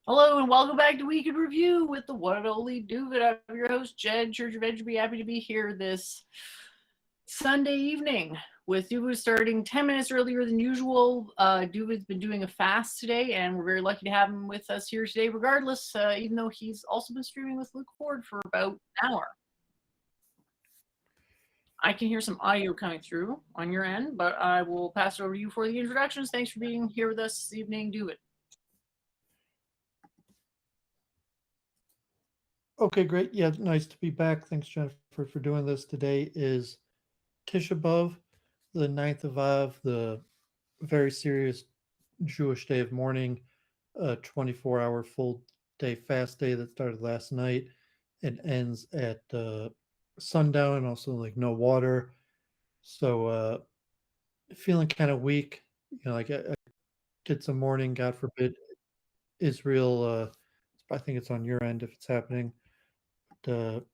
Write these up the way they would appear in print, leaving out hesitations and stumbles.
Hello and welcome back to Week in Review with the one and only Doovid. I'm your host, Jen, Church of Edge. Be happy to be here this Sunday evening with Doovid starting 10 minutes earlier than usual. Doovid's been doing a fast today, and we're very lucky to have him with us here today, regardless, even though he's also been streaming with Luke Ford for about an hour. I can hear some audio coming through on your end, but I will pass it over to you for the introductions. Thanks for being here with us this evening, Doovid. Okay, great. Yeah, nice to be back. Thanks, Jennifer, for doing this. Today is Tisha B'Av, the ninth of Av, the very serious Jewish day of mourning, a 24-hour full day fast day that started last night and ends at sundown, and also like no water. So feeling kind of weak. I did some mourning. God forbid Israel. I think it's on your end if it's happening. But,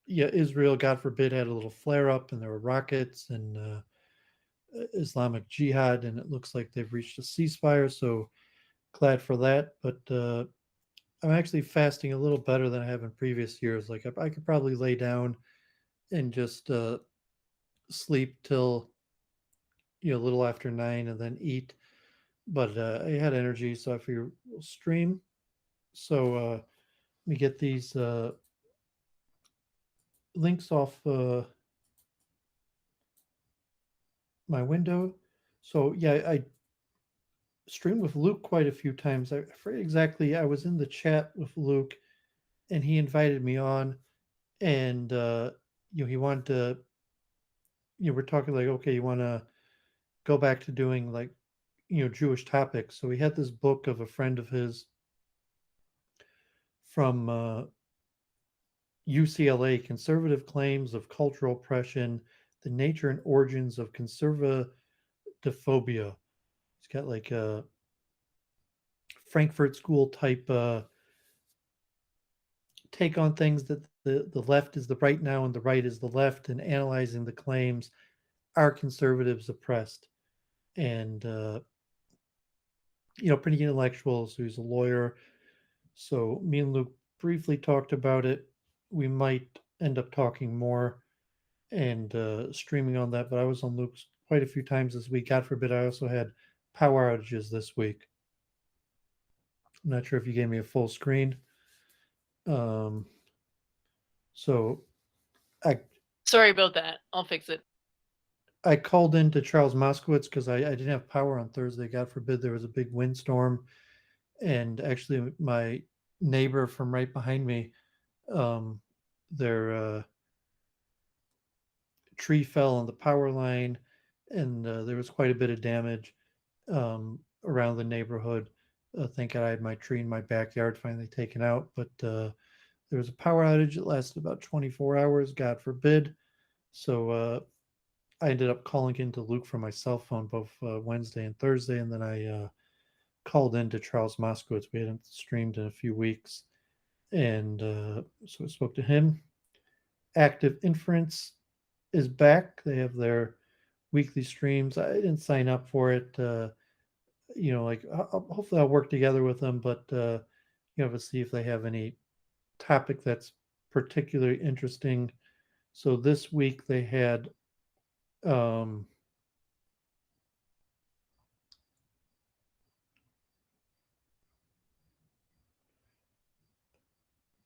yeah, Israel, God forbid, had a little flare up and there were rockets and Islamic Jihad, and it looks like they've reached a ceasefire. So glad for that. But I'm actually fasting a little better than I have in previous years. Like I could probably lay down and just sleep till a little after 9 and then eat. But I had energy, so I figured we'll stream. So let me get these links off my window. So yeah, I streamed with Luke quite a few times. I forget exactly. I was in the chat with Luke, and he invited me on, and he wanted to. We're talking like, okay, you want to go back to doing like, Jewish topics. So he had this book of a friend of his from UCLA, Conservative Claims of Cultural Oppression: The Nature and Origins of Conservative Phobia. It's got like a Frankfurt School type take on things that the left is the right now and the right is the left, and analyzing the claims, are conservatives oppressed? And pretty intellectual. So he's a lawyer. So me and Luke briefly talked about it. We might end up talking more and streaming on that. But I was on Luke's quite a few times this week. God forbid, I also had power outages this week. I'm not sure if you gave me a full screen. Um, so I Sorry about that. I'll fix it. I called in to Charles Moskowitz because I didn't have power on Thursday. God forbid there was a big windstorm, and actually my neighbor from right behind me, um, their tree fell on the power line, and there was quite a bit of damage around the neighborhood. Thank God I had my tree in my backyard finally taken out, but there was a power outage that lasted about 24 hours. God forbid. So I ended up calling into Luke from my cell phone both Wednesday and Thursday, and then I called into Charles Moskowitz. We hadn't streamed in a few weeks, and so I spoke to him. Active Inference is back. They have their weekly streams. I didn't sign up for it. Like hopefully I'll work together with them, but to see if they have any topic that's particularly interesting. So this week they had um,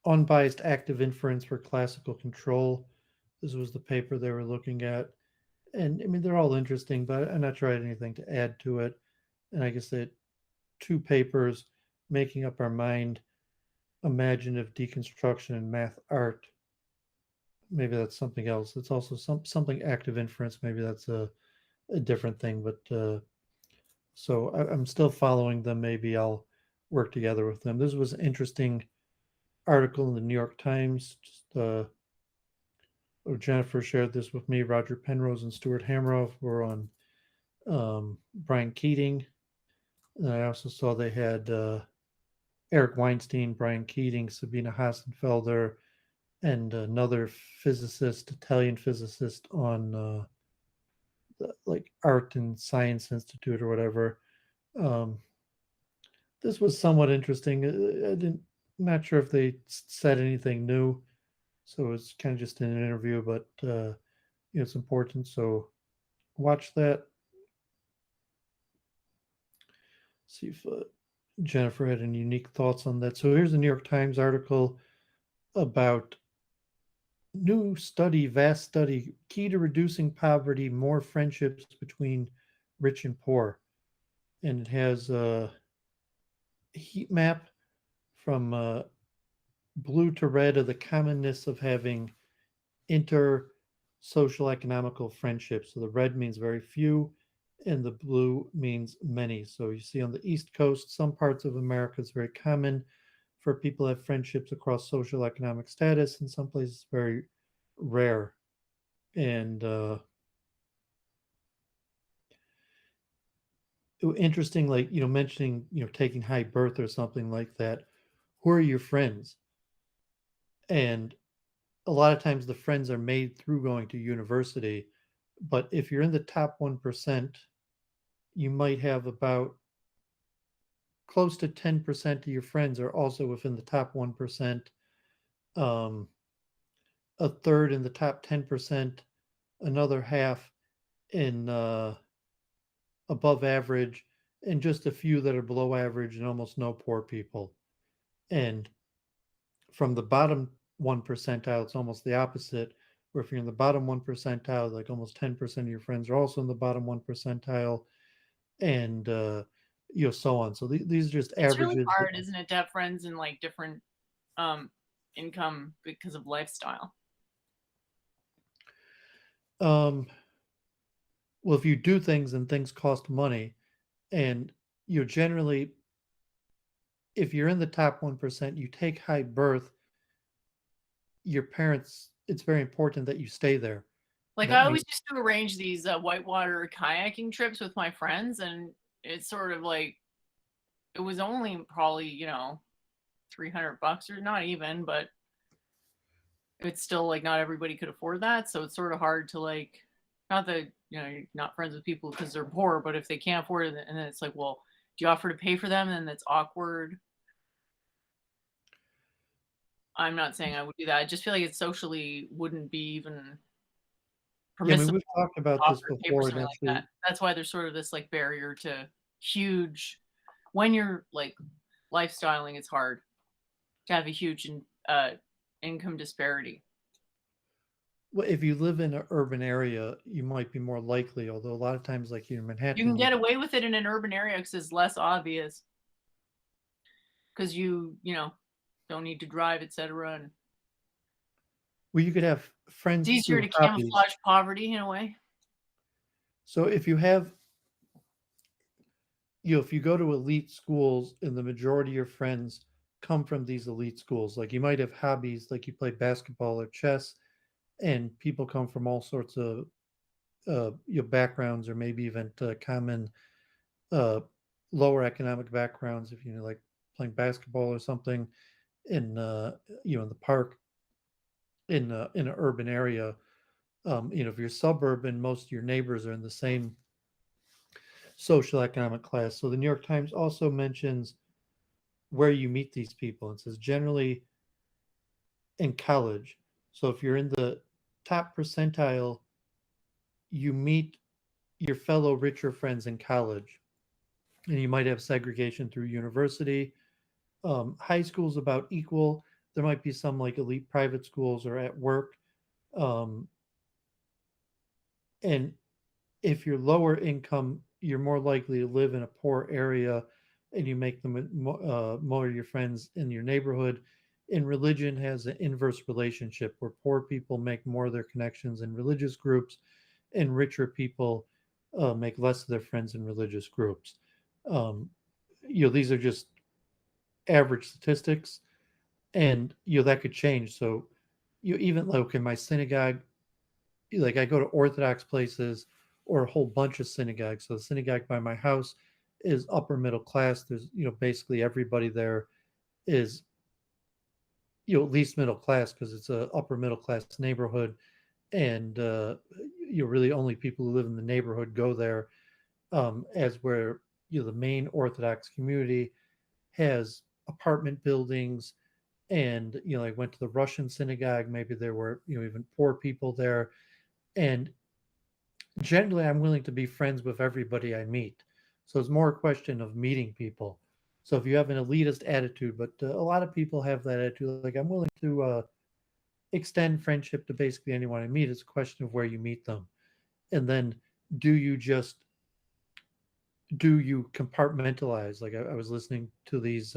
unbiased active inference for classical control. This was the paper they were looking at. And I mean, they're all interesting, but I'm not sure I had anything to add to it. And I guess they had two papers: Making Up Our Mind, Imaginative Deconstruction, and Math Art. Maybe that's something else. It's also something active inference. Maybe that's a different thing. But so I'm still following them. Maybe I'll work together with them. This was an interesting article in the New York Times. Jennifer shared this with me. Roger Penrose and Stuart Hamroff were on Brian Keating. And I also saw they had Eric Weinstein, Brian Keating, Sabina Hassenfelder, and another physicist, Italian physicist, on the like Art and Science Institute or whatever. Um, This was somewhat interesting. I didn't, not sure if they said anything new, so it's kind of just an interview, but it's important. So watch that. See if Jennifer had any unique thoughts on that. So here's a New York Times article about new study, vast study, key to reducing poverty, more friendships between rich and poor. And it has a heat map from blue to red of the commonness of having inter social economical friendships. So the red means very few, and the blue means many. So you see on the East Coast, some parts of America, it's very common for people to have friendships across social economic status. In some places, very rare. And interesting, like mentioning taking high birth or something like that. Who are your friends? And a lot of times the friends are made through going to university. But if you're in the top 1%, you might have about close to 10% of your friends are also within the top 1%. Um, a third in the top 10%, another half in above average, and just a few that are below average, and almost no poor people. And from the bottom 1 percentile, it's almost the opposite. Where if you're in the bottom 1 percentile, like almost 10% of your friends are also in the bottom 1 percentile, and so on. So these are just It's really averages. hard, isn't it, to have friends in like different um income because of lifestyle. Um, well, if you do things and things cost money, and generally, if you're in the top 1%, you take high birth, your parents, it's very important that you stay there. Like I That means always used to arrange these whitewater kayaking trips with my friends, and it's sort of like it was only probably 300 bucks or not even, but it's still like not everybody could afford that, so it's sort of hard to like, not that you're not friends with people because they're poor, but if they can't afford it, and then it's like, well, do you offer to pay for them? And that's awkward. I'm not saying I would do that. I just feel like it socially wouldn't be even yeah, I mean, permissible we've talked to about this offer to pay for before, and something that's like that. That's why there's sort of this like barrier to huge, when you're like lifestyling, it's hard to have a huge income disparity. well, if you live in an urban area, you might be more likely, although a lot of times, like here in You can Manhattan, get away with it in an urban area because it's less obvious because you don't need to drive, etc. And well, you could have it's friends easier through to hobbies. camouflage poverty in a way. So if you have, if you go to elite schools and the majority of your friends come from these elite schools, like you might have hobbies, like you play basketball or chess, and people come from all sorts of your backgrounds, or maybe even common uh, lower economic backgrounds. If like playing basketball or something in in the park in an urban area, if you're suburban, most of your neighbors are in the same social economic class. So the New York Times also mentions where you meet these people. It says generally in college. So if you're in the top percentile, you meet your fellow richer friends in college, and you might have segregation through university. High school's about equal. There might be some like elite private schools or at work. Um, and if you're lower income, you're more likely to live in a poor area, and you make them more of your friends in your neighborhood. And religion has an inverse relationship where poor people make more of their connections in religious groups, and richer people make less of their friends in religious groups. Um, these are just average statistics, and that could change. So you even like in my synagogue, like I go to Orthodox places or a whole bunch of synagogues. So the synagogue by my house is upper middle class. There's basically everybody there is at least middle class because it's a upper middle class neighborhood, and really only people who live in the neighborhood go there. As where the main Orthodox community has apartment buildings, and I went to the Russian synagogue. Maybe there were even poor people there, and generally I'm willing to be friends with everybody I meet. So it's more a question of meeting people. So if you have an elitist attitude, but a lot of people have that attitude, like I'm willing to extend friendship to basically anyone I meet. It's a question of where you meet them, and then do you just do you compartmentalize? Like I was listening to these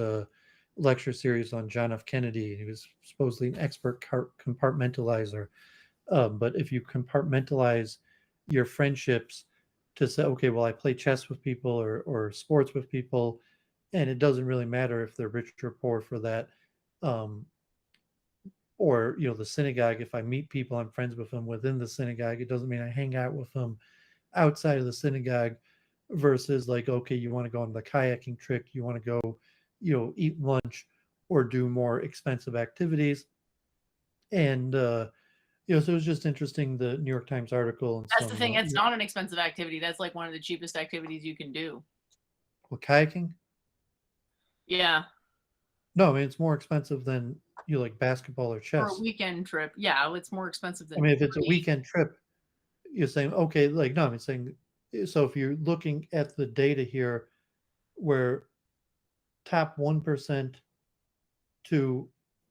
lecture series on John F. Kennedy, and he was supposedly an expert compartmentalizer. But if you compartmentalize your friendships to say, okay, well, I play chess with people or sports with people, and it doesn't really matter if they're rich or poor for that. Um, or the synagogue, if I meet people, I'm friends with them within the synagogue. It doesn't mean I hang out with them outside of the synagogue. Versus like, okay, you want to go on the kayaking trip, you want to go eat lunch or do more expensive activities. And so it was just interesting, the New York Times article and That's the some thing. It's not an expensive activity. That's like one of the cheapest activities you can do. well, kayaking. Yeah. No, I mean it's more expensive than like basketball or For a chess. weekend trip. Yeah, it's more expensive I than mean, if it's a money. weekend trip, you're saying okay, like no, I'm saying so if you're looking at the data here, where top 1% to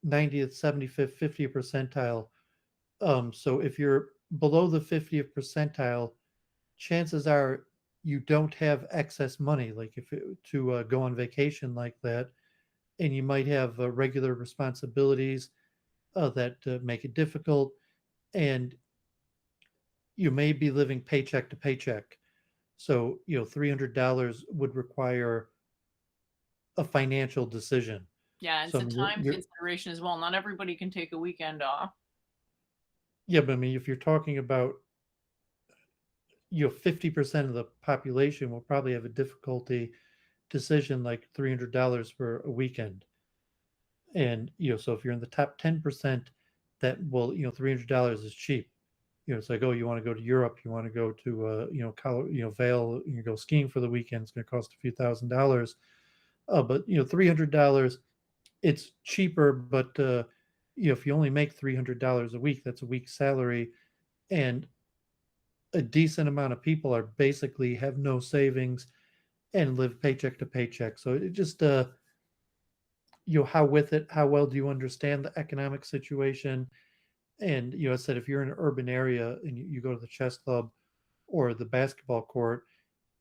90th, 75th, 50th percentile. So if you're below the 50th percentile, chances are you don't have excess money, like if to go on vacation like that, and you might have regular responsibilities that make it difficult, and you may be living paycheck to paycheck. So $300 would require a financial decision. Yeah, So it's I a mean, time consideration as well. Not everybody can take a weekend off. yeah, but I mean, if you're talking about 50% of the population will probably have a difficulty decision like $300 for a weekend. And so if you're in the top 10%, that will $300 is cheap. It's like, oh, you want to go to Europe, you want to go to Vail, you go skiing for the weekend, it's going to cost a few $1,000s. But $300, it's cheaper, but if you only make $300 a week, that's a week's salary, and a decent amount of people are basically have no savings and live paycheck to paycheck. So it just how well do you understand the economic situation? And I said if you're in an urban area and you go to the chess club or the basketball court,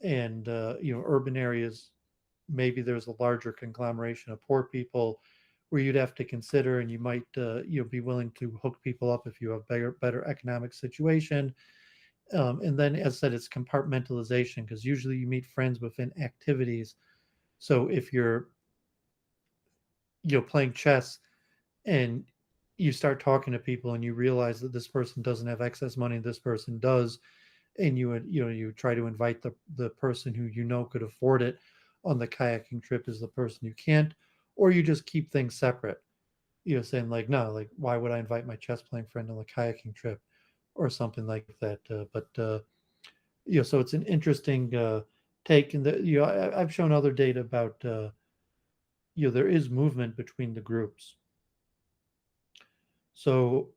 and urban areas, maybe there's a larger conglomeration of poor people where you'd have to consider, and you might be willing to hook people up if you have better economic situation. And then, as I said, it's compartmentalization, because usually you meet friends within activities. So if you're playing chess and you start talking to people and you realize that this person doesn't have excess money and this person does, and you try to invite the person who could afford it on the kayaking trip is the person you can't, or you just keep things separate. Saying like, no, like why would I invite my chess playing friend on the kayaking trip or something like that. But so it's an interesting take. And I've shown other data about there is movement between the groups. So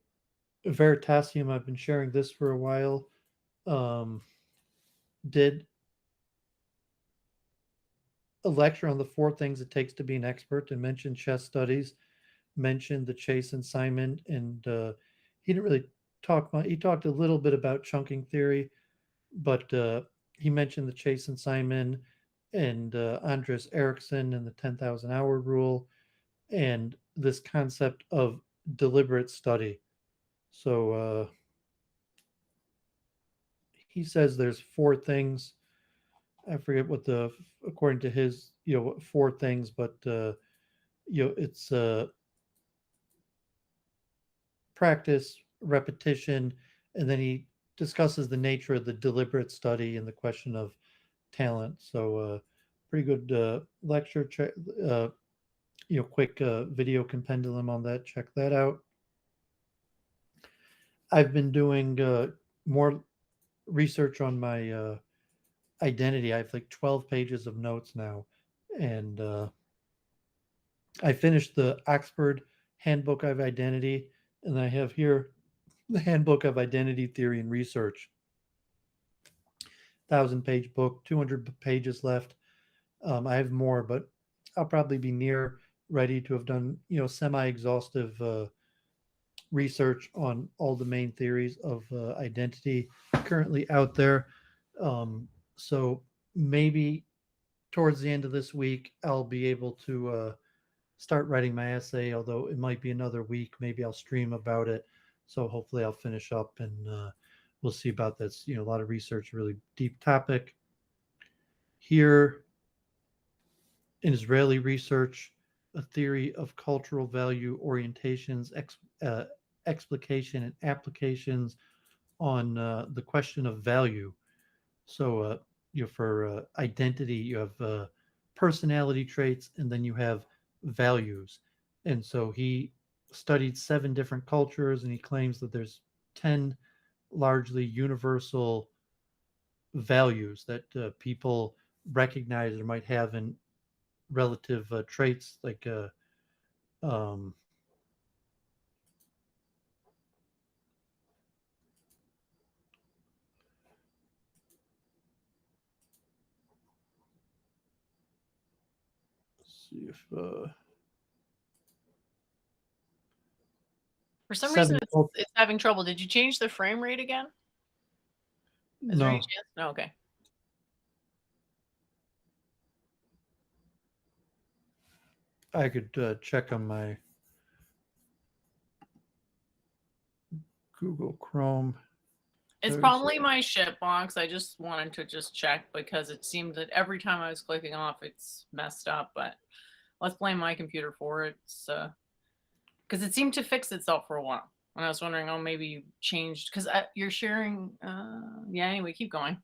Veritasium, I've been sharing this for a while. Um, did a lecture on the 4 things it takes to be an expert, and mentioned chess studies, mentioned the Chase and Simon, and he didn't really talk much. He talked a little bit about chunking theory, but he mentioned the Chase and Simon and Andres Ericsson and the 10,000 hour rule, and this concept of deliberate study. So he says there's 4 things. I forget what according to his, 4 things, but it's practice, repetition, and then he discusses the nature of the deliberate study and the question of talent. So, pretty good lecture. Quick video compendium on that. Check that out. I've been doing more research on my identity. I have like 12 pages of notes now, and I finished the Oxford Handbook of Identity, and I have here the Handbook of Identity Theory and Research. 1,000-page book, 200 pages left. I have more, but I'll probably be near ready to have done, semi-exhaustive research on all the main theories of identity currently out there. So maybe towards the end of this week, I'll be able to start writing my essay, although it might be another week. Maybe I'll stream about it. So hopefully I'll finish up and we'll see about this. A lot of research, really deep topic. Here in Israeli research, a theory of cultural value orientations, explication and applications on the question of value. So, for identity, you have personality traits, and then you have values. And so he studied 7 different cultures, and he claims that there's 10 largely universal values that people recognize or might have in relative traits like um, let's see if For some reason, 7 it's having trouble. Did you change the frame rate again? Is there any no, chance? No, okay. I could check on my Google Chrome. It's probably my ship box. I just wanted to just check because it seemed that every time I was clicking off, it's messed up. But let's blame my computer for it. Because it seemed to fix itself for a while. And I was wondering, oh, maybe you changed because you're sharing. Yeah. Anyway, keep going.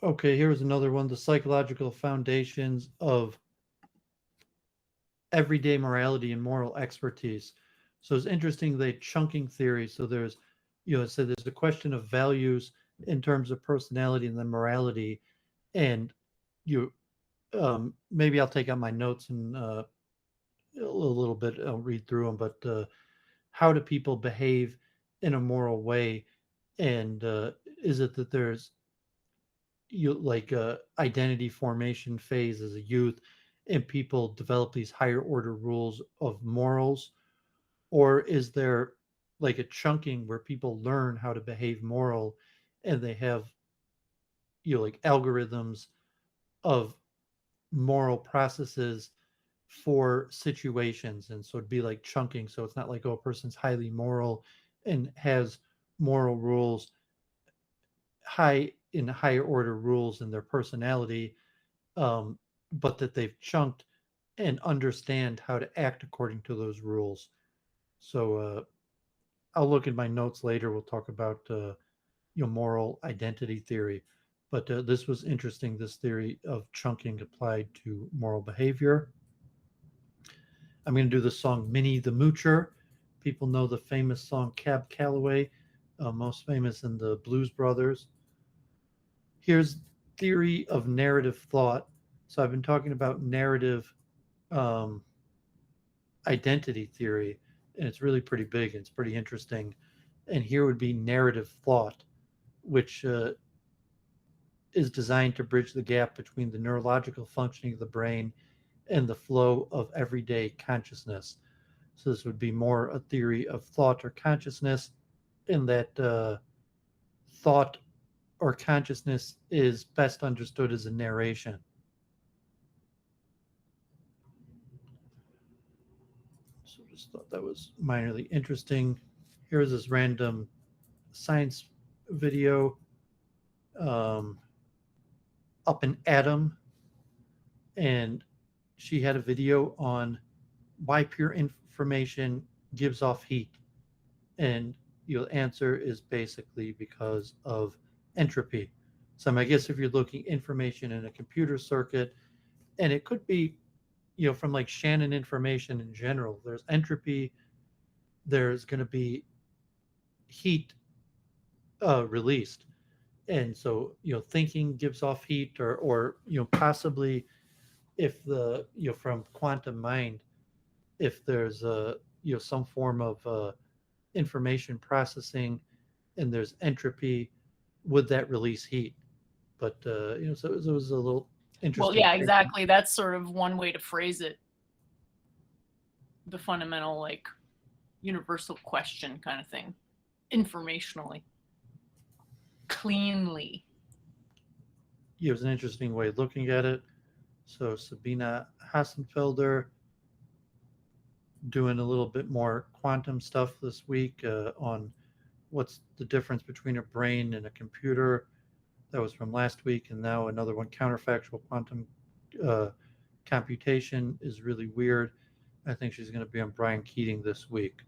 Okay, here's another one: the psychological foundations of everyday morality and moral expertise. So it's interesting the chunking theory. So there's, so there's the question of values in terms of personality and then morality, and you maybe I'll take out my notes and a little bit. I'll read through them, but how do people behave in a moral way, and is it that there's like identity formation phase as a youth and people develop these higher order rules of morals, or is there like a chunking where people learn how to behave moral and they have like algorithms of moral processes for situations, and so it'd be like chunking, so it's not like, oh, a person's highly moral and has moral rules higher order rules in their personality, but that they've chunked and understand how to act according to those rules. So I'll look at my notes later. We'll talk about moral identity theory, but this was interesting. This theory of chunking applied to moral behavior. I'm going to do the song "Minnie the Moocher." People know the famous song "Cab Calloway," most famous in the Blues Brothers. Here's theory of narrative thought. So I've been talking about narrative um, identity theory, and it's really pretty big. It's pretty interesting. And here would be narrative thought, which is designed to bridge the gap between the neurological functioning of the brain and the flow of everyday consciousness. So this would be more a theory of thought or consciousness, in that thought or consciousness is best understood as a narration. So just thought that was minorly interesting. Here's this random science video um, up in Atom, and she had a video on why pure information gives off heat, and your answer is basically because of entropy. So I guess if you're looking information in a computer circuit, and it could be from like Shannon information in general, there's entropy, there's going to be heat released, and so thinking gives off heat, or possibly if the from quantum mind, if there's a some form of information processing and there's entropy, would that release heat? But so it was a little Well, interesting yeah, take. exactly. That's sort of one way to phrase it. The fundamental, like, universal question kind of thing, informationally, cleanly. It was an interesting way of looking at it. So Sabina Hassenfelder doing a little bit more quantum stuff this week on what's the difference between a brain and a computer. That was from last week, and now another one, counterfactual quantum uh, computation, is really weird. I think she's going to be on Brian Keating this week.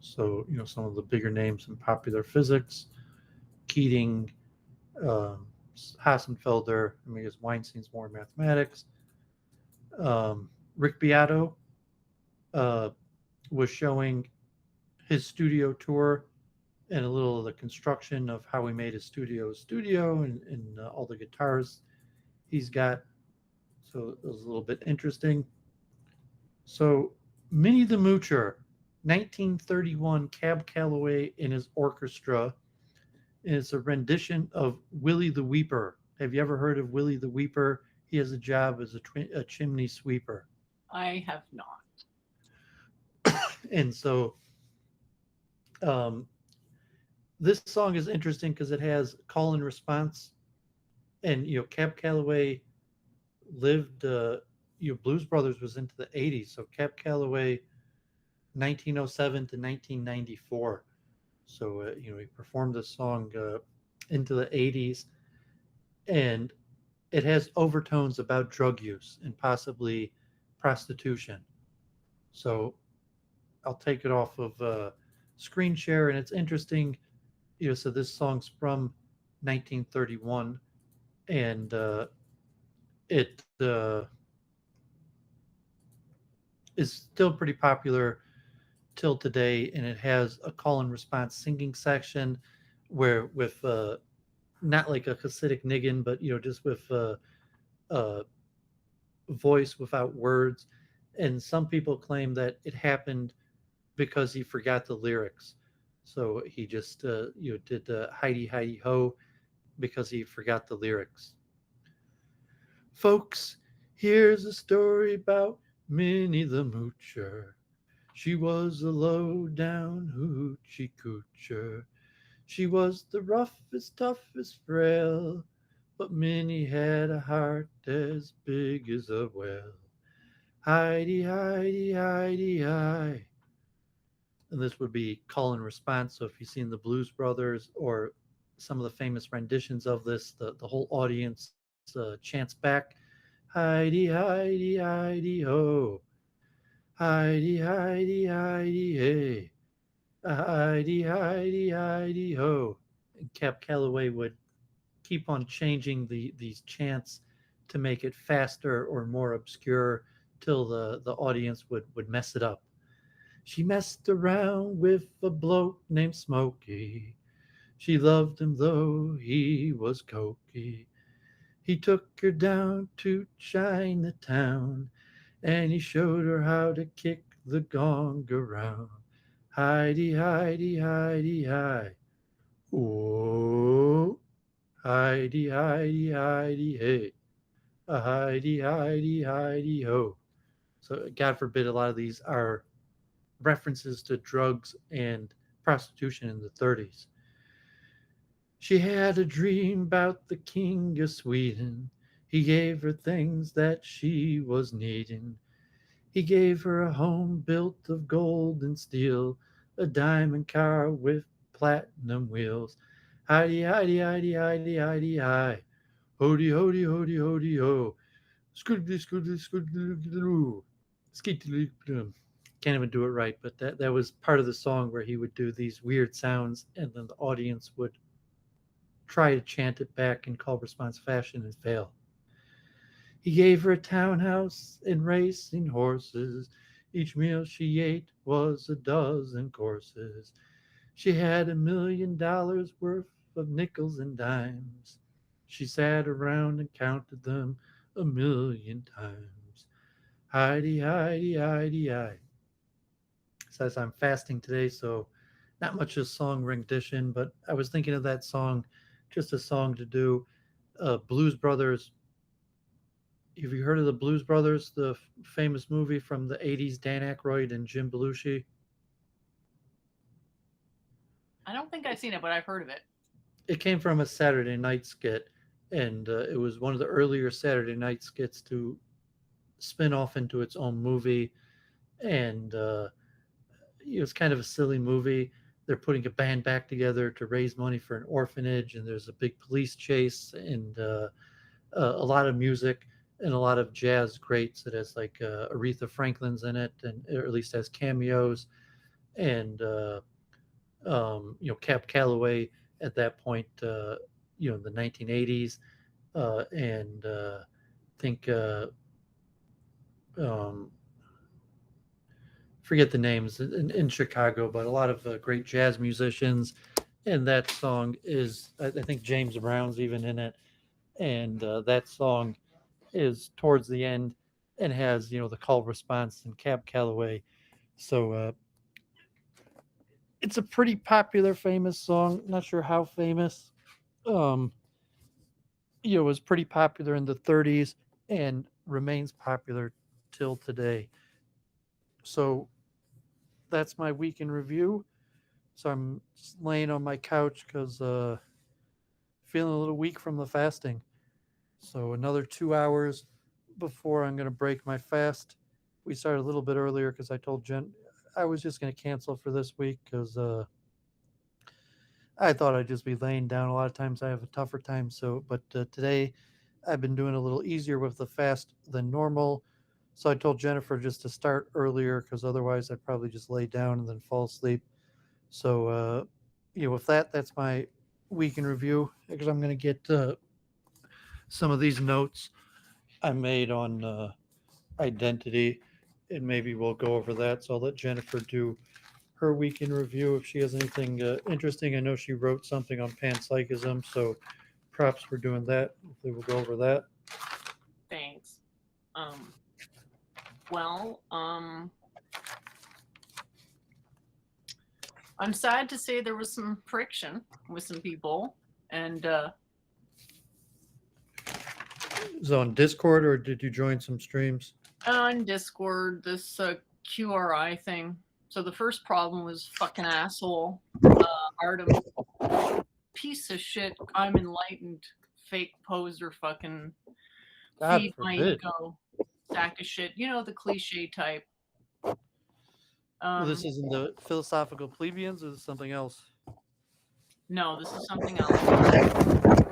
So some of the bigger names in popular physics: Keating, um, Hassenfelder. I mean, because Weinstein's more mathematics. Rick Beato uh, was showing his studio tour and a little of the construction of how he made his studio and all the guitars he's got. So it was a little bit interesting. So Minnie the Moocher, 1931, Cab Calloway and his orchestra. And it's a rendition of Willie the Weeper. Have you ever heard of Willie the Weeper? He has a job as a chimney sweeper. I have not. And so um, this song is interesting because it has call and response. And, Cab Calloway lived, Blues Brothers was into the 80s. So Cab Calloway, 1907 to 1994. So, he performed this song into the 80s. And it has overtones about drug use and possibly prostitution. So I'll take it off of screen share, and it's interesting. So this song's from 1931, and it is still pretty popular till today, and it has a call and response singing section where with not like a Hasidic niggin, but just with uh, voice without words. And some people claim that it happened because he forgot the lyrics. So he just did Heidi Heidi Ho because he forgot the lyrics. Folks, here's a story about Minnie the Moocher. She was a low down hoochie coocher. She was the roughest, toughest, frail, but Minnie had a heart as big as a well. Heidi, Heidi, Heidi, Hi. And this would be call and response. So if you've seen the Blues Brothers or some of the famous renditions of this, the whole audience chants back, Heidi, Heidi, Heidi, ho. Heidi, Heidi, Heidi, hey. Heidi, Heidi, Heidi, ho. And Cap Calloway would keep on changing these chants to make it faster or more obscure till the audience would mess it up. She messed around with a bloke named Smokey. She loved him though he was cokey. He took her down to Chinatown and he showed her how to kick the gong around. Heidi, Heidi, Heidi, hi. Oh, Heidi, Heidi, Heidi, hey. A Heidi, Heidi, Heidi, ho. So, God forbid, a lot of these are references to drugs and prostitution in the 30s. She had a dream about the king of Sweden. He gave her things that she was needing. He gave her a home built of gold and steel, a diamond car with platinum wheels. Heidi, Heidi, Heidi, Heidi, Heidi, hi. Hody, hody, hody, hody, ho. Scoodly, scoodly, scoodly, skeetly. Can't even do it right, but that was part of the song where he would do these weird sounds, and then the audience would try to chant it back in call response fashion and fail. He gave her a townhouse and racing horses. Each meal she ate was a dozen courses. She had $1 million worth of nickels and dimes. She sat around and counted them 1,000,000 times. Heidi, Heidi, Heidi, Heidi. Says I'm fasting today, so not much of song rendition, but I was thinking of that song, just a song to do. Blues Brothers. Have you heard of the Blues Brothers, the famous movie from the 80s, Dan Aykroyd and Jim Belushi? I don't think I've seen it, but I've heard of it. It came from a Saturday night skit, and it was one of the earlier Saturday night skits to spin off into its own movie. And it was kind of a silly movie. They're putting a band back together to raise money for an orphanage, and there's a big police chase and a lot of music and a lot of jazz greats. It has like Aretha Franklin's in it, and or at least has cameos, and Cap Calloway at that point, in the 1980s, and think um, forget the names in Chicago, but a lot of great jazz musicians. And that song is, I think James Brown's even in it. And that song is towards the end and has, the call response and Cab Calloway. So it's a pretty popular, famous song. Not sure how famous. Um, it was pretty popular in the 30s and remains popular till today. So that's my week in review. So I'm just laying on my couch because feeling a little weak from the fasting. So another 2 hours before I'm going to break my fast. We started a little bit earlier because I told Jen I was just going to cancel for this week because I thought I'd just be laying down. A lot of times I have a tougher time. So, but today I've been doing a little easier with the fast than normal. So I told Jennifer just to start earlier because otherwise I'd probably just lay down and then fall asleep. So, with that, that's my week in review because I'm going to get some of these notes I made on identity and maybe we'll go over that. So I'll let Jennifer do her week in review if she has anything interesting. I know she wrote something on panpsychism, so props for doing that. Hopefully, we'll go over that. Thanks. Well, I'm sad to say there was some friction with some people, and Is it on Discord or did you join some streams? on Discord, this QRI thing. So the first problem was fucking asshole Artem, piece of shit. I'm enlightened, fake poser, fucking God feed my forbid. ego, sack of shit. You know, the cliche type. This isn't the philosophical plebeians, or is this something else? No, this is something else.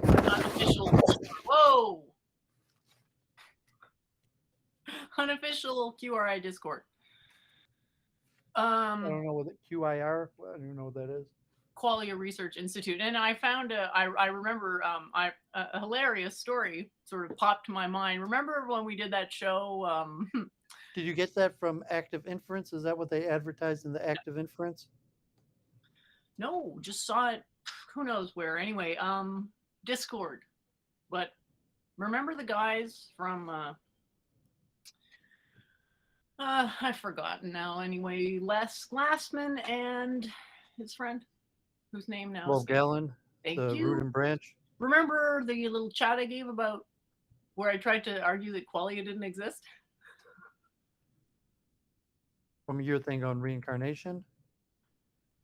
Unofficial. Whoa! Unofficial QRI Discord. I don't know what QIR. I don't even know what that is. Qualia Research Institute, and I found I remember a hilarious story sort of popped to my mind. Remember when we did that show? Did you get that from Active Inference? Is that what they advertised in the Active Inference? No, just saw it. Who knows where? Anyway, Discord. But remember the guys from I've forgotten now. Anyway, Les Glassman and his friend, whose name now. Well, Gallon, Thank the you. Root and Branch. Remember the little chat I gave about where I tried to argue that qualia didn't exist? From your thing on reincarnation?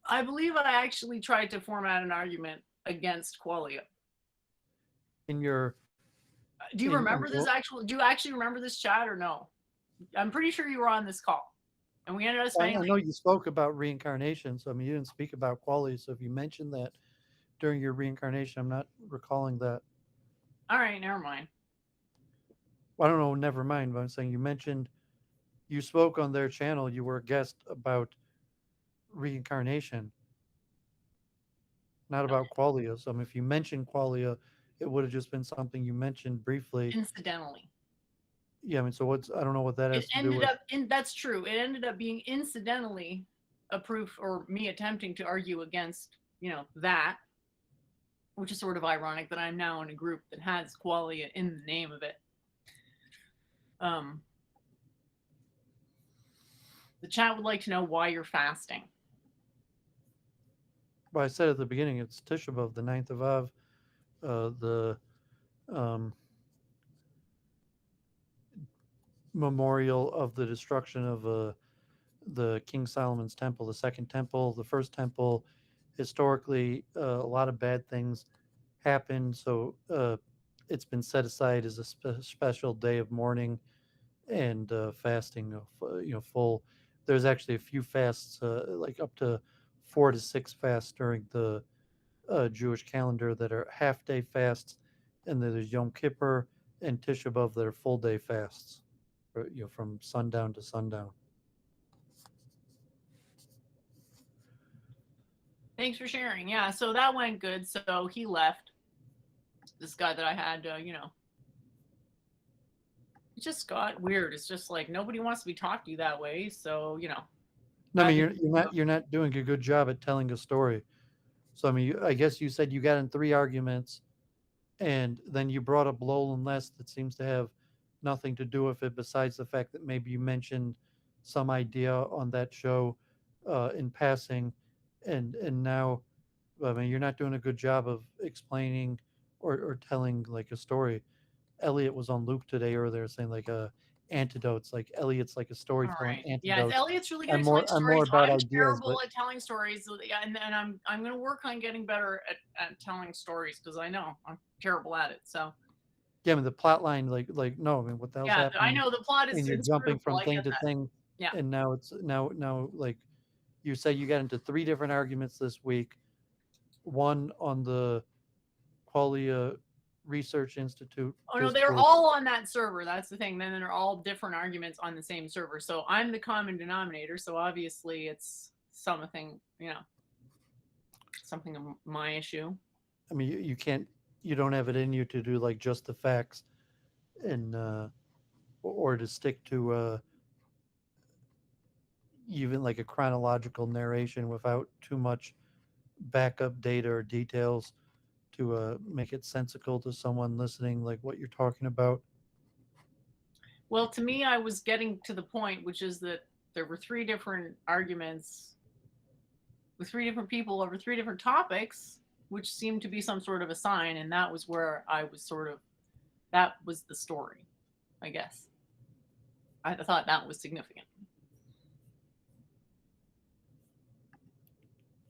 I believe I actually tried to format an argument against qualia. In your... Do you remember this do you actually remember this chat or no? I'm pretty sure you were on this call. And we ended up spending... I know you spoke about reincarnation, so I mean, you didn't speak about qualia. So if you mentioned that during your reincarnation, I'm not recalling that. All right, never mind. Well, I don't know, never mind, but I'm saying you spoke on their channel, you were a guest about reincarnation, not about qualia. So I mean, if you mentioned qualia, it would have just been something you mentioned briefly. Incidentally. Yeah, I mean, so I don't know what that has to do with. That's true. It ended up being incidentally a proof, or me attempting to argue against, that, which is sort of ironic that I'm now in a group that has qualia in the name of it. The chat would like to know why you're fasting. Well, I said at the beginning, it's Tisha B'Av, the 9th of Av, the um, memorial of the destruction of the King Solomon's temple, the second temple. The first temple, historically, a lot of bad things happened, so it's been set aside as a special day of mourning and fasting. Full. There's actually a few fasts, like up to 4 to 6 fasts during the Jewish calendar that are half-day fasts, and then there's Yom Kippur and Tisha B'av that are full-day fasts, from sundown to sundown. Thanks for sharing. Yeah, so that went good. So he left. This guy that I had, it just got weird. It's just like nobody wants to be talked to you that way. So No, I mean you're not doing a good job at telling a story. So I mean, I guess you said you got in 3 arguments, and then you brought up Lowell and Les that seems to have nothing to do with it, besides the fact that maybe you mentioned some idea on that show in passing, and now, I mean, you're not doing a good job of explaining or telling like a story. Elliot was on Luke today earlier saying like antidotes, like Elliot's like a all storyteller and right. Yes, antidotes. Elliot's really good I'm at more telling I'm stories. more about I'm ideas, terrible but at telling stories. So, yeah, and I'm gonna work on getting better at telling stories because I know I'm terrible at it. So yeah, I mean the plot line, like no, I mean what the hell's yeah, I happening? know the plot And is you're jumping inscrutable. from I thing get to that. thing, Yeah. and now it's now like you say you got into 3 different arguments this week. One on the Qualia Research Institute Oh no, they're Discord. all on that server. That's the thing. Then they're all different arguments on the same server. So I'm the common denominator. So obviously it's something, something of my issue. I mean, you can't, you don't have it in you to do like just the facts, and or to stick to even like a chronological narration without too much backup data or details to make it sensical to someone listening, like what you're talking about. Well, to me, I was getting to the point, which is that there were 3 different arguments with 3 different people over 3 different topics, which seemed to be some sort of a sign. And that was where I was that was the story, I guess. I thought that was significant.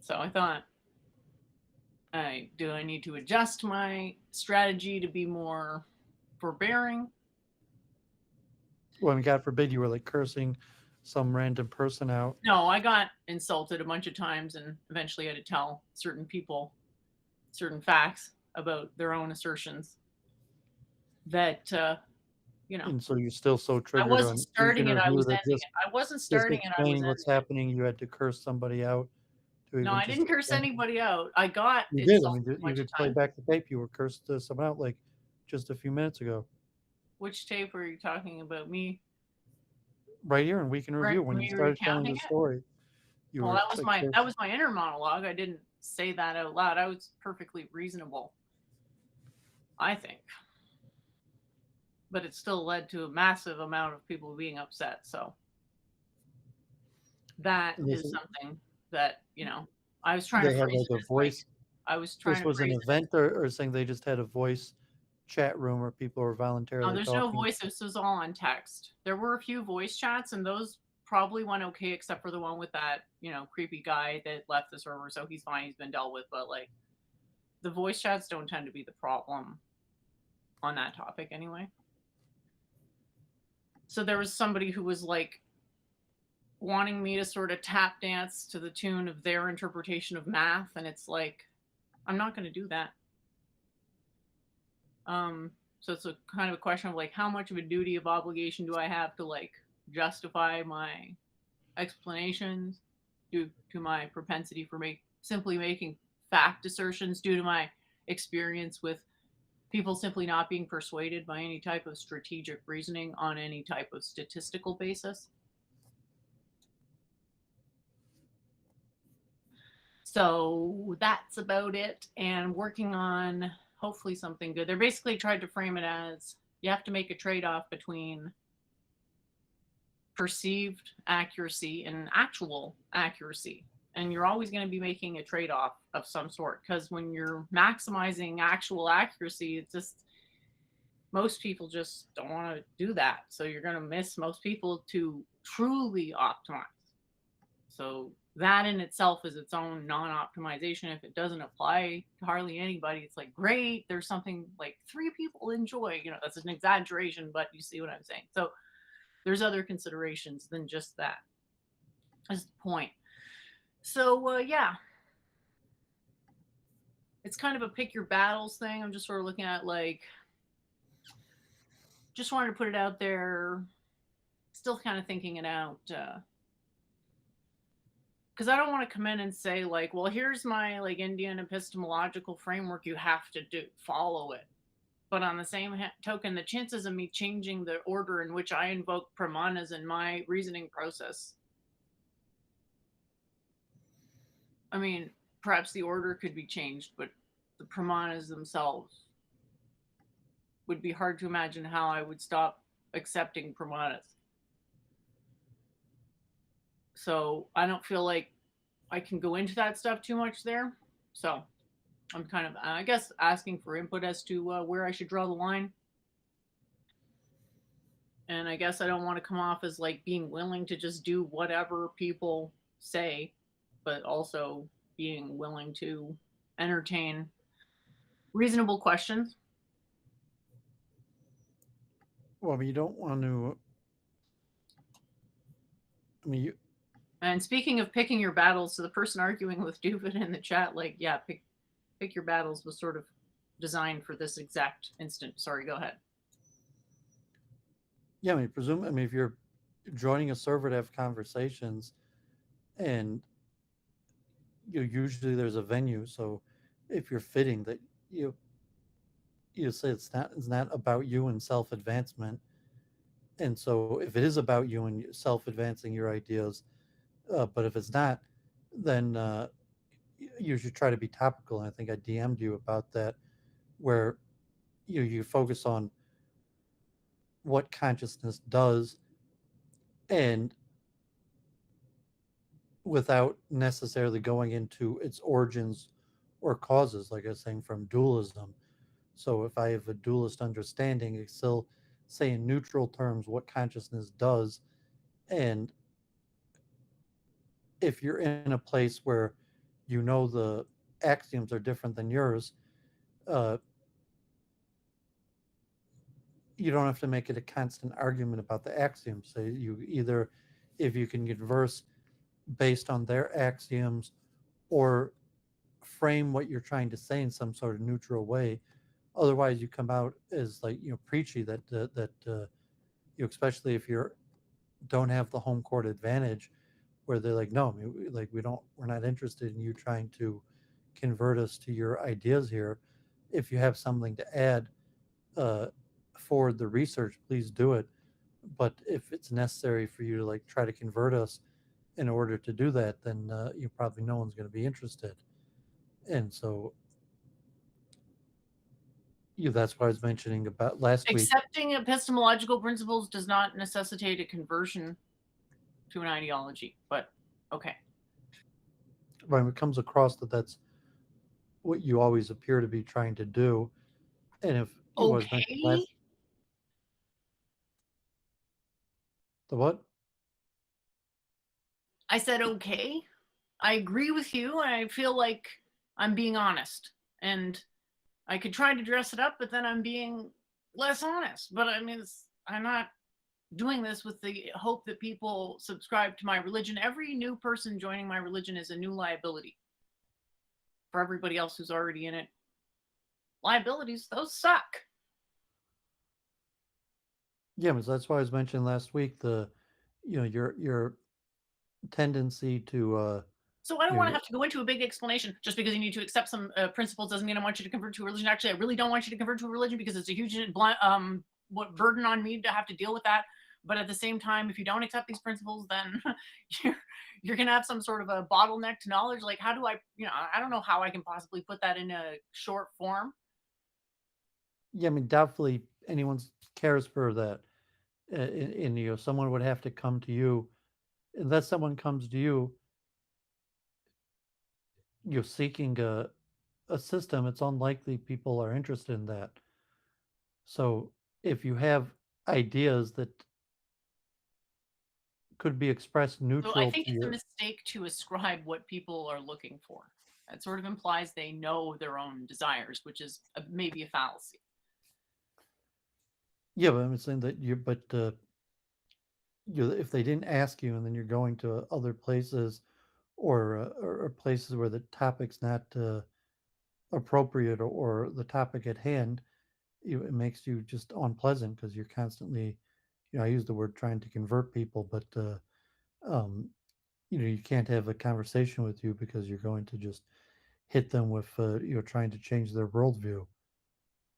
So I thought, do I need to adjust my strategy to be more forbearing? Well, I mean, God forbid you were like cursing some random person out. No, I got insulted a bunch of times and eventually had to tell certain people certain facts about their own assertions that, And so you're still so I triggered wasn't on week in starting it, I review was that ending it. I wasn't just starting it, I was explaining what's ending it. happening, you had to curse somebody out to No, even I just didn't curse explain. anybody out. I got You did. I insulted mean, a you bunch of could play times. back the tape. You were cursed someone out like just a few minutes ago. Which tape were you talking about? Me Right here in week in review, when you started telling recounting the it? story, you Well, were like, that was my inner monologue. I didn't say that out loud. I was perfectly reasonable, I think. But it still led to a massive amount of people being upset. So that is something that, I was trying to they had phrase like it a as like, voice. I was trying This to was an phrase it as, event, or saying they just had a voice chat room where people were no, voluntarily there's no talking. voice. This was all on text. There were a few voice chats, and those probably went okay, except for the one with that, creepy guy that left the server. So he's fine. He's been dealt with. But like, the voice chats don't tend to be the problem on that topic anyway. So there was somebody who was like wanting me to sort of tap dance to the tune of their interpretation of math, and it's like, I'm not going to do that. So it's a kind of a question of like, how much of a duty of obligation do I have to like justify my explanations due to my propensity for simply making fact assertions, due to my experience with people simply not being persuaded by any type of strategic reasoning on any type of statistical basis. So that's about it. And working on hopefully something good. They're basically tried to frame it as you have to make a trade-off between perceived accuracy and actual accuracy. And you're always going to be making a trade off of some sort, because when you're maximizing actual accuracy, it's just most people just don't want to do that. So you're going to miss most people to truly optimize. So that in itself is its own non-optimization. If it doesn't apply to hardly anybody, it's like, great, there's something like three people enjoy. That's an exaggeration, but you see what I'm saying. So there's other considerations than just that. That's the point. So yeah, it's kind of a pick your battles thing. I'm just sort of looking at, like, just wanted to put it out there. Still kind of thinking it out. Because I don't want to come in and say, like, well, here's my like Indian epistemological framework, you have to follow it. But on the same token, the chances of me changing the order in which I invoke pramanas in my reasoning process, I mean, perhaps the order could be changed, but the pramanas themselves would be hard to imagine how I would stop accepting pramanas. So I don't feel like I can go into that stuff too much there. So I'm kind of, I guess, asking for input as to where I should draw the line. And I guess I don't want to come off as like being willing to just do whatever people say, but also being willing to entertain reasonable questions. Well, I mean, you don't want to. I mean, And speaking of picking your battles, so the person arguing with Doovid in the chat, like, yeah, pick your battles was sort of designed for this exact instant. Sorry, go ahead. yeah, I mean, I mean, if you're joining a server to have conversations, and usually there's a venue, so if you're fitting that you you say it's not about you and self advancement, and so if it is about you and self advancing your ideas, but if it's not, then you should try to be topical. And I think I DM'd you about that, where you focus on what consciousness does, and without necessarily going into its origins or causes, like I was saying, from dualism. So if I have a dualist understanding, I still say in neutral terms what consciousness does. And if you're in a place where the axioms are different than yours, uh, you don't have to make it a constant argument about the axioms. So you either, if you can converse based on their axioms, or frame what you're trying to say in some sort of neutral way. Otherwise, you come out as like preachy. Especially if you don't have the home court advantage, where they're like, no, I mean, like we're not interested in you trying to convert us to your ideas here. If you have something to add uh, for the research, please do it. But if it's necessary for you to like try to convert us in order to do that, then you probably no one's going to be interested. And so that's what I was mentioning about last week. Accepting epistemological principles does not necessitate a conversion to an ideology, but okay. When it comes across that's what you always appear to be trying to do, and if it was mentioned Okay. last, the what? I said okay. I agree with you, and I feel like I'm being honest. And I could try to dress it up, but then I'm being less honest. But I mean, I'm not doing this with the hope that people subscribe to my religion. Every new person joining my religion is a new liability for everybody else who's already in it. Liabilities, those suck. Yeah, but that's why I was mentioning last week your tendency to So I don't want to your have to go into a big explanation. Just because you need to accept some principles doesn't mean I want you to convert to a religion. Actually, I really don't want you to convert to a religion, because it's a huge burden on me to have to deal with that. But at the same time, if you don't accept these principles, then you're going to have some sort of a bottleneck to knowledge. Like, how do I don't know how I can possibly put that in a short form. yeah, I mean, definitely anyone cares for that someone would have to come to you. Unless someone comes to you, you're seeking a system, it's unlikely people are interested in that. So if you have ideas that could be expressed So I neutral think to it's a your, mistake to ascribe what people are looking for. That sort of implies they know their own desires, which is maybe a fallacy. yeah, but I'm saying that if they didn't ask you and then you're going to other places or places where the topic's not appropriate or the topic at hand, it makes you just unpleasant because you're constantly, I use the word trying to convert people, but um, you can't have a conversation with you because you're going to just hit them with trying to change their worldview,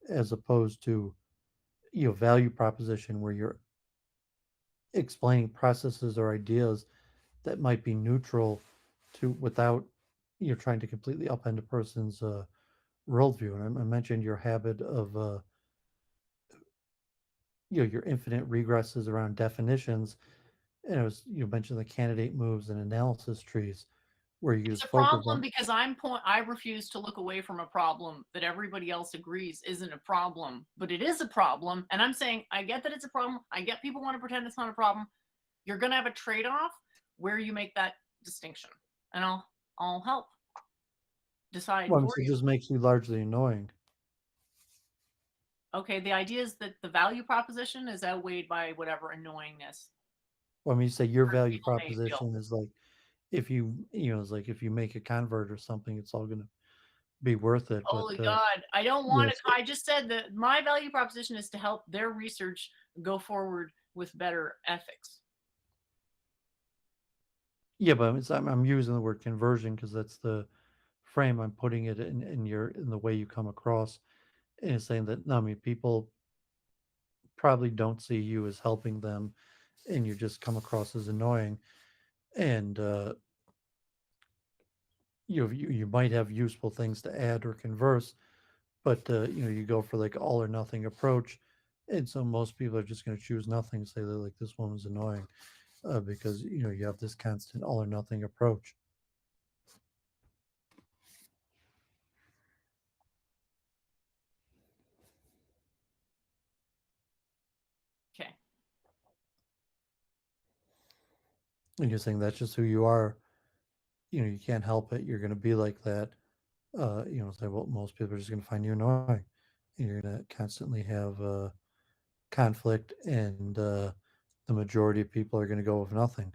as opposed to value proposition where you're explaining processes or ideas that might be neutral to without trying to completely upend a person's worldview. And I mentioned your habit of your infinite regresses around definitions, and it was you mentioned the candidate moves and analysis trees where you It's just a focus problem on. because I refuse to look away from a problem that everybody else agrees isn't a problem, but it is a problem. And I'm saying I get that it's a problem. I get people want to pretend it's not a problem. You're going to have a trade-off where you make that distinction. And I'll help decide Well, for it you. just makes you largely annoying. Okay, the idea is that the value proposition is outweighed by whatever annoyingness Well, I mean, you say your value people may feel. proposition is like if it's like if you make a convert or something, it's all going to be worth it. But Holy God, I don't want to. yes, I just said that my value proposition is to help their research go forward with better ethics. yeah, but I'm using the word conversion because that's the frame I'm putting it in the way you come across, and it's saying that no, I mean people probably don't see you as helping them, and you just come across as annoying, and you might have useful things to add or converse, but you go for like all or nothing approach, and so most people are just going to choose nothing, say that like this woman's annoying, because you have this constant all or nothing approach. Okay. And you're saying that's just who you are. You can't help it. You're going to be like that. Say, well, most people are just going to find you annoying. And you're going to constantly have conflict, and the majority of people are going to go with nothing.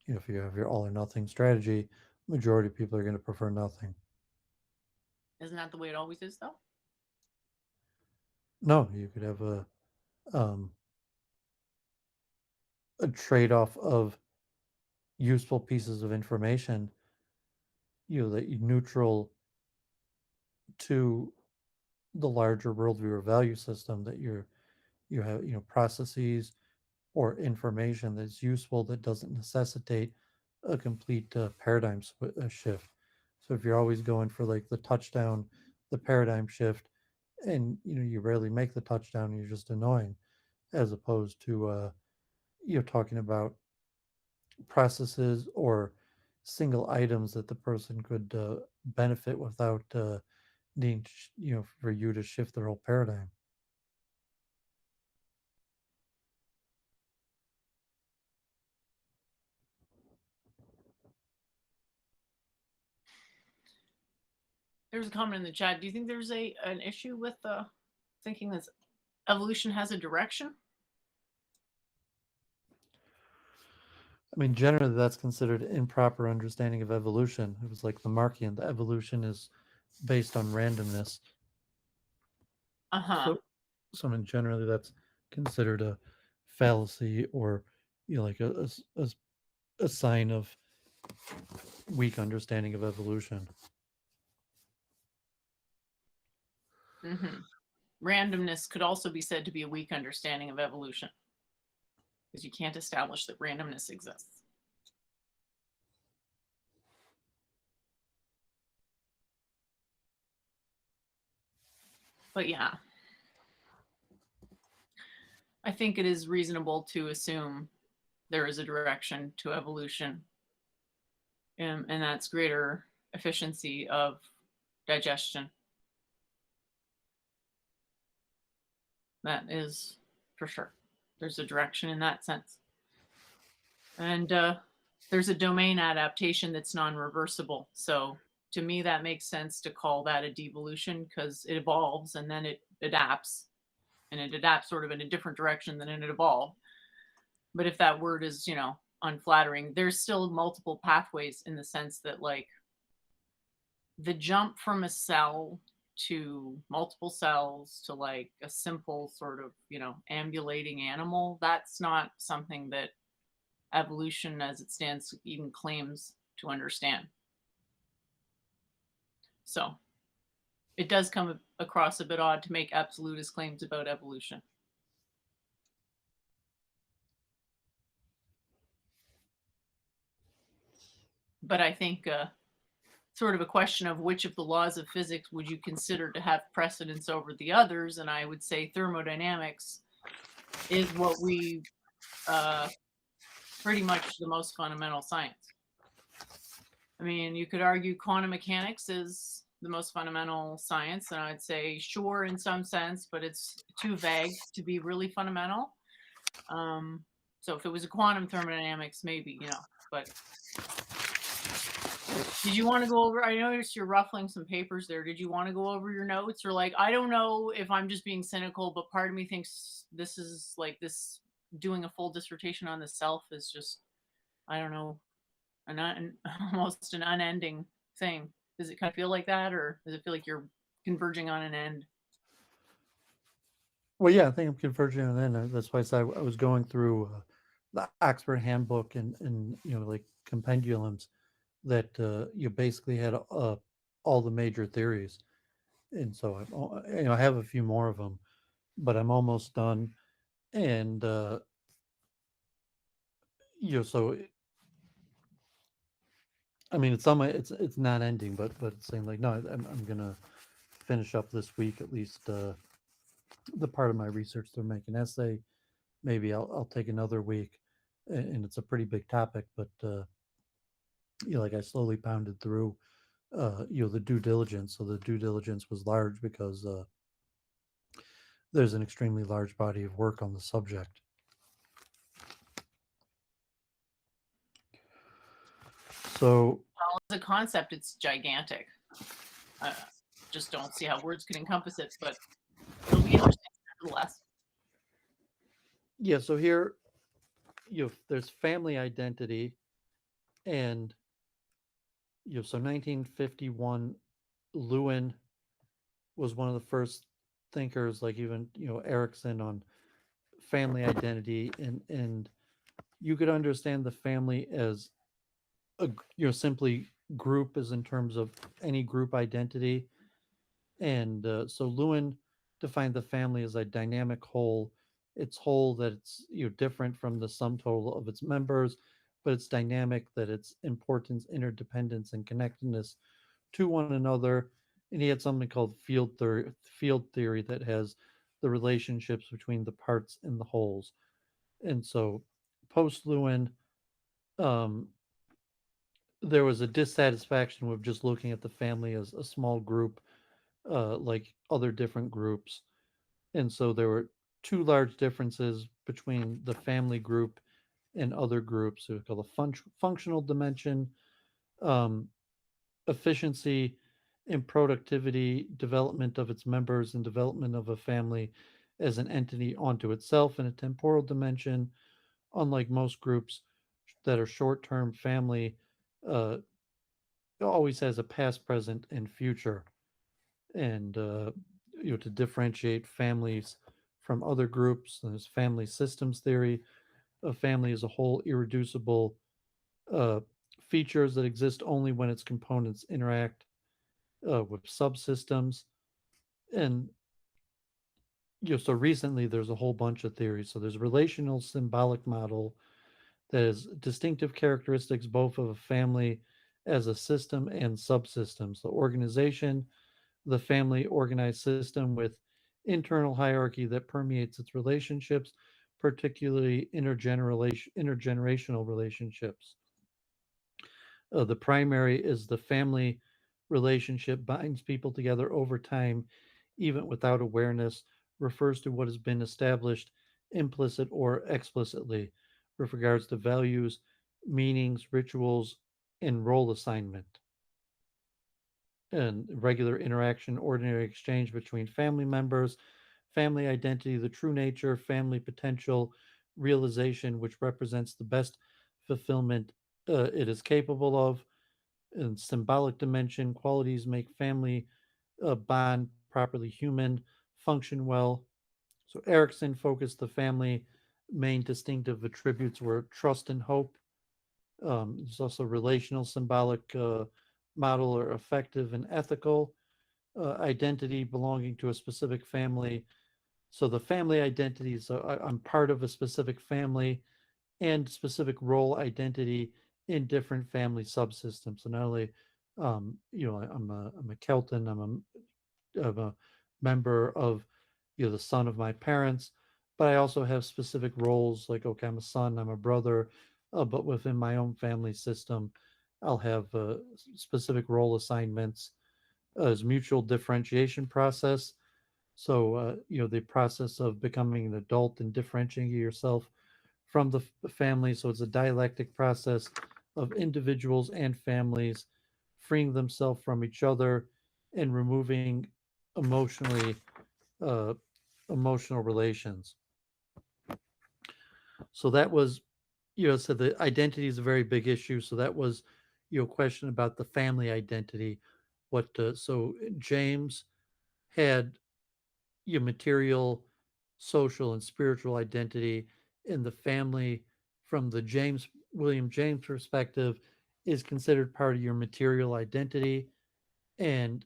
If you have your all or nothing strategy, majority of people are going to prefer nothing. Isn't that the way it always is, though? No, you could have um, a trade off of useful pieces of information, that you neutral to the larger worldview or value system that you have, processes or information that's useful that doesn't necessitate a complete paradigm shift. So if you're always going for like the touchdown, the paradigm shift, and you rarely make the touchdown, you're just annoying, as opposed to talking about processes or single items that the person could benefit without needing for you to shift their whole paradigm. There's a comment in the chat. Do you think there's an issue with thinking that evolution has a direction? I mean, generally, that's considered improper understanding of evolution. It was like the Markian, the evolution is based on randomness. Uh-huh. So, I mean, generally, that's considered a fallacy or, like a sign of weak understanding of evolution. Mm-hmm. Randomness could also be said to be a weak understanding of evolution because you can't establish that randomness exists. But yeah. I think it is reasonable to assume there is a direction to evolution, and that's greater efficiency of digestion. That is for sure. There's a direction in that sense. And there's a domain adaptation that's non-reversible. So to me, that makes sense to call that a devolution because it evolves and then it adapts, and it adapts sort of in a different direction than it evolved. But if that word is, unflattering, there's still multiple pathways in the sense that, like, the jump from a cell to multiple cells to like a simple sort of, ambulating animal, that's not something that evolution as it stands even claims to understand. So it does come across a bit odd to make absolutist claims about evolution. But I think sort of a question of which of the laws of physics would you consider to have precedence over the others, and I would say thermodynamics is what we pretty much the most fundamental science. I mean, you could argue quantum mechanics is the most fundamental science, and I'd say sure in some sense, but it's too vague to be really fundamental. So if it was a quantum thermodynamics, maybe, but did you want to go over? I noticed you're ruffling some papers there. Did you want to go over your notes, or like, I don't know if I'm just being cynical, but part of me thinks this is like this doing a full dissertation on the self is just, I don't know, almost an unending thing. Does it kind of feel like that, or does it feel like you're converging on an end? Well, yeah, I think I'm converging on that. That's why I said I was going through the Oxford Handbook and like compendiums that you basically had all the major theories, and so I have a few more of them, but I'm almost done. And so I mean, it's not ending, but it's saying like, no, I'm gonna finish up this week at least the part of my research through make an essay. Maybe I'll take another week, and it's a pretty big topic, but like I slowly pounded through the due diligence. So the due diligence was large because there's an extremely large body of work on the subject. So Well, as a concept, it's gigantic. I just don't see how words could encompass it, but it'll be interesting nonetheless. yeah, so here there's family identity, and so 1951, Lewin was one of the first thinkers, like even Erickson, on family identity, and you could understand the family as a simply group, as in terms of any group identity. And so Lewin defined the family as a dynamic whole. It's whole that it's different from the sum total of its members, but it's dynamic, that its importance, interdependence, and connectedness to one another. And he had something called field theory that has the relationships between the parts and the wholes. And so post Lewin, um, there was a dissatisfaction with just looking at the family as a small group, like other different groups. And so there were two large differences between the family group and other groups. It was called a functional dimension, um, efficiency and productivity, development of its members, and development of a family as an entity onto itself, in a temporal dimension. Unlike most groups that are short term, family uh, always has a past, present, and future. And to differentiate families from other groups, there's family systems theory. A family as a whole, irreducible uh, features that exist only when its components interact with subsystems. And so recently there's a whole bunch of theories. So there's a relational symbolic model that has distinctive characteristics both of a family as a system and subsystems. The organization, the family organized system with internal hierarchy that permeates its relationships particularly intergenerational relationships. The primary is the family relationship binds people together over time, even without awareness, refers to what has been established implicit or explicitly with regards to values, meanings, rituals, and role assignment. And regular interaction, ordinary exchange between family members, family identity, the true nature, family potential, realization, which represents the best fulfillment it is capable of, and symbolic dimension, qualities make family bond properly human, function well. So Erickson focused the family main distinctive attributes were trust and hope. There's also relational, symbolic model or effective and ethical identity belonging to a specific family. So the family identities, I'm part of a specific family and specific role identity in different family subsystems. So not only, I'm a Kelton, I'm a member of, the son of my parents, but I also have specific roles like, okay, I'm a son, I'm a brother, but within my own family system, I'll have specific role assignments as mutual differentiation process. So, the process of becoming an adult and differentiating yourself from the family. So it's a dialectic process of individuals and families freeing themselves from each other and removing emotionally uh, emotional relations. So that was, so the identity is a very big issue. So that was, question about the family identity. So James had your material, social, and spiritual identity in the family from the William James perspective is considered part of your material identity and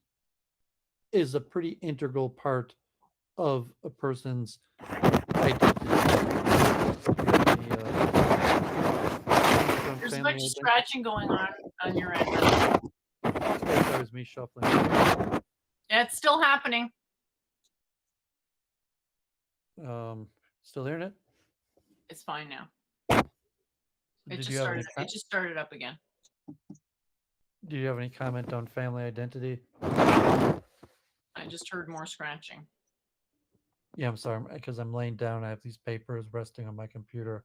is a pretty integral part of a person's identity. From There's a family bunch of identity. scratching going on your end. That was me shuffling. Yeah, it's still happening. Um, Still hearing it? It's fine now. So It did just you have started. any? It just started up again. Do you have any comment on family identity? I just heard more scratching. Yeah, I'm sorry, because I'm laying down. I have these papers resting on my computer.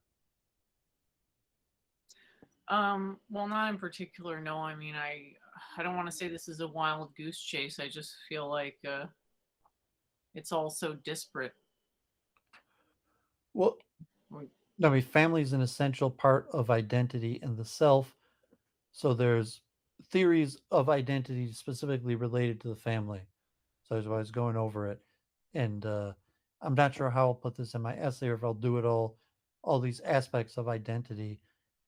Well, not in particular. No, I mean, I don't want to say this is a wild goose chase. I just feel like it's all so disparate. Well, I mean, family is an essential part of identity in the self. So there's theories of identity specifically related to the family. So as I was going over it, and I'm not sure how I'll put this in my essay or if I'll do it all these aspects of identity.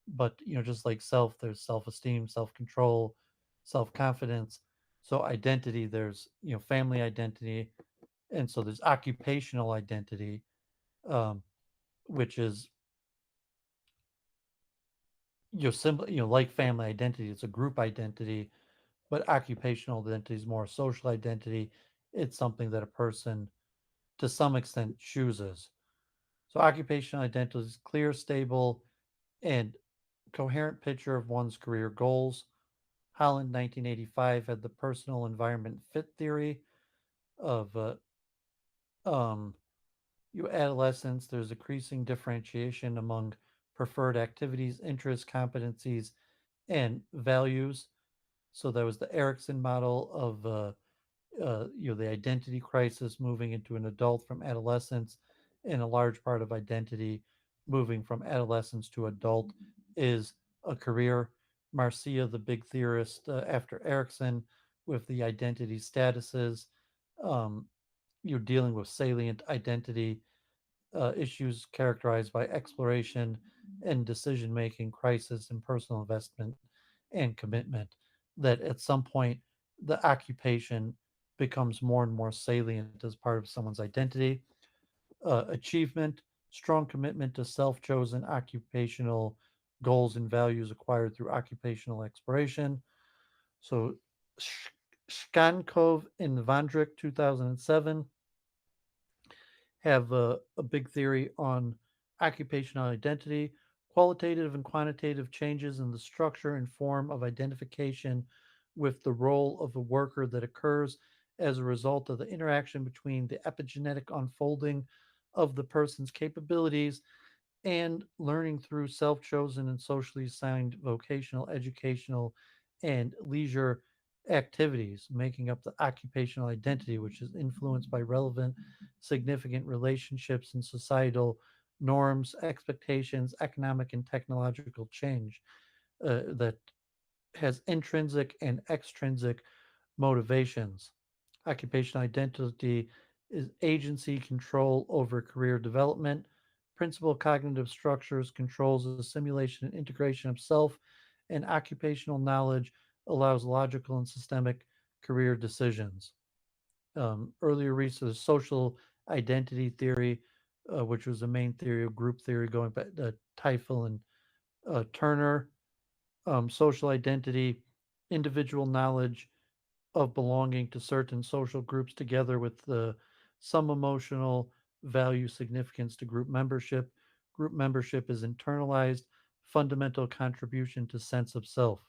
But just like self, there's self-esteem, self-control, self-confidence. So identity, there's family identity, and so there's occupational identity, um, which is simple, like family identity. It's a group identity, but occupational identity is more social identity. It's something that a person, to some extent, chooses. So occupational identity is clear, stable, and coherent picture of one's career goals. Holland, 1985, had the personal environment fit theory of um, adolescence. There's increasing differentiation among preferred activities, interests, competencies, and values. So that was the Erickson model of the identity crisis moving into an adult from adolescence, and a large part of identity moving from adolescence to adult is a career. Marcia, the big theorist after Erickson, with the identity statuses, um, you're dealing with salient identity issues characterized by exploration and decision making, crisis, and personal investment and commitment. That at some point, the occupation becomes more and more salient as part of someone's identity. Achievement, strong commitment to self chosen occupational goals and values acquired through occupational exploration. So, Shkankov and Vandrik, 2007, have a big theory on Occupational identity, qualitative and quantitative changes in the structure and form of identification with the role of a worker that occurs as a result of the interaction between the epigenetic unfolding of the person's capabilities and learning through self chosen and socially assigned vocational, educational, and leisure activities, making up the occupational identity, which is influenced by relevant, significant relationships and societal norms, expectations, economic and technological change that has intrinsic and extrinsic motivations. Occupational identity is agency, control over career development. Principal cognitive structures controls the simulation and integration of self, and occupational knowledge allows logical and systemic career decisions. Earlier research, social identity theory, which was the main theory of group theory going back to Teifel and Turner. Social identity, individual knowledge of belonging to certain social groups together with some emotional value significance to group membership. Group membership is internalized, fundamental contribution to sense of self.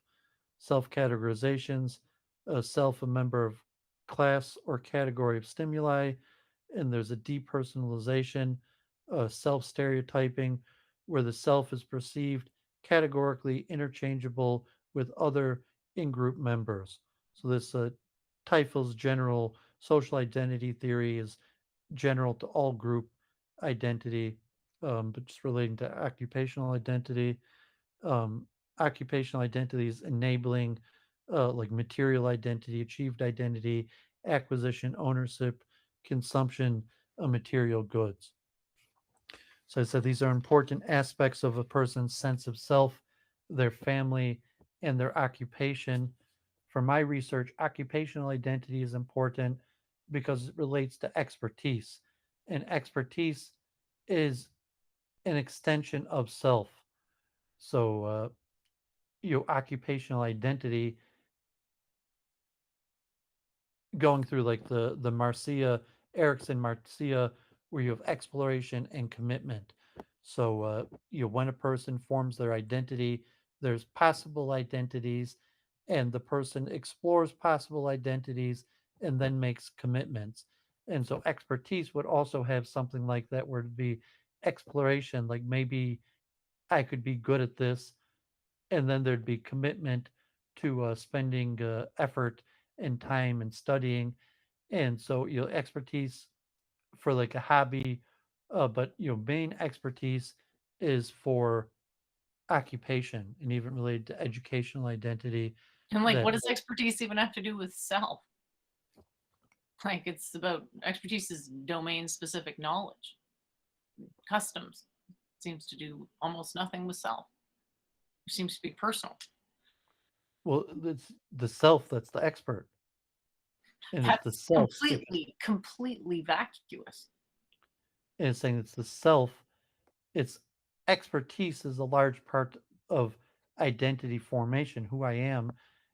Self categorizations, a self a member of class or category of stimuli, and there's a depersonalization, self stereotyping, where the self is perceived categorically interchangeable with other in group members. So, this Teifel's general social identity theory is general to all group identity, but just relating to occupational identity. Um, Occupational identity is enabling like material identity, achieved identity, acquisition, ownership, consumption of material goods. So I said these are important aspects of a person's sense of self, their family, and their occupation. For my research, occupational identity is important because it relates to expertise. And expertise is an extension of self. So, your occupational identity going through like the Marcia Erickson Marcia, where you have exploration and commitment. So when a person forms their identity, there's possible identities, and the person explores possible identities and then makes commitments. And so expertise would also have something like that, where it'd be exploration, like maybe I could be good at this, and then there'd be commitment to spending effort and time and studying. And so expertise for like a hobby, but main expertise is for occupation and even related to educational identity. And like, That what does expertise even have to do with self? Like, it's about expertise is domain specific knowledge. Customs seems to do almost nothing with self. It seems to be personal. well, it's the self that's the expert, and it's the That's self. completely vacuous. And it's saying it's the self. It's expertise is a large part of identity formation. Who I am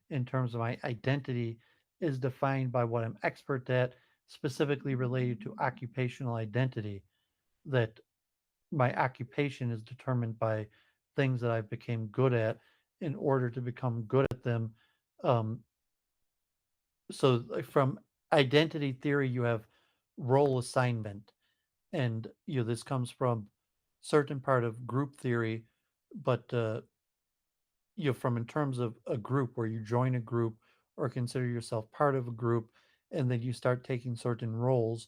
in terms of my identity is defined by what I'm expert at, specifically related to occupational identity. That my occupation is determined by things that I became good at in order to become good at them. Um, so, like, from identity theory, you have role assignment, and this comes from certain part of group theory, but from in terms of a group where you join a group or consider yourself part of a group, and then you start taking certain roles.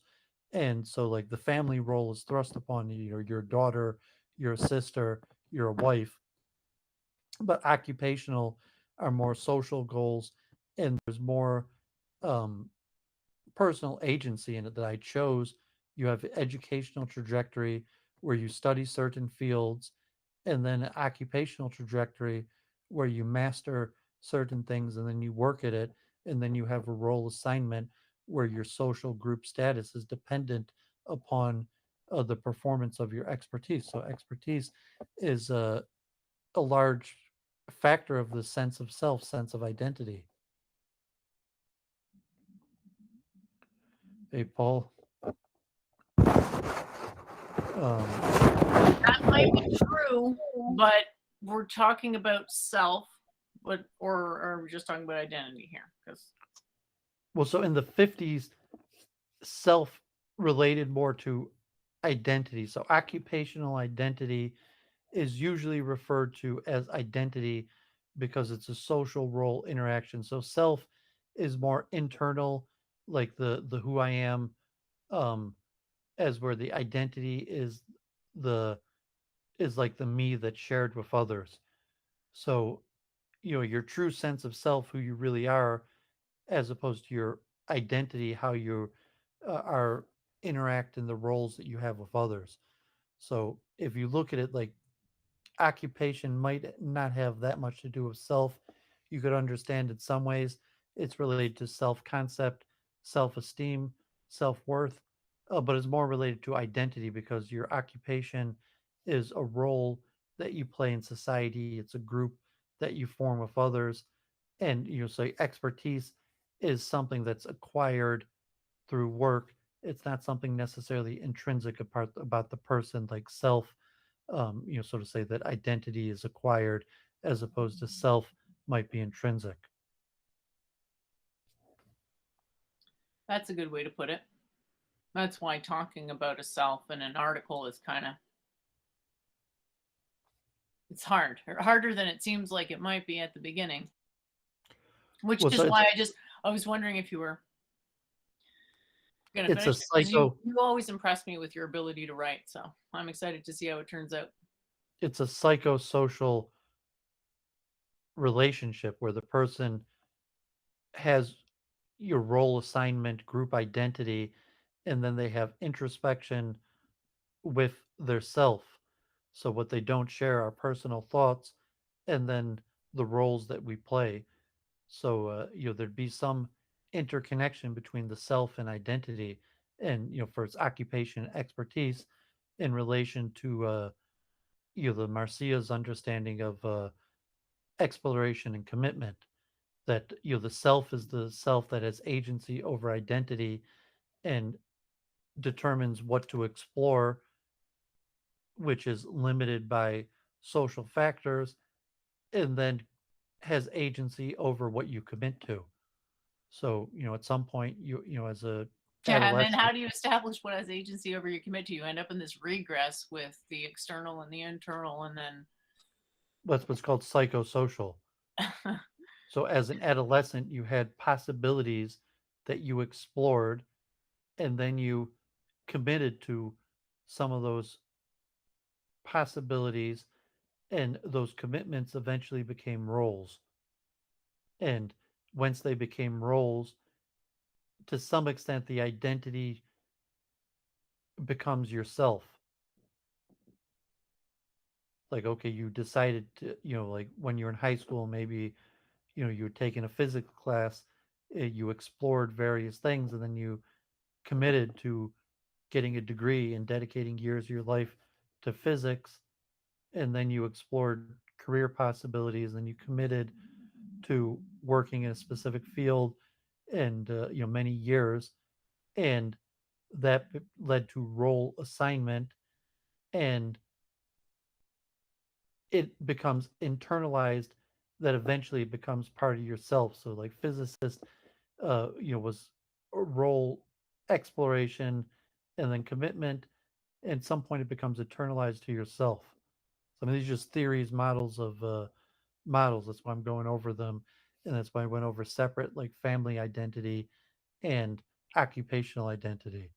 And so like the family role is thrust upon you, your daughter, your sister, your wife. But occupational are more social goals, and there's more um, personal agency in it that I chose. You have educational trajectory where you study certain fields, and then an occupational trajectory where you master certain things and then you work at it, and then you have a role assignment where your social group status is dependent upon the performance of your expertise. So expertise is a large factor of the sense of self, sense of identity. Hey, Paul. Um, That might be true, but we're talking about self, but or are we just talking about identity here? Because Well, so in the 50s, self related more to identity. So occupational identity is usually referred to as identity because it's a social role interaction. So self is more internal, like the who I am, um, as where the identity the is like the me that's shared with others. So your true sense of self, who you really are, as opposed to your identity, how you are interact in the roles that you have with others. So if you look at it like occupation might not have that much to do with self. You could understand in some ways it's related to self concept, self esteem, self worth, but it's more related to identity because your occupation is a role that you play in society. It's a group that you form with others. And say expertise is something that's acquired through work. It's not something necessarily intrinsic apart about the person, like self. Sort of say that identity is acquired as opposed to self might be intrinsic. that's a good way to put it. That's why talking about a self in an article is kind of it's hard, harder than it seems like it might be at the beginning. Which Well, so is it's why I was wondering if you were gonna it's a finish it because psycho you always impress me with your ability to write. So I'm excited to see how it turns out. it's a psychosocial relationship where the person has your role assignment, group identity, and then they have introspection with their self. So what they don't share are personal thoughts and then the roles that we play. So there'd be some interconnection between the self and identity, and for its occupation and expertise in relation to the Marcia's understanding of exploration and commitment. That the self is the self that has agency over identity and determines what to explore, which is limited by social factors, and then has agency over what you commit to. So, at some point as a Yeah, and then adolescent, how do you establish what has agency over you commit to? You end up in this regress with the external and the internal, and then that's what's called psychosocial. So as an adolescent, you had possibilities that you explored and then you committed to some of those possibilities, and those commitments eventually became roles. And once they became roles, to some extent the identity becomes yourself. Like, okay, you decided to, like when you're in high school, maybe you were taking a physics class, you explored various things, and then you committed to getting a degree and dedicating years of your life to physics, and then you explored career possibilities, and you committed to working in a specific field and many years, and that led to role assignment, and it becomes internalized, that eventually it becomes part of yourself. So like physicist was a role exploration and then commitment, and at some point it becomes internalized to yourself. Some of these are just theories, models of models. That's why I'm going over them, and that's why I went over separate, like family identity and occupational identity.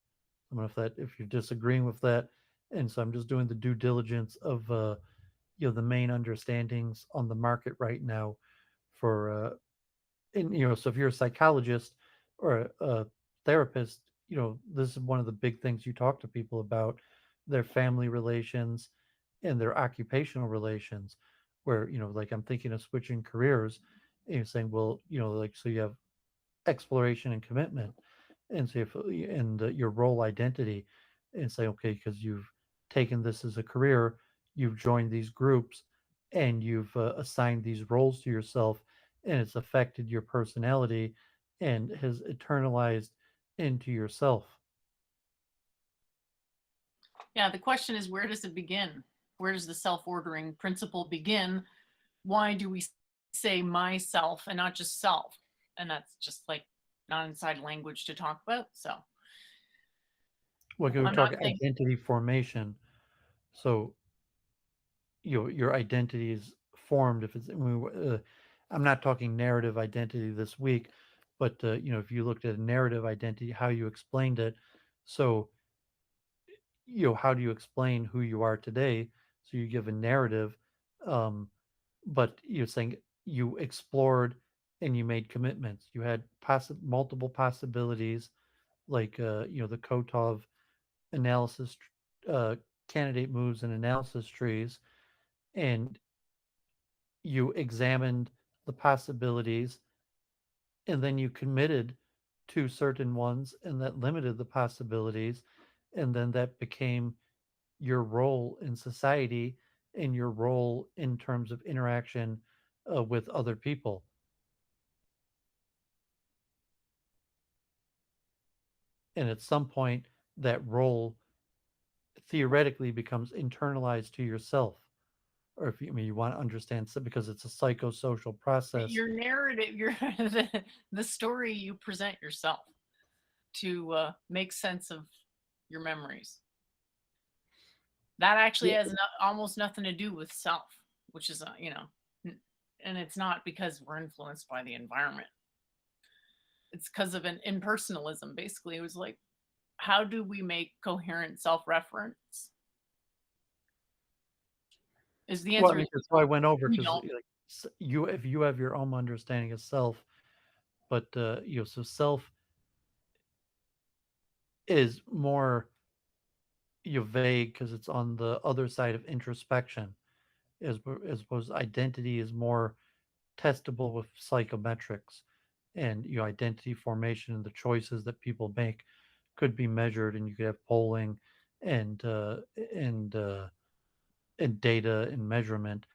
I don't know if you're disagreeing with that, and so I'm just doing the due diligence of the main understandings on the market right now for and so if you're a psychologist or a therapist, this is one of the big things you talk to people about: their family relations and their occupational relations. Where like I'm thinking of switching careers, and you're saying, well, like so you have exploration and commitment, and so if and your role identity, and say, okay, because you've taken this as a career, you've joined these groups, and you've assigned these roles to yourself, and it's affected your personality and has internalized into yourself. Yeah, the question is, where does it begin? Where does the self-ordering principle begin? Why do we say myself and not just self? And that's just like not inside language to talk about. So Well, we I'm not talk saying identity formation. So your identity is formed if it's. I mean, I'm not talking narrative identity this week, but if you looked at a narrative identity, how you explained it. So how do you explain who you are today? So you give a narrative, um, but you're saying you explored and you made commitments. You had multiple possibilities, like the Kotov analysis, uh, candidate moves and analysis trees, and you examined the possibilities, and then you committed to certain ones, and that limited the possibilities, and then that became your role in society and your role in terms of interaction with other people. And at some point, that role theoretically becomes internalized to yourself. Or if you, I mean, you want to understand, because it's a psychosocial process. your narrative, your the story you present yourself to make sense of your memories. That actually Yeah. has almost nothing to do with self, which is, and it's not because we're influenced by the environment. It's because of an impersonalism. Basically, it was like, how do we make coherent self-reference? Is the Well, I answer mean, is that's why I went over, we because don't. like, if you have your own understanding of self, but so self is more vague because it's on the other side of introspection, as opposed to identity is more testable with psychometrics, and identity formation and the choices that people make could be measured, and you could have polling and uh, and uh, and data and measurement,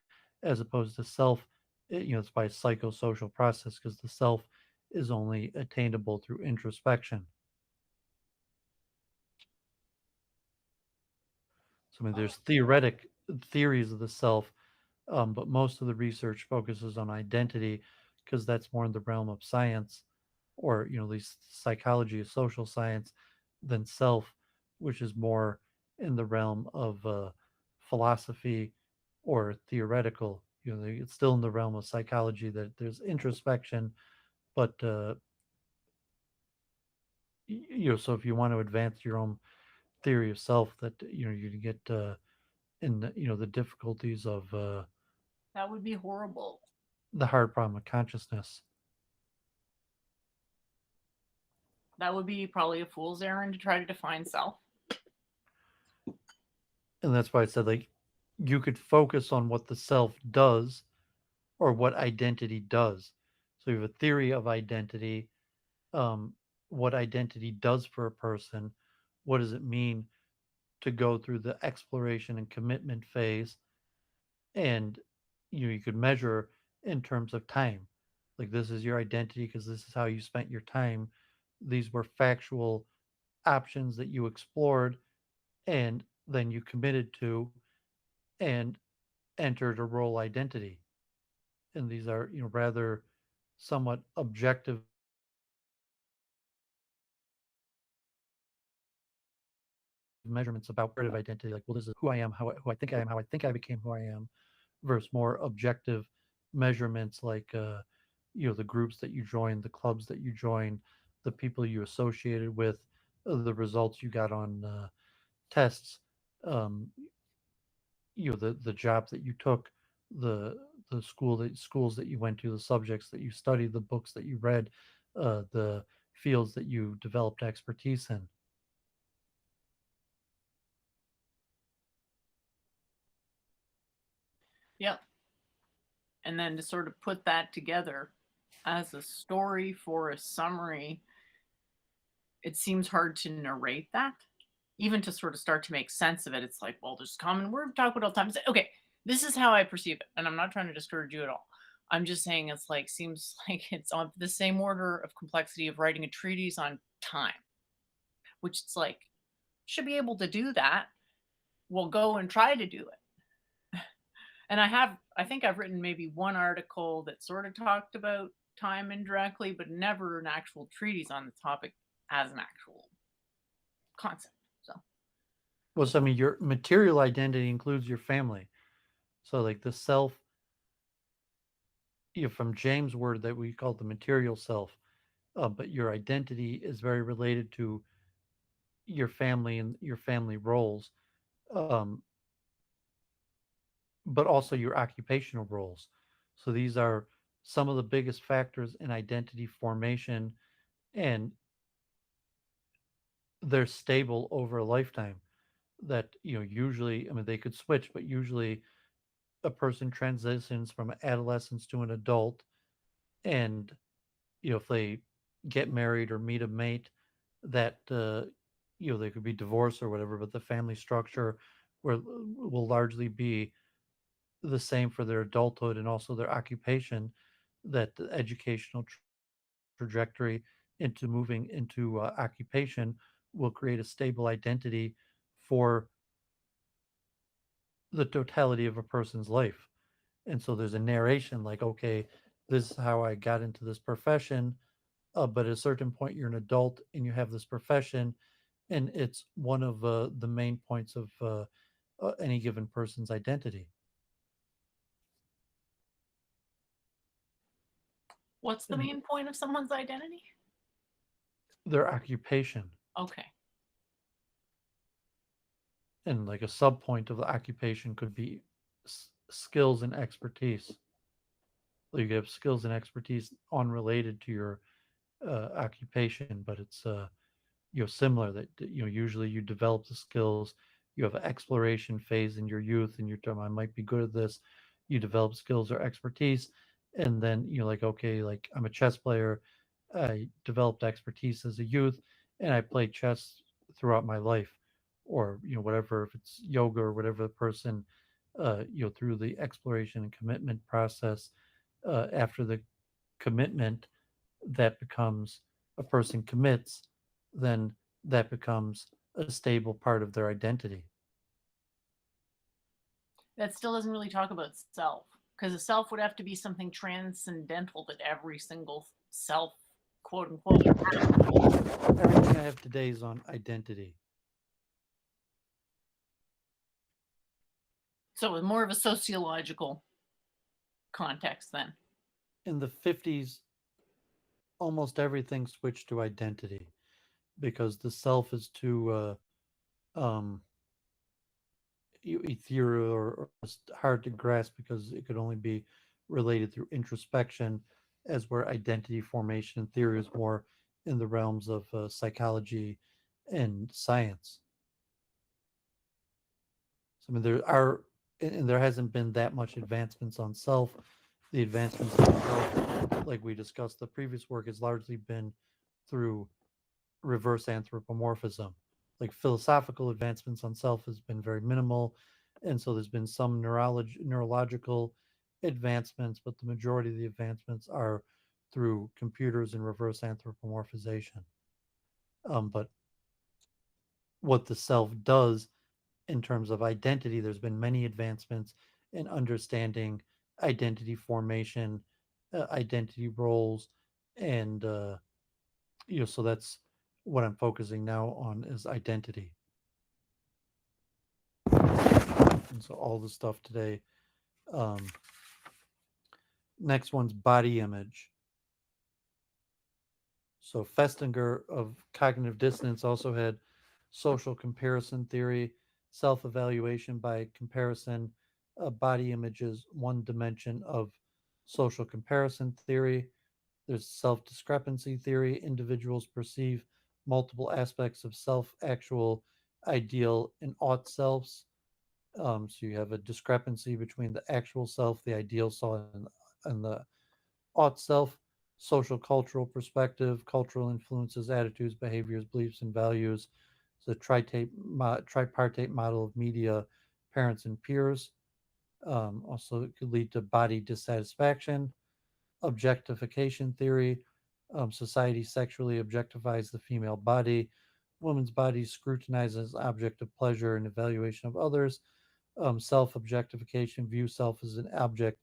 as opposed to self. It's by a psychosocial process, because the self is only attainable through introspection. So I mean, there's theoretic theories of the self, but most of the research focuses on identity, because that's more in the realm of science, or at least psychology of social science, than self, which is more in the realm of philosophy or theoretical. It's still in the realm of psychology, that there's introspection, but so if you want to advance your own theory of self, that you get in the difficulties of That would be horrible. the hard problem of consciousness. That would be probably a fool's errand to try to define self. And that's why I said, like, you could focus on what the self does, or what identity does. So you have a theory of identity, um, what identity does for a person, what does it mean to go through the exploration and commitment phase, and you could measure in terms of time. Like, this is your identity because this is how you spent your time. These were factual options that you explored, and then you committed to, and entered a role identity. And these are rather somewhat objective measurements about comparative identity, like, well, this is who I am, who I think I am, how I think I became who I am, versus more objective measurements, like the groups that you join, the clubs that you join, the people you associated with, the results you got on tests, um, the job that you took, the schools that you went to, the subjects that you studied, the books that you read, the fields that you developed expertise in. Yep. And then to sort of put that together as a story for a summary, it seems hard to narrate that. Even to sort of start to make sense of it, it's like, well, there's a common word we talk about all the time. Okay, this is how I perceive it. And I'm not trying to discourage you at all. I'm just saying it's like, seems like it's on the same order of complexity of writing a treatise on time, which it's like, should be able to do that. will go and try to do it. And I think I've written maybe one article that sort of talked about time indirectly, but never an actual treatise on the topic as an actual concept. So, Well, so I mean, your material identity includes your family. So, like the self, from James' word that we call the material self, but your identity is very related to your family and your family roles, um, but also your occupational roles. So, these are some of the biggest factors in identity formation, and they're stable over a lifetime. That usually, I mean, they could switch, but usually a person transitions from adolescence to an adult, and if they get married or meet a mate, that they could be divorced or whatever, but the family structure will largely be the same for their adulthood and also their occupation. That the educational trajectory into moving into occupation will create a stable identity for the totality of a person's life. And so there's a narration like, okay, this is how I got into this profession. But at a certain point, you're an adult and you have this profession, and it's one of the main points of any given person's identity, what's the and main point of someone's identity? their occupation. Okay. And like a sub point of the occupation could be skills and expertise. Like you have skills and expertise unrelated to your occupation, but it's similar that usually you develop the skills. You have an exploration phase in your youth and you're talking, I might be good at this. You develop skills or expertise, and then you're like, okay, like I'm a chess player. I developed expertise as a youth and I played chess throughout my life, or whatever, if it's yoga or whatever the person through the exploration and commitment process. After the commitment, that becomes, a person commits, then that becomes a stable part of their identity. That still doesn't really talk about self, because a self would have to be something transcendental that every single self, quote unquote. Everything I have today is on identity. So, more of a sociological context then. In the 50s, almost everything switched to identity because the self is too um, ethereal or just hard to grasp because it could only be related through introspection, as where identity formation and theory is more in the realms of psychology and science. So, I mean, there are, and there hasn't been that much advancements on self. The advancements on self, like we discussed, the previous work has largely been through reverse anthropomorphism. Like philosophical advancements on self has been very minimal, and so there's been some neurological advancements, but the majority of the advancements are through computers and reverse anthropomorphization. But what the self does in terms of identity, there's been many advancements in understanding identity formation, identity roles, and so that's what I'm focusing now on is identity. And so all the stuff today. Um, Next one's body image. So Festinger of cognitive dissonance also had social comparison theory, self-evaluation by comparison. Body image is one dimension of social comparison theory. There's self-discrepancy theory. Individuals perceive multiple aspects of self, actual, ideal, and ought selves. So you have a discrepancy between the actual self, the ideal self, and the ought self. Social cultural perspective, cultural influences, attitudes, behaviors, beliefs, and values. The tripartite model of media, parents, and peers. Also, it could lead to body dissatisfaction, objectification theory. Society sexually objectifies the female body. women's bodies scrutinized as object of pleasure and evaluation of others. Self objectification, view self as an object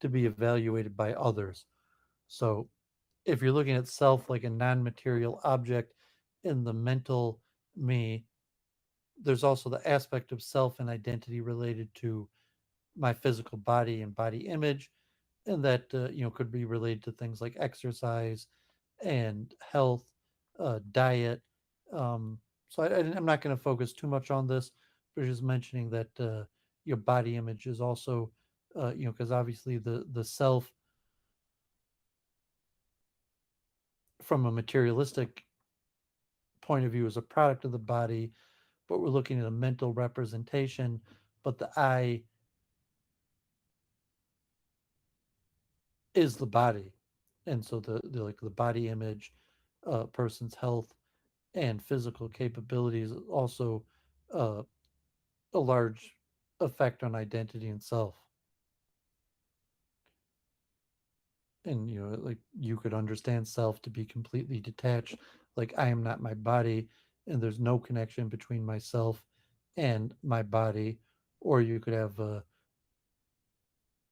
to be evaluated by others. So if you're looking at self like a non material object in the mental me, there's also the aspect of self and identity related to my physical body and body image, and that could be related to things like exercise and health, diet. I'm not going to focus too much on this, but just mentioning that your body image is also, because obviously the self from a materialistic point of view is a product of the body, but we're looking at a mental representation. But the I is the body, and so the like the body image, person's health and physical capabilities also uh, a large effect on identity and self. And like you could understand self to be completely detached, like I am not my body, and there's no connection between myself and my body. Or you could have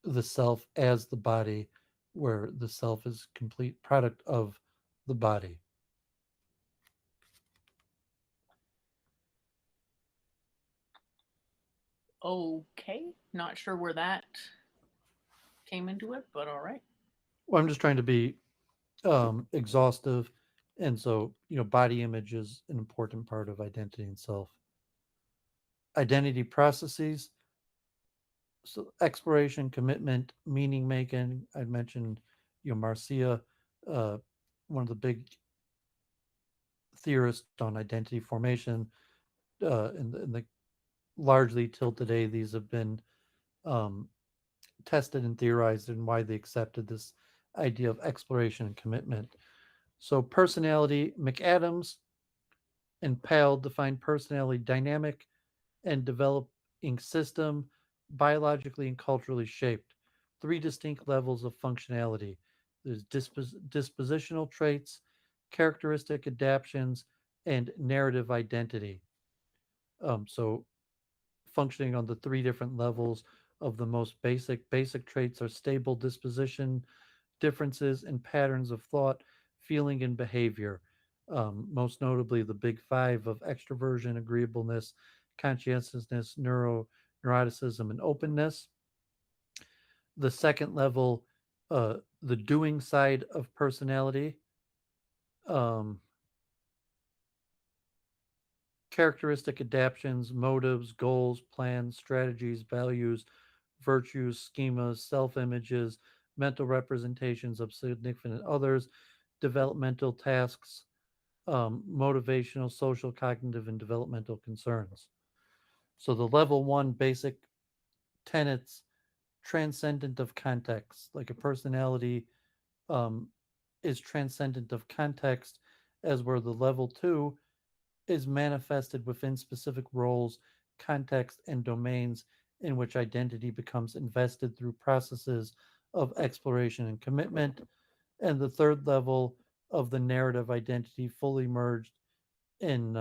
the self as the body, where the self is complete product of the body. Okay, not sure where that came into it, but all right. Well, I'm just trying to be exhaustive, and so body image is an important part of identity and self. Identity processes, so exploration, commitment, meaning making. I mentioned Marcia, uh, one of the big theorists on identity formation, and largely till today these have been um, tested and theorized and widely accepted, this idea of exploration and commitment. So personality, McAdams and Pell define personality dynamic and developing system, biologically and culturally shaped. Three distinct levels of functionality. There's dispositional traits, characteristic adaptations, and narrative identity. So functioning on the three different levels of the most basic traits are stable disposition, differences in patterns of thought, feeling, and behavior. Most notably, the big five of extroversion, agreeableness, conscientiousness, neuroticism, and openness. The second level, the doing side of personality, um, characteristic adaptations, motives, goals, plans, strategies, values, virtues, schemas, self images, mental representations of significant others, developmental tasks, motivational, social, cognitive, and developmental concerns. So the level one basic tenets, transcendent of context, like a personality um, is transcendent of context, as where the level two is manifested within specific roles, context, and domains in which identity becomes invested through processes of exploration and commitment. And the third level of the narrative identity, fully merged in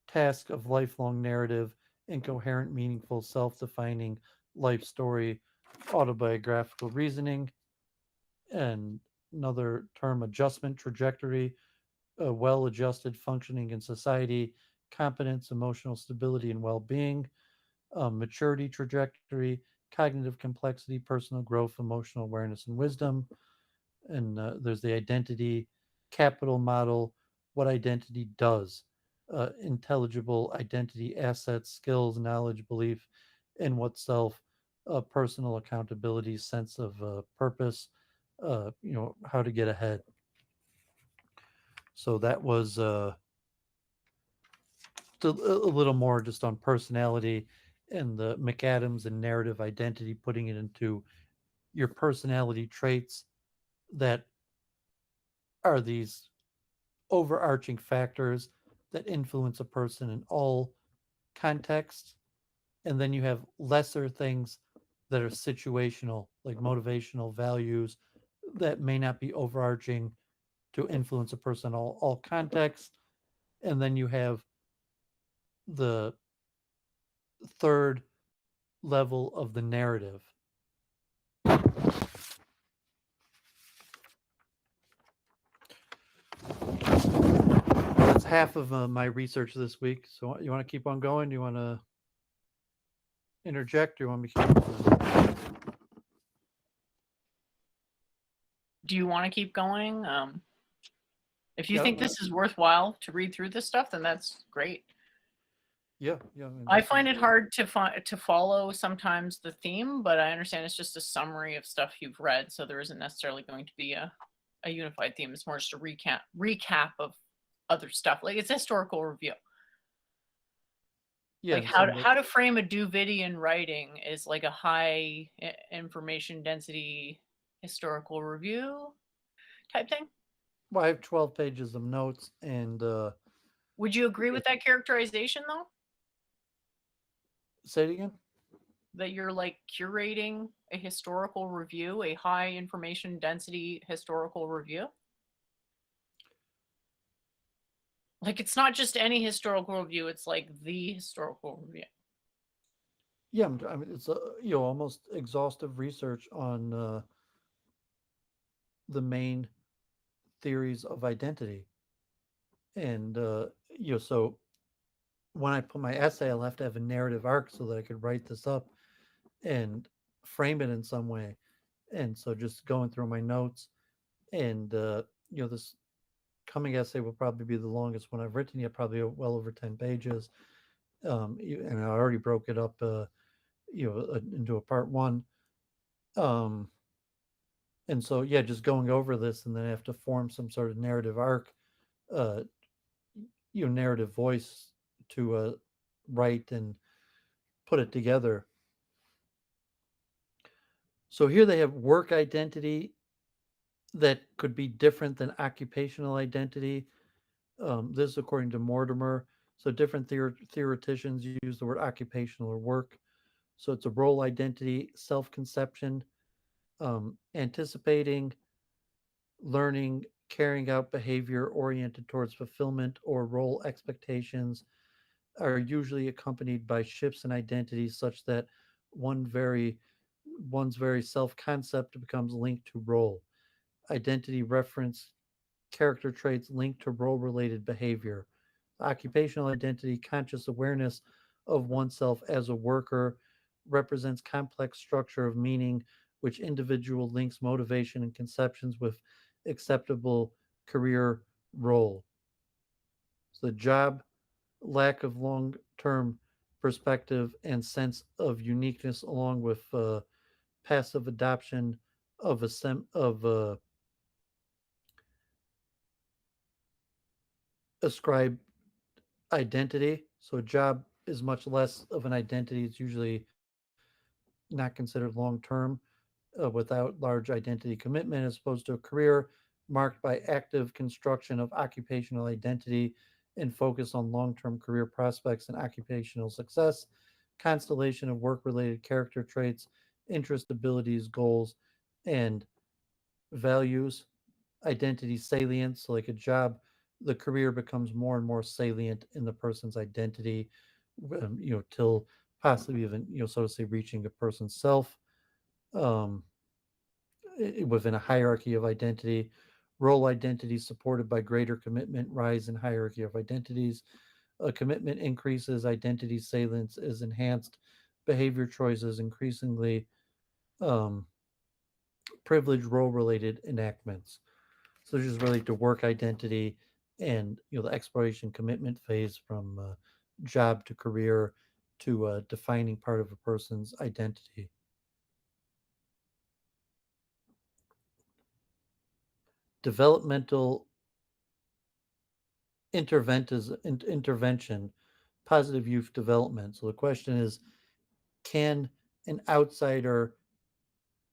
task of lifelong narrative and coherent, meaningful, self defining life story, autobiographical reasoning, and another term, adjustment trajectory, well adjusted functioning in society, competence, emotional stability, and well being, maturity trajectory, cognitive complexity, personal growth, emotional awareness, and wisdom. And there's the identity capital model, what identity does, intelligible identity, assets, skills, knowledge, belief in what self, personal accountability, sense of purpose, how to get ahead. So that was a little more just on personality and the McAdams and narrative identity, putting it into your personality traits that are these overarching factors that influence a person in all contexts. And then you have lesser things that are situational, like motivational values that may not be overarching to influence a person in all contexts. And then you have the third level of the narrative. That's half of my research this week. So you want to keep on going? Do you want to interject, or you want me to keep going? Do you want to keep going? If you Yeah, think this is worthwhile to read through this stuff, then that's great. yeah, yeah. I mean, I this find is- it hard to follow sometimes the theme, but I understand it's just a summary of stuff you've read, so there isn't necessarily going to be a unified theme. It's more just a recap of other stuff. Like it's a historical review. Yeah, Like and how to frame a Doovidian writing is like a high information density historical review type thing. well, I have 12 pages of notes, and Would you agree with that characterization though? say it again. That you're like curating a historical review, a high information density historical review? Like it's not just any historical review, it's like the historical review. Yeah, I mean, it's almost exhaustive research on the main theories of identity, and so when I put my essay, I'll have to have a narrative arc so that I could write this up and frame it in some way. And so just going through my notes, and this coming essay will probably be the longest one I've written yet, probably well over 10 pages. And I already broke it up into a part one. um and so yeah, just going over this, and then I have to form some sort of narrative arc, uh narrative voice to write and put it together. So here they have work identity that could be different than occupational identity. This is according to Mortimer. So different theoreticians use the word occupational or work. So it's a role identity, self-conception, anticipating, learning, carrying out behavior oriented towards fulfillment or role expectations are usually accompanied by shifts in identity such that one very one's very self-concept becomes linked to role. Identity reference character traits linked to role related behavior. Occupational identity, conscious awareness of oneself as a worker, represents complex structure of meaning which individual links motivation and conceptions with acceptable career role. So the job, lack of long term perspective and sense of uniqueness, along with passive adoption of ascribed identity. So a job is much less of an identity. It's usually not considered long term without large identity commitment, as opposed to a career marked by active construction of occupational identity and focus on long term career prospects and occupational success, constellation of work related character traits, interest, abilities, goals, and values, identity salience. So like a job, the career becomes more and more salient in the person's identity, till possibly even, so to say, reaching a person's self. Um, Within a hierarchy of identity, role identity supported by greater commitment, rise in hierarchy of identities. A commitment increases, identity salience is enhanced, behavior choices increasingly um, privileged role related enactments. So this just relate to work identity and the exploration commitment phase from job to career to defining part of a person's identity. Developmental intervention, positive youth development. So the question is, can an outsider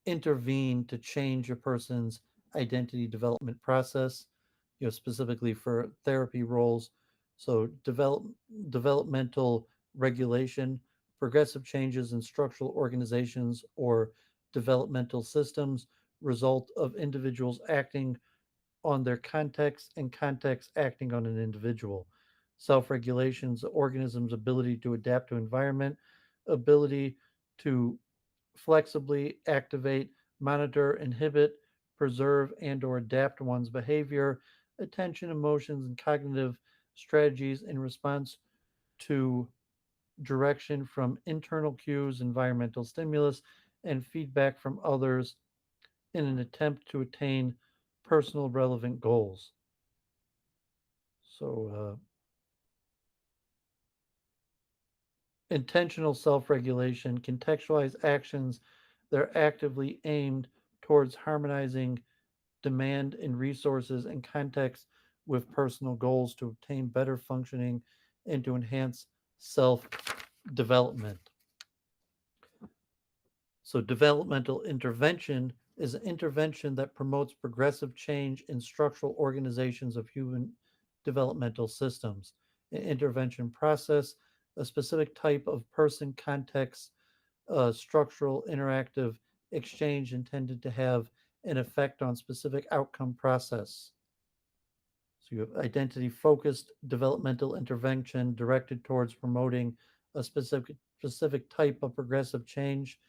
intervene to change a person's identity development process, specifically for therapy roles? So developmental regulation, progressive changes in structural organizations or developmental systems result of individuals acting on their context and context acting on an individual. Self regulation is the organism's ability to adapt to environment, ability to flexibly activate, monitor, inhibit, preserve, and or adapt one's behavior, attention, emotions, and cognitive strategies in response to direction from internal cues, environmental stimulus, and feedback from others in an attempt to attain personal relevant goals. So, intentional self regulation, contextualize actions that are actively aimed towards harmonizing demand in resources and context with personal goals to obtain better functioning and to enhance self development. So, developmental intervention is an intervention that promotes progressive change in structural organizations of human developmental systems. An intervention process, a specific type of person, context, structural, interactive exchange intended to have an effect on specific outcome process. So you have identity focused developmental intervention directed towards promoting a specific type of progressive change,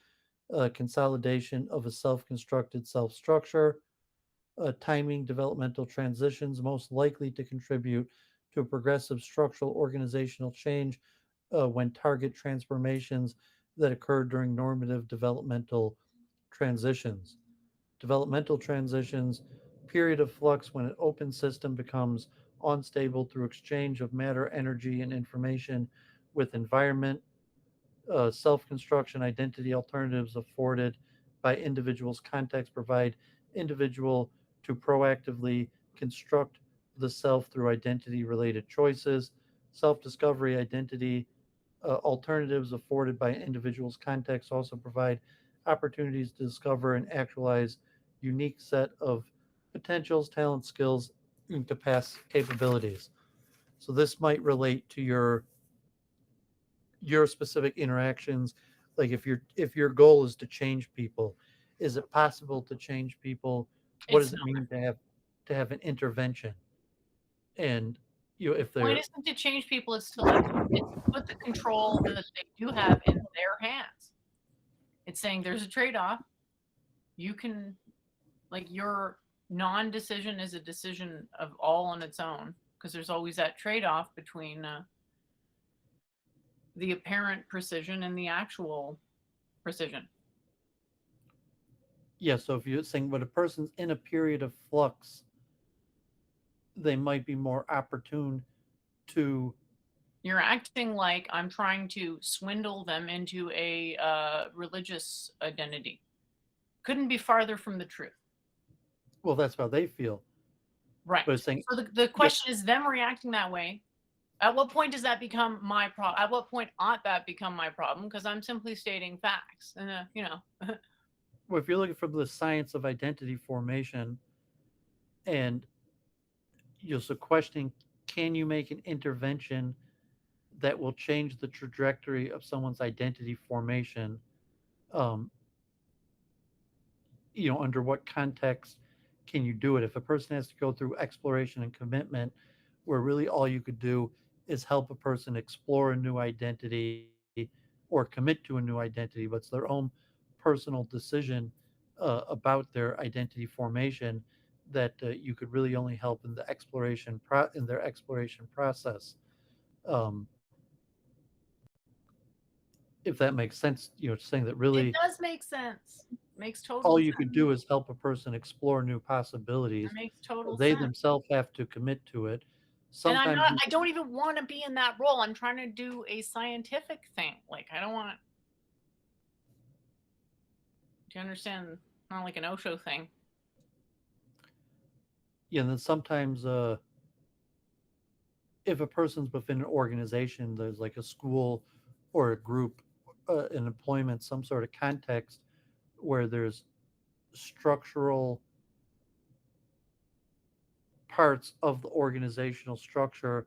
consolidation of a self-constructed self-structure, timing developmental transitions most likely to contribute to a progressive structural organizational change when target transformations that occur during normative developmental transitions. Developmental transitions, period of flux when an open system becomes unstable through exchange of matter, energy, and information with environment, self construction identity alternatives afforded by individuals' context provide individual to proactively construct the self through identity related choices. Self discovery identity alternatives afforded by an individual's context also provide opportunities to discover and actualize unique set of potentials, talents, skills, and capabilities. So this might relate to your specific interactions. Like if your goal is to change people, is it possible to change people? What It's does it not. mean to have an intervention? And if Point they're isn't to change people, it's to put the control that they do have in their hands. It's saying there's a trade-off. You can, like, your non-decision is a decision of all on its own because there's always that trade-off between the apparent precision and the actual precision. yeah, so if you're saying when a person's in a period of flux, they might be more opportune to You're acting like I'm trying to swindle them into a religious identity. Couldn't be farther from the truth. well, that's how they feel. But it's Right. saying So the yeah, question is them reacting that way. At what point does that become my problem? At what point ought that become my problem? Because I'm simply stating facts. And, well, if you're looking for the science of identity formation and you're so questioning, can you make an intervention that will change the trajectory of someone's identity formation? Um, under what context can you do it? If a person has to go through exploration and commitment, where really all you could do is help a person explore a new identity or commit to a new identity, but it's their own personal decision about their identity formation that you could really only help in the in their exploration process. Um, if that makes sense, saying that it really does make sense. Makes all total you sense. could do is help a person explore new It possibilities. makes total They sense. themselves have to commit to it. And I'm Sometimes not, you, I don't even want to be in that role. I'm trying to do a scientific thing. Like, I don't want, do you understand? Not like an Osho thing. yeah, and then sometimes if a person's within an organization, there's like a school or a group, an employment, some sort of context where there's structural parts of the organizational structure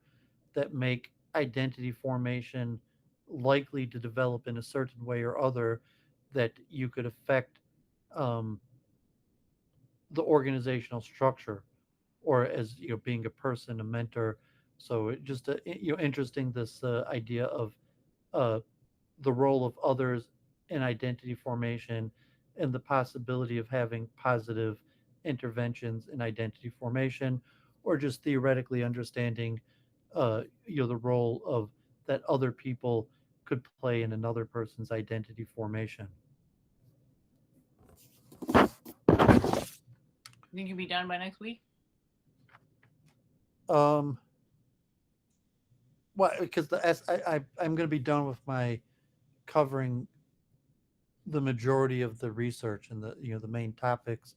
that make identity formation likely to develop in a certain way or other, that you could affect um, the organizational structure, or as being a person, a mentor, So it just interesting, this idea of uh, the role of others in identity formation and the possibility of having positive interventions in identity formation, or just theoretically understanding the role of that other people could play in another person's identity formation. You think you'll be done by next week? um well, because I'm going to be done with my covering the majority of the research and the main topics,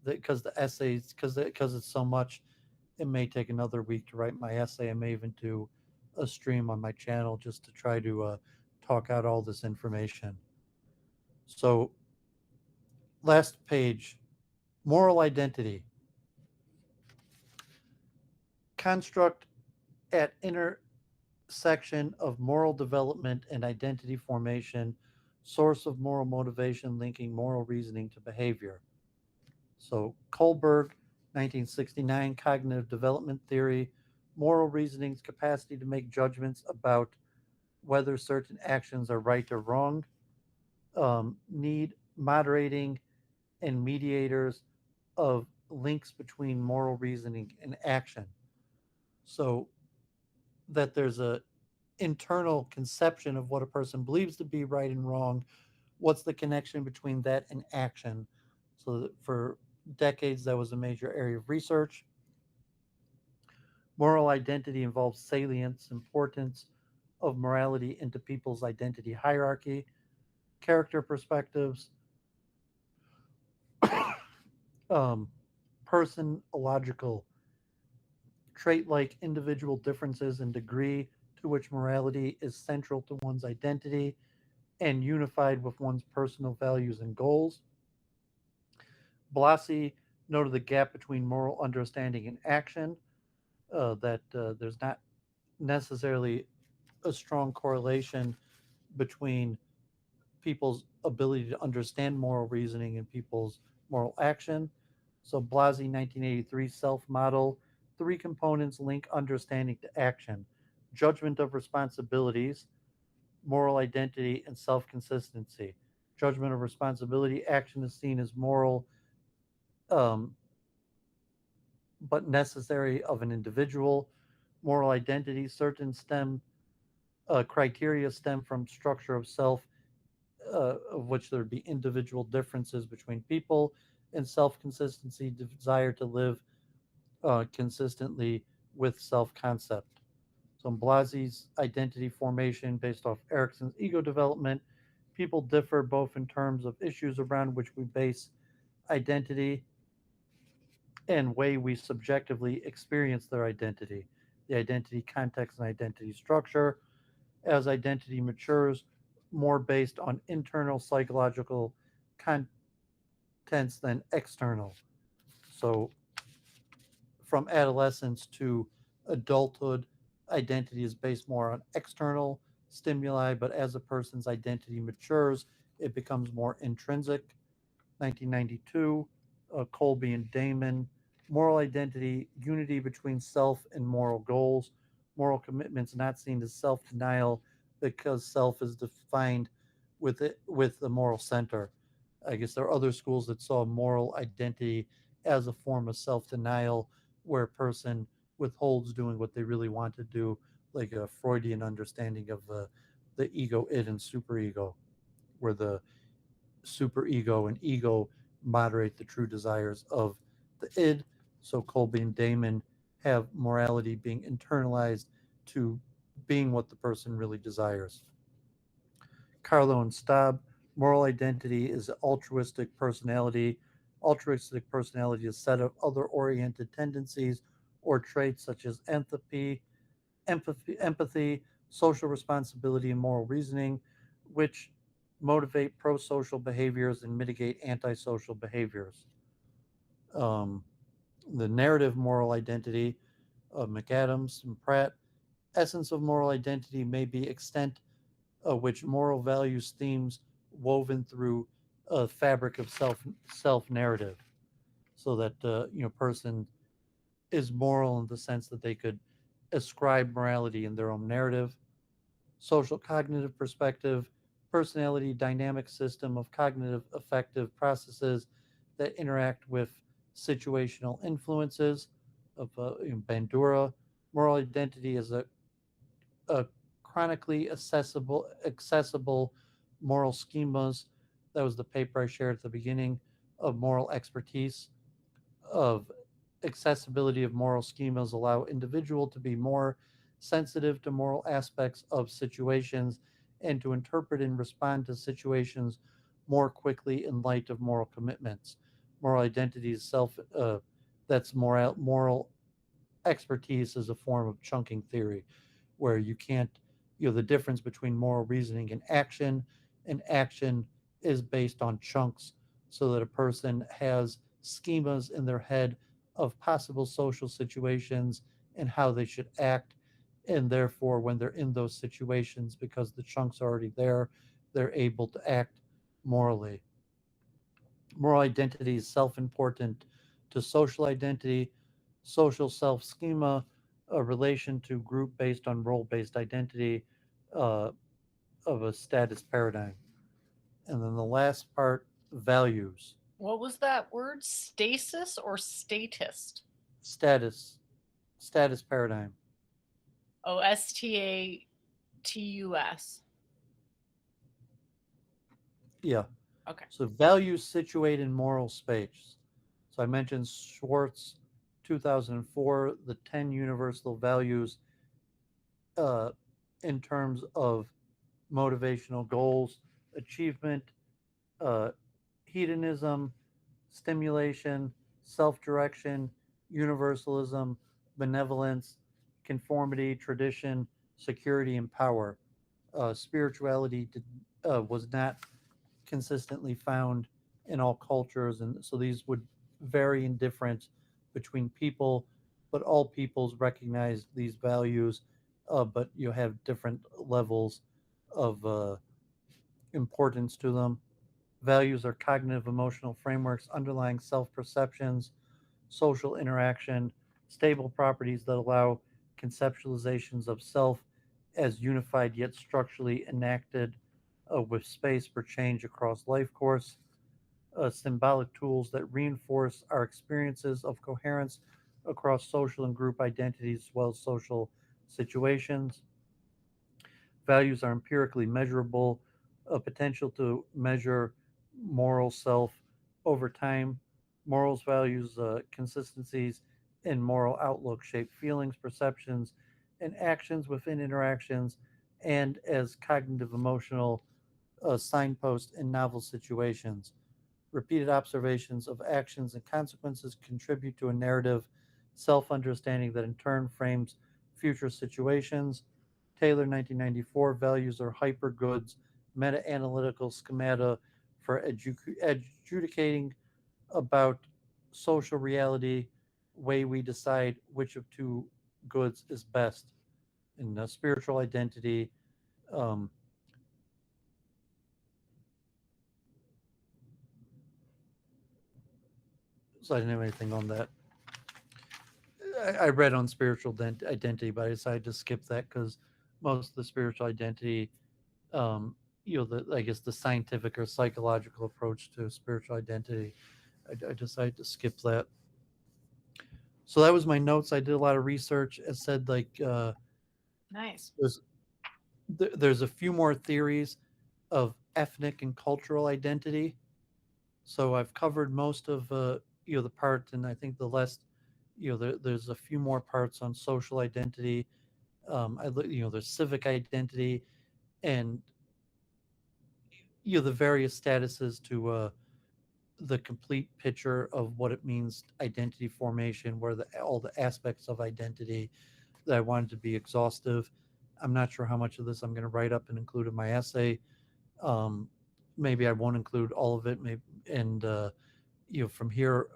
that because the essays, because it's so much, it may take another week to write my essay. I may even do a stream on my channel just to try to talk out all this information. So, last page, moral identity. Construct at intersection of moral development and identity formation, source of moral motivation linking moral reasoning to behavior. So, Kohlberg, 1969, cognitive development theory, moral reasoning's capacity to make judgments about whether certain actions are right or wrong, need moderating and mediators of links between moral reasoning and action. So that there's a internal conception of what a person believes to be right and wrong. What's the connection between that and action? So that for decades, that was a major area of research. Moral identity involves salience, importance of morality into people's identity hierarchy, character perspectives, um, personological trait like individual differences in degree to which morality is central to one's identity and unified with one's personal values and goals. Blasi noted the gap between moral understanding and action, that there's not necessarily a strong correlation between people's ability to understand moral reasoning and people's moral action. So Blasi 1983 self model, three components link understanding to action: judgment of responsibilities, moral identity, and self consistency. Judgment of responsibility, action is seen as moral, um, but necessary of an individual. Moral identity, certain criteria stem from structure of self, of which there would be individual differences between people, and self consistency, desire to live consistently with self concept. So, in Blasi's identity formation based off Erickson's ego development, people differ both in terms of issues around which we base identity and way we subjectively experience their identity, the identity context and identity structure. As identity matures, more based on internal psychological contents than external. So, from adolescence to adulthood, identity is based more on external stimuli, but as a person's identity matures, it becomes more intrinsic. 1992, Colby and Damon, moral identity, unity between self and moral goals, moral commitments not seen as self denial because self is defined with the moral center. I guess there are other schools that saw moral identity as a form of self denial, where a person withholds doing what they really want to do, like a Freudian understanding of the ego, id, and superego, where the superego and ego moderate the true desires of the id. So Colby and Damon have morality being internalized to being what the person really desires. Carlo and Staub, moral identity is altruistic personality. Altruistic personality is a set of other oriented tendencies or traits such as empathy, social responsibility, and moral reasoning, which motivate pro social behaviors and mitigate antisocial behaviors. Um, the narrative moral identity of McAdams and Pratt, essence of moral identity may be extent which moral values themes woven through a fabric of self narrative, so that person is moral in the sense that they could ascribe morality in their own narrative. Social cognitive perspective, personality dynamic system of cognitive affective processes that interact with situational influences of Bandura. Moral identity is a chronically accessible moral schemas. That was the paper I shared at the beginning of moral expertise of accessibility of moral schemas allow individual to be more sensitive to moral aspects of situations and to interpret and respond to situations more quickly in light of moral commitments. Moral identity is that's moral expertise is a form of chunking theory where you can't, the difference between moral reasoning and action is based on chunks so that a person has schemas in their head of possible social situations and how they should act. And therefore, when they're in those situations, because the chunks are already there, they're able to act morally. Moral identity is self important to social identity, social self schema, a relation to group based on role based identity uh, of a status paradigm. And then the last part, values, What was that word? Stasis or statist? status, status paradigm. Oh, Status. Yeah. Okay. So values situate in moral space. So I mentioned Schwartz, 2004, the 10 universal values uh, in terms of motivational goals, achievement, uh, hedonism, stimulation, self direction, universalism, benevolence, conformity, tradition, security, and power. Spirituality was not consistently found in all cultures, and so these would vary in difference between people, but all peoples recognize these values, but you have different levels of importance to them. Values are cognitive emotional frameworks underlying self perceptions, social interaction, stable properties that allow conceptualizations of self as unified yet structurally enacted with space for change across life course. Symbolic tools that reinforce our experiences of coherence across social and group identities as well as social situations. Values are empirically measurable, a potential to measure moral self over time. Morals, values, consistencies, and moral outlook shape feelings, perceptions, and actions within interactions and as cognitive emotional signposts in novel situations. Repeated observations of actions and consequences contribute to a narrative self understanding that in turn frames future situations. Taylor, 1994, values are hyper goods, meta analytical schemata for adjudicating about social reality, way we decide which of two goods is best. In spiritual identity, um, so I didn't have anything on that. I read on spiritual identity, but I decided to skip that because most of the spiritual identity, um, I guess the scientific or psychological approach to spiritual identity, I decided to skip that. So that was my notes. I did a lot of research. It said Nice. there's there's a few more theories of ethnic and cultural identity. So I've covered most of the part, and I think the last there's a few more parts on social identity. There's civic identity, and the various statuses to the complete picture of what it means identity formation, where all the aspects of identity that I wanted to be exhaustive. I'm not sure how much of this I'm going to write up and include in my essay. Um, Maybe I won't include all of it. Maybe and from here,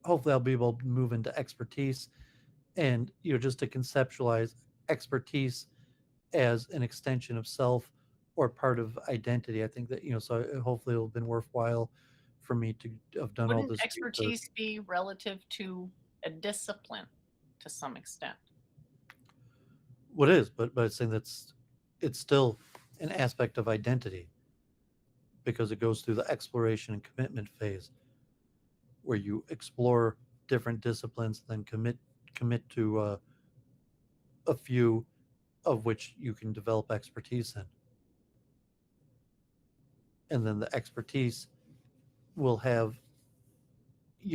hopefully I'll be able to move into expertise and just to conceptualize expertise as an extension of self or part of identity. I think that so hopefully it'll have been worthwhile for me to have done all Wouldn't this research. expertise be relative to a discipline? to some extent. What is, but it's saying that's it's still an aspect of identity because it goes through the exploration and commitment phase where you explore different disciplines, then commit to a few of which you can develop expertise in, and then the expertise will have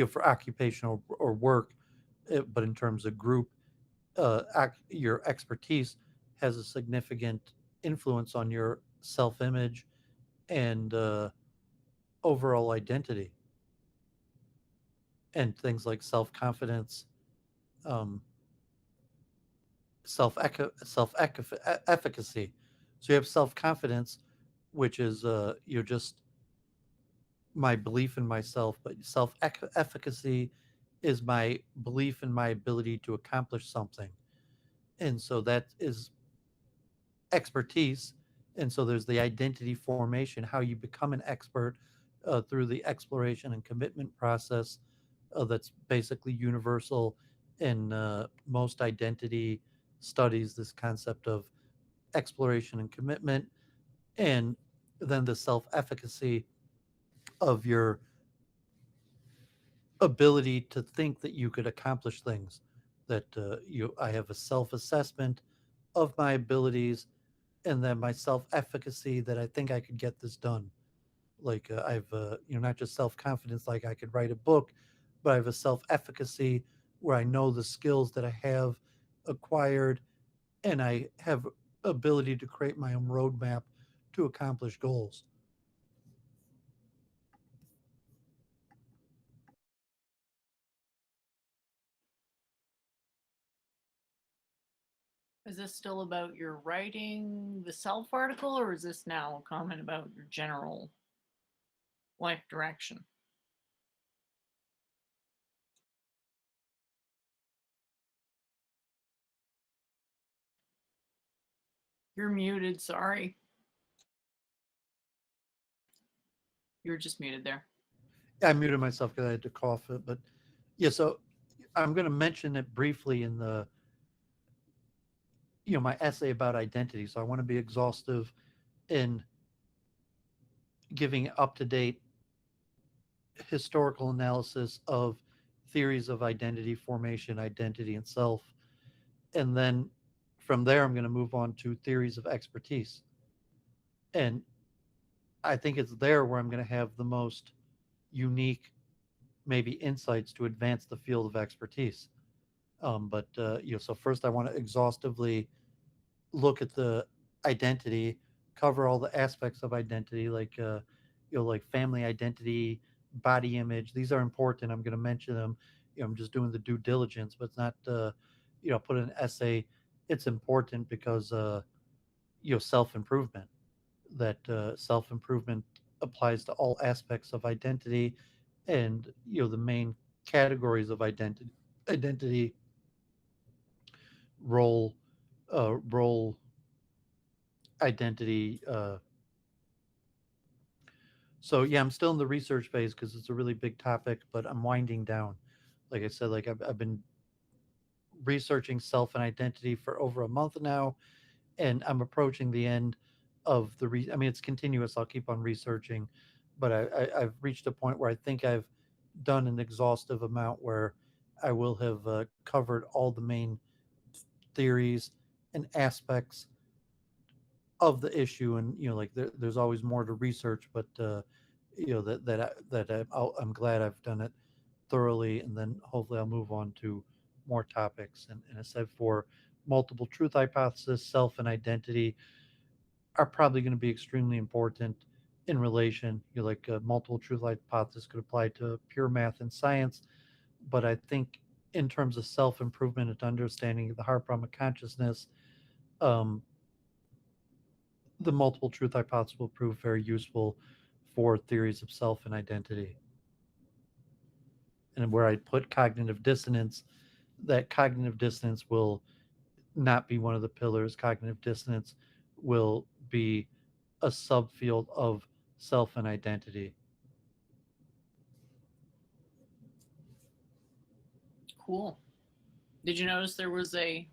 for occupational or work, but in terms of group, your expertise has a significant influence on your self-image and overall identity, and things like self-confidence, um, self efficacy. So you have self-confidence, which is just my belief in myself, but self efficacy is my belief in my ability to accomplish something. And so that is expertise. And so there's the identity formation, how you become an expert through the exploration and commitment process that's basically universal in most identity studies, this concept of exploration and commitment, and then the self efficacy of your ability to think that you could accomplish things. That I have a self assessment of my abilities, and then my self efficacy that I think I could get this done. Like I've not just self confidence, like I could write a book, but I have a self efficacy where I know the skills that I have acquired, and I have ability to create my own roadmap to accomplish goals. Is this still about your writing the self article, or is this now a comment about your general life direction? You're muted, sorry. You're just muted there. I muted myself because I had to cough it, but yeah. So I'm going to mention it briefly in the my essay about identity. So I want to be exhaustive in giving up to date historical analysis of theories of identity formation, identity, and self. And then from there, I'm going to move on to theories of expertise. And I think it's there where I'm going to have the most unique, maybe insights to advance the field of expertise. So first I want to exhaustively look at the identity, cover all the aspects of identity, like family identity, body image. These are important. I'm going to mention them. I'm just doing the due diligence, but it's not, put in an essay. It's important because, self improvement. That self improvement applies to all aspects of identity, and the main categories of identity, role, role identity. So yeah, I'm still in the research phase because it's a really big topic, but I'm winding down. Like I said, like I've been researching self and identity for over a month now, and I'm approaching the end of I mean, it's continuous. I'll keep on researching, but I've reached a point where I think I've done an exhaustive amount where I will have covered all the main theories and aspects of the issue. And like there's always more to research, but I'm glad I've done it thoroughly, and then hopefully I'll move on to more topics. And I said, for multiple truth hypothesis, self and identity are probably going to be extremely important in relation. Like multiple truth hypothesis could apply to pure math and science, but I think in terms of self improvement and understanding the higher problem of consciousness, um, the multiple truth hypothesis will prove very useful for theories of self and identity. And where I put cognitive dissonance, that cognitive dissonance will not be one of the pillars. Cognitive dissonance will be a subfield of self and identity. Cool. Did you notice there was a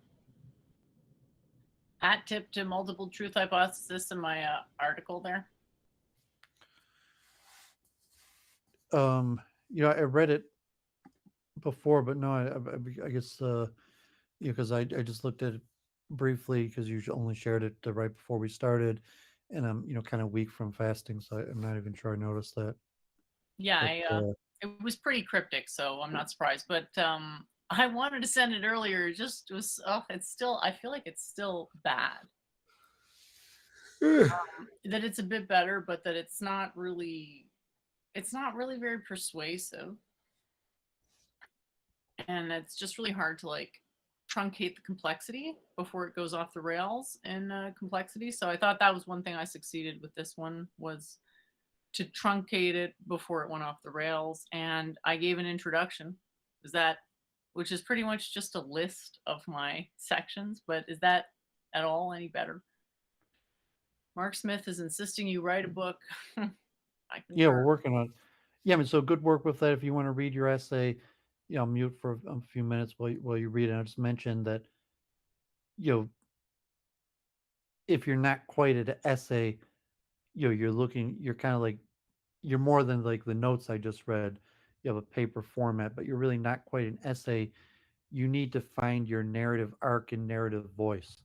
hat tip to multiple truth hypothesis in my article there? Um, I read it before, but no, I guess because I just looked at it briefly because you only shared it right before we started, and I'm kind of weak from fasting, so I'm not even sure I noticed that. Yeah, But it was pretty cryptic, so I'm not surprised. But I wanted to send it earlier. It just was. Oh, it's still. I feel like it's still bad. That it's a bit better, but that it's not really. It's not really very persuasive, and it's just really hard to like truncate the complexity before it goes off the rails in complexity. So I thought that was one thing I succeeded with this one was to truncate it before it went off the rails. And I gave an introduction. Is that, which is pretty much just a list of my sections, but is that at all any better? Mark Smith is insisting you write a book. I yeah, concur. we're working on. Yeah, I mean, so good work with that. If you want to read your essay, I'll mute for a few minutes while you read it. I just mentioned that you know if you're not quite at an essay, you're kind of like you're more than like the notes I just read. You have a paper format, but you're really not quite an essay. You need to find your narrative arc and narrative voice,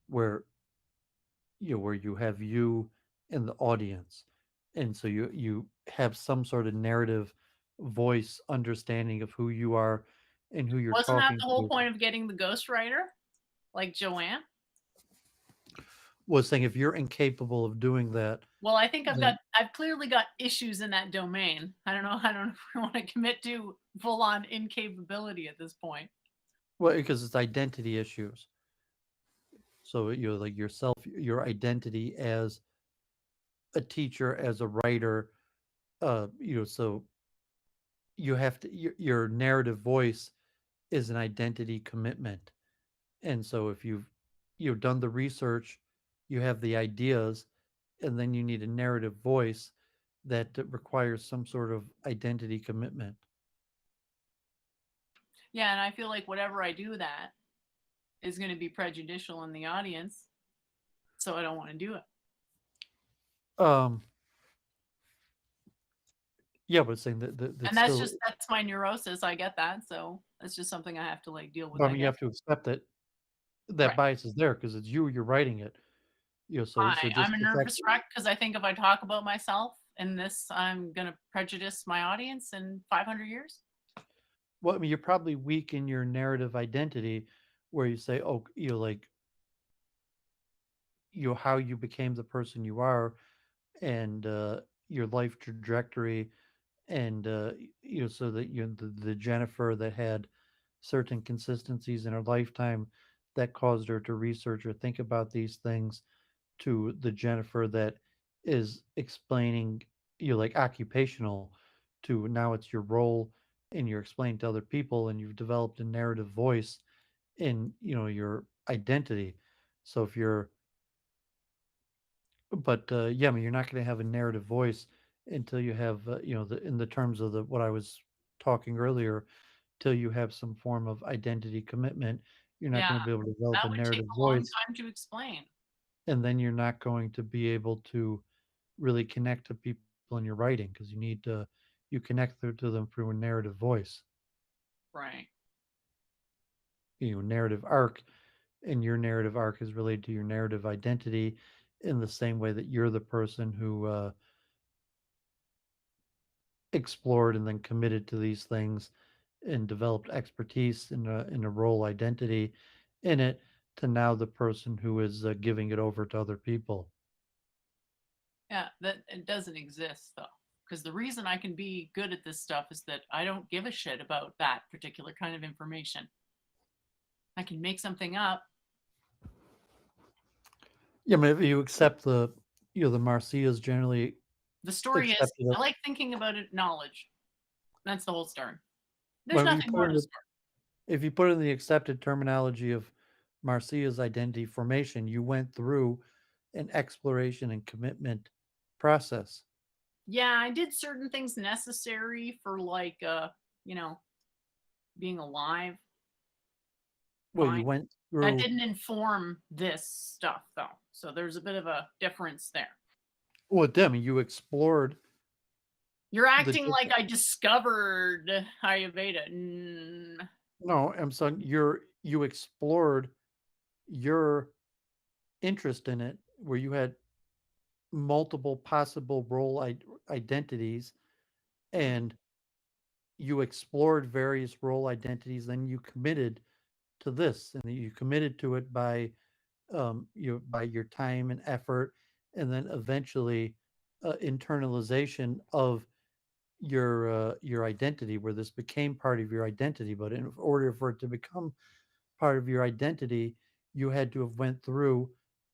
where where you have you and the audience, and so you have some sort of narrative voice understanding of who you are and who you're Wasn't that talking the whole to. point of getting the ghostwriter, like Joanne? Was saying if you're incapable of doing that, Well, I think then I've clearly got issues in that domain. I don't know if we want to commit to full on incapability at this point. well, because it's identity issues. So you're like yourself, your identity as a teacher, as a writer, so you have to your narrative voice is an identity commitment. And so if you've done the research, you have the ideas, and then you need a narrative voice that requires some sort of identity commitment. Yeah, and I feel like whatever I do that is going to be prejudicial in the audience, so I don't want to do it. Um, yeah, but saying And that's still, that's my neurosis. I get that, so that's just something I have to like deal with, I I mean, you guess. have to accept that Right. bias is there because it's you're writing it. So I'm just a the fact, nervous wreck because I think if I talk about myself in this, I'm going to prejudice my audience in 500 years. well, I mean, you're probably weak in your narrative identity, where you say, oh, like how you became the person you are, and your life trajectory, and so that the Jennifer that had certain consistencies in her lifetime that caused her to research or think about these things, to the Jennifer that is explaining like occupational, to now it's your role and you're explaining to other people and you've developed a narrative voice in your identity. So if you're but yeah, I mean, you're not going to have a narrative voice until you have in the terms of the what I was talking earlier, till you have some form of identity commitment. You're not Yeah, going to be able to develop that a would take narrative a long voice, time to explain. and then you're not going to be able to really connect to people in your writing, because you connect to them through a narrative voice, Right. narrative arc, and your narrative arc is related to your narrative identity, in the same way that you're the person who explored and then committed to these things and developed expertise in a role identity in it, to now the person who is giving it over to other people. Yeah, that it doesn't exist though. Because the reason I can be good at this stuff is that I don't give a shit about that particular kind of information. I can make something up. Yeah, I mean, if you accept the Marcias generally The story is accepted it. I like thinking about it, knowledge. That's the whole story. There's But if you nothing put more in to the the story. if you put in the accepted terminology of Marcia's identity formation, you went through an exploration and commitment process. Yeah, I did certain things necessary for like you know, being alive. Well, Fine. you went That through. didn't inform this stuff, though. So there's a bit of a difference there. Well, Demi, you explored You're the acting like different. I discovered Ayurveda. No, I'm saying you explored your interest in it, where you had multiple possible identities, and you explored various role identities. Then you committed to this, and you committed to it by by your time and effort, and then eventually internalization of your identity, where this became part of your identity. But in order for it to become part of your identity, you had to have went through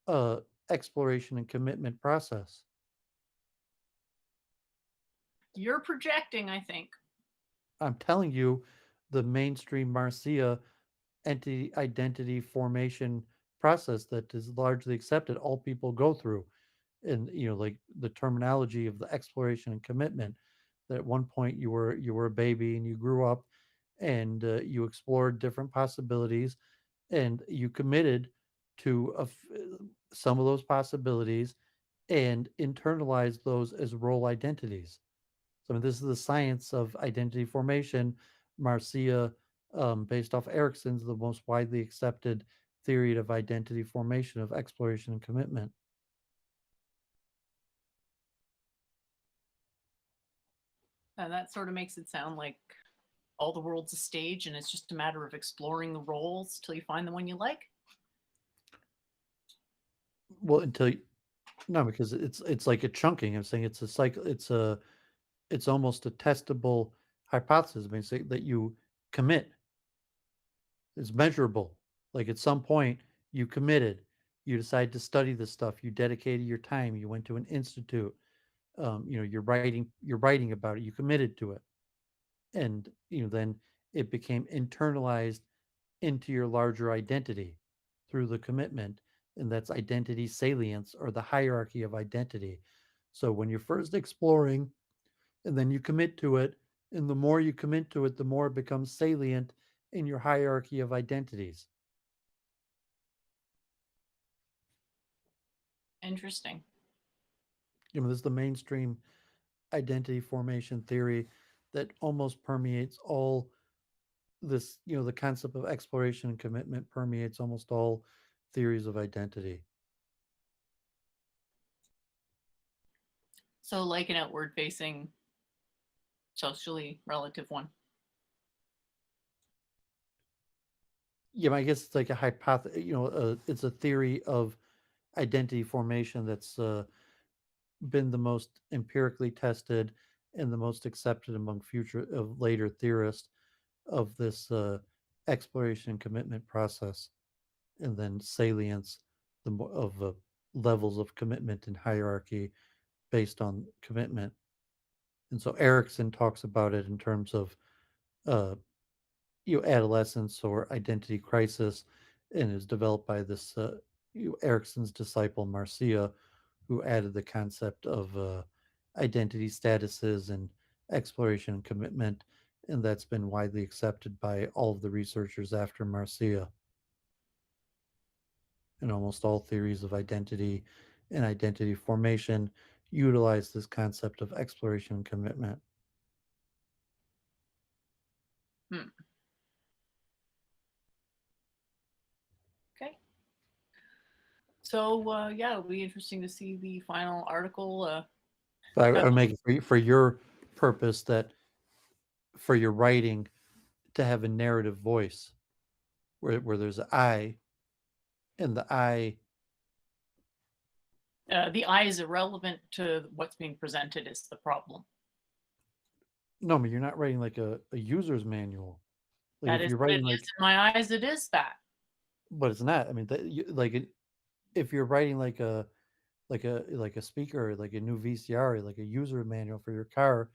a exploration and commitment process. You're projecting, I think. I'm telling you, the mainstream Marcia entity identity formation process that is largely accepted, all people go through. And like the terminology of the exploration and commitment, that at one point you were a baby and you grew up, and you explored different possibilities, and you committed to some of those possibilities and internalized those as role identities. So, I mean, this is the science of identity formation. Marcia, based off Erickson's, the most widely accepted theory of identity formation, of exploration and commitment. And that sort of makes it sound like all the world's a stage and it's just a matter of exploring the roles till you find the one you like. Well, no, because it's like a chunking. I'm saying it's a cycle. It's almost a testable hypothesis. I mean, say that you commit. It's measurable. Like at some point, you committed. You decided to study this stuff. You dedicated your time. You went to an institute. You're writing. You're writing about it. You committed to it, and then it became internalized into your larger identity through the commitment, and that's identity salience, or the hierarchy of identity. So when you're first exploring, and then you commit to it, and the more you commit to it, the more it becomes salient in your hierarchy of identities. Interesting. This is the mainstream identity formation theory that almost permeates all this. The concept of exploration and commitment permeates almost all theories of identity. So, like an outward facing, socially relative one. Yeah, I guess it's like a hypothesis. It's a theory of identity formation that's been the most empirically tested and the most accepted among future of later theorists of this exploration and commitment process, and then salience of levels of commitment and hierarchy based on commitment. And so Erickson talks about it in terms of uh, adolescence or identity crisis, and is developed by this Erickson's disciple Marcia, who added the concept of identity statuses and exploration and commitment, and that's been widely accepted by all of the researchers after Marcia. And almost all theories of identity and identity formation utilize this concept of exploration and commitment. Hmm. Okay. So, yeah, it'll be interesting to see the final article. But I Come. would make it for your purpose, that for your writing, to have a narrative voice, where there's an I, and the I. The I is irrelevant to what's being presented is the problem. No, but you're not writing like a user's manual. Like That if is you're what it writing is like, in my eyes. It is that. but it's not. I mean, if you're writing like a speaker, like a new VCR, like a user manual for your car,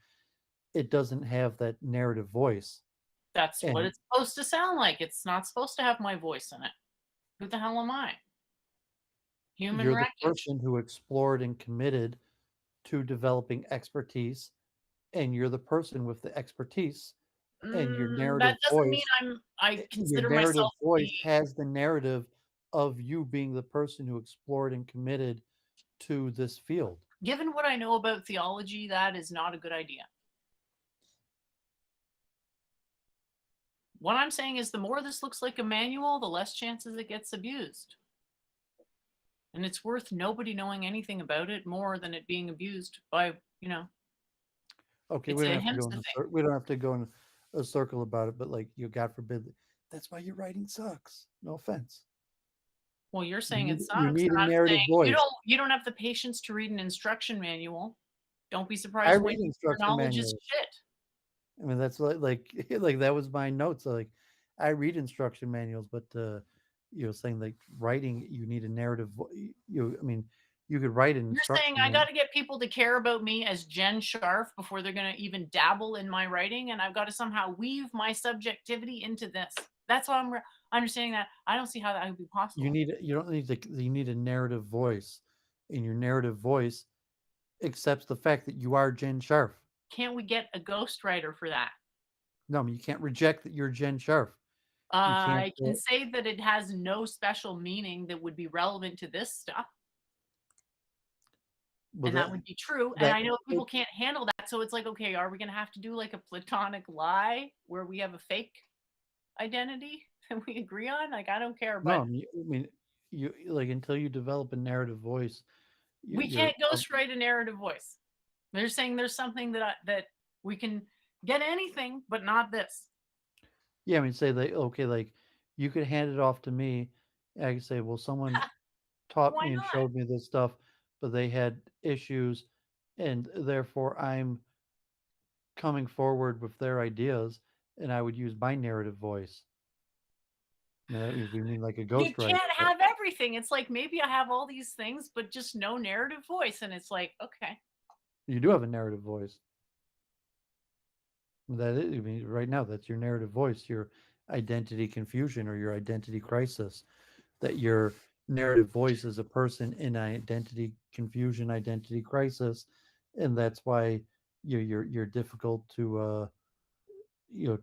it doesn't have that narrative voice. That's what And it's supposed to sound like. It's not supposed to have my voice in it. Who the hell am I? Human you're the wreckage. person who explored and committed to developing expertise, and you're the person with the expertise and your That narrative doesn't mean voice I your consider narrative myself to voice be. has the narrative of you being the person who explored and committed to this field. Given what I know about theology, that is not a good idea. What I'm saying is the more this looks like a manual, the less chances it gets abused. And it's worth nobody knowing anything about it more than it being abused by, Okay, it's we don't a have to go HIMSA in a thing. we don't have to go in a circle about it, but like you, God forbid, that's why your writing sucks. No offense. Well, you're You saying need it you sucks, need a and I'm saying narrative voice. you don't have the patience to read an instruction manual. Don't be I surprised when read your instruction knowledge is manuals. shit. I mean, that's like that was my notes. Like, I read instruction manuals, but saying like writing, you need a narrative. I mean, you could write an You're saying instruction I got manual. to get people to care about me as Jen Sharf before they're going to even dabble in my writing, and I've got to somehow weave my subjectivity into this. That's why I'm understanding that. I don't see how that would be possible. You don't need you need a narrative voice, and your narrative voice accepts the fact that you are Jen Sharf. Can't we get a ghostwriter for that? No, I mean, you can't reject that you're Jen Sharf. You can't. I can say that it has no special meaning that would be relevant to this stuff. Well, And that would be true. And that I know it, people can't handle that. So it's like, okay, are we going to have to do like a platonic lie where we have a fake identity that we agree on? Like, I don't care, no, but I mean, you like until you develop a narrative voice, we you're can't ghostwrite a narrative voice. They're saying there's something that we can get anything, but not this. yeah. I mean, say like okay, like you could hand it off to me. And I could say, well, someone taught Why me and not? showed me this stuff, but they had issues, and therefore I'm coming forward with their ideas, and I would use my narrative voice. I mean, if we mean like a You ghostwriter, can't have everything. It's like maybe I have all these things, but just no narrative voice. And it's like, okay. you do have a narrative voice. That is, I mean, right now, that's your narrative voice, your identity confusion or your identity crisis. That your narrative voice is a person in identity confusion, identity crisis, and that's why you're difficult to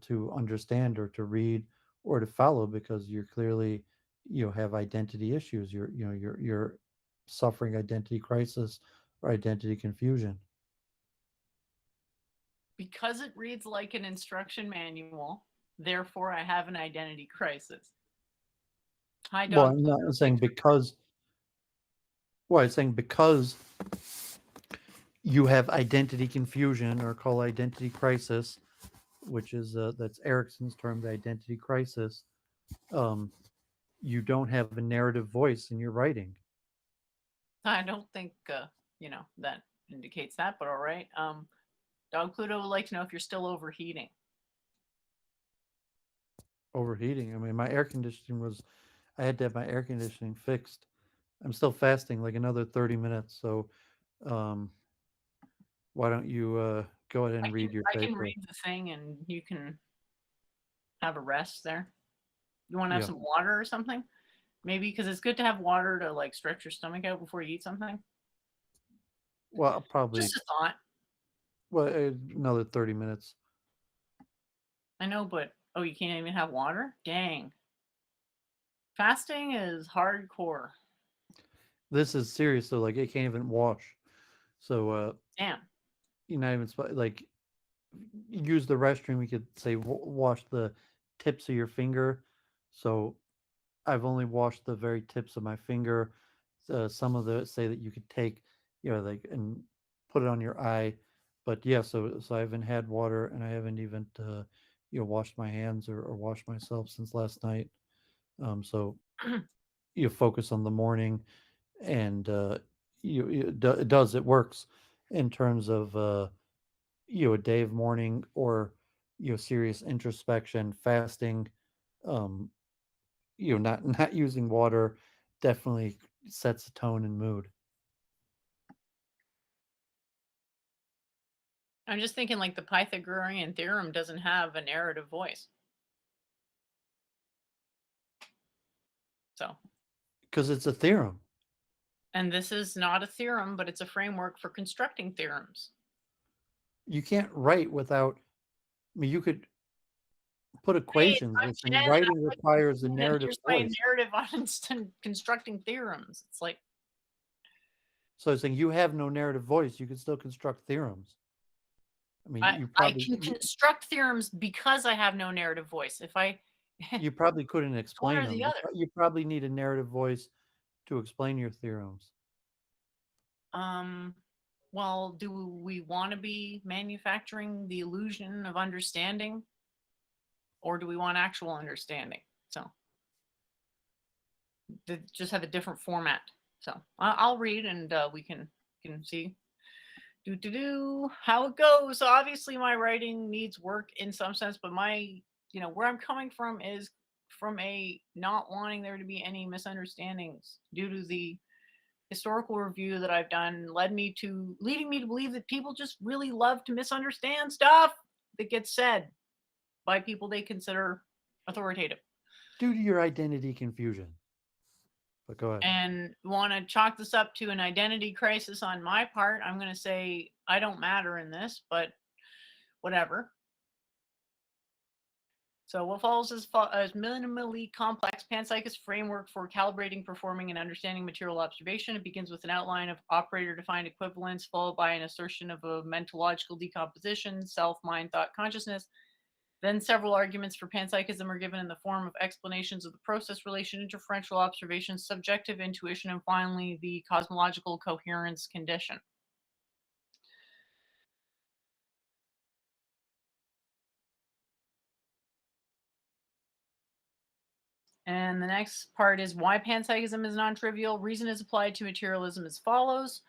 to understand or to read or to follow because you're clearly have identity issues. You're suffering identity crisis or identity confusion. Because it reads like an instruction manual, therefore I have an identity crisis. Hi, Well, Dog I'm Pluto. not saying Thanks for because. Well, I'm saying because you have identity confusion or call identity crisis, which is that's Erickson's term, the identity crisis. Um, you don't have a narrative voice in your writing. I don't think that indicates that, but all right. Dog Pluto would like to know if you're still overheating. Overheating. I mean, my air conditioning was. I had to have my air conditioning fixed. I'm still fasting like another 30 minutes. So, um, why don't you go ahead and read your I can paper? read the thing and you can have a rest there. You want to have Yeah. some water or something? Maybe because it's good to have water to like stretch your stomach out before you eat something. Well, probably. Just a thought. Well, another 30 minutes. I know, but oh, you can't even have water? Dang. Fasting is hardcore. This is serious though. Like, it can't even wash. So, Damn. you're not even like use the restroom. We could say wash the tips of your finger. So I've only washed the very tips of my finger. Some of the say that you could take, like and put it on your eye. But yeah, so I haven't had water and I haven't even washed my hands or washed myself since last night. So you focus on the morning and it does it works in terms of a day of mourning or serious introspection, fasting, um, not using water definitely sets the tone and mood. I'm just thinking like the Pythagorean theorem doesn't have a narrative voice. So, Because it's a theorem. and this is not a theorem, but it's a framework for constructing theorems. You can't write without. I mean, you could. put Hey, equations. I'm Listen, Jen, and writing I'm requires a and narrative here's my voice. narrative on constructing theorems. It's like, So I was saying you have no narrative voice. You can still construct theorems. I mean, I can construct theorems because I have no narrative voice. If I you probably couldn't it's one explain or the them. other. You probably need a narrative voice to explain your theorems. Well, do we want to be manufacturing the illusion of understanding, or do we want actual understanding? So they just have a different format. So I'll read, and we can see how it goes. So obviously my writing needs work in some sense, but my, where I'm coming from is from a not wanting there to be any misunderstandings due to the historical review that I've done leading me to believe that people just really love to misunderstand stuff that gets said by people they consider authoritative, Due to your identity confusion. But go ahead. and want to chalk this up to an identity crisis on my part. I'm going to say I don't matter in this, but whatever. So what follows is a minimally complex panpsychist framework for calibrating, performing, and understanding material observation. It begins with an outline of operator-defined equivalence, followed by an assertion of a mentological decomposition, self, mind, thought, consciousness. Then several arguments for panpsychism are given in the form of explanations of the process relation, interferential observations, subjective intuition, and finally the cosmological coherence condition. And the next part is why panpsychism is non-trivial. Reason is applied to materialism as follows.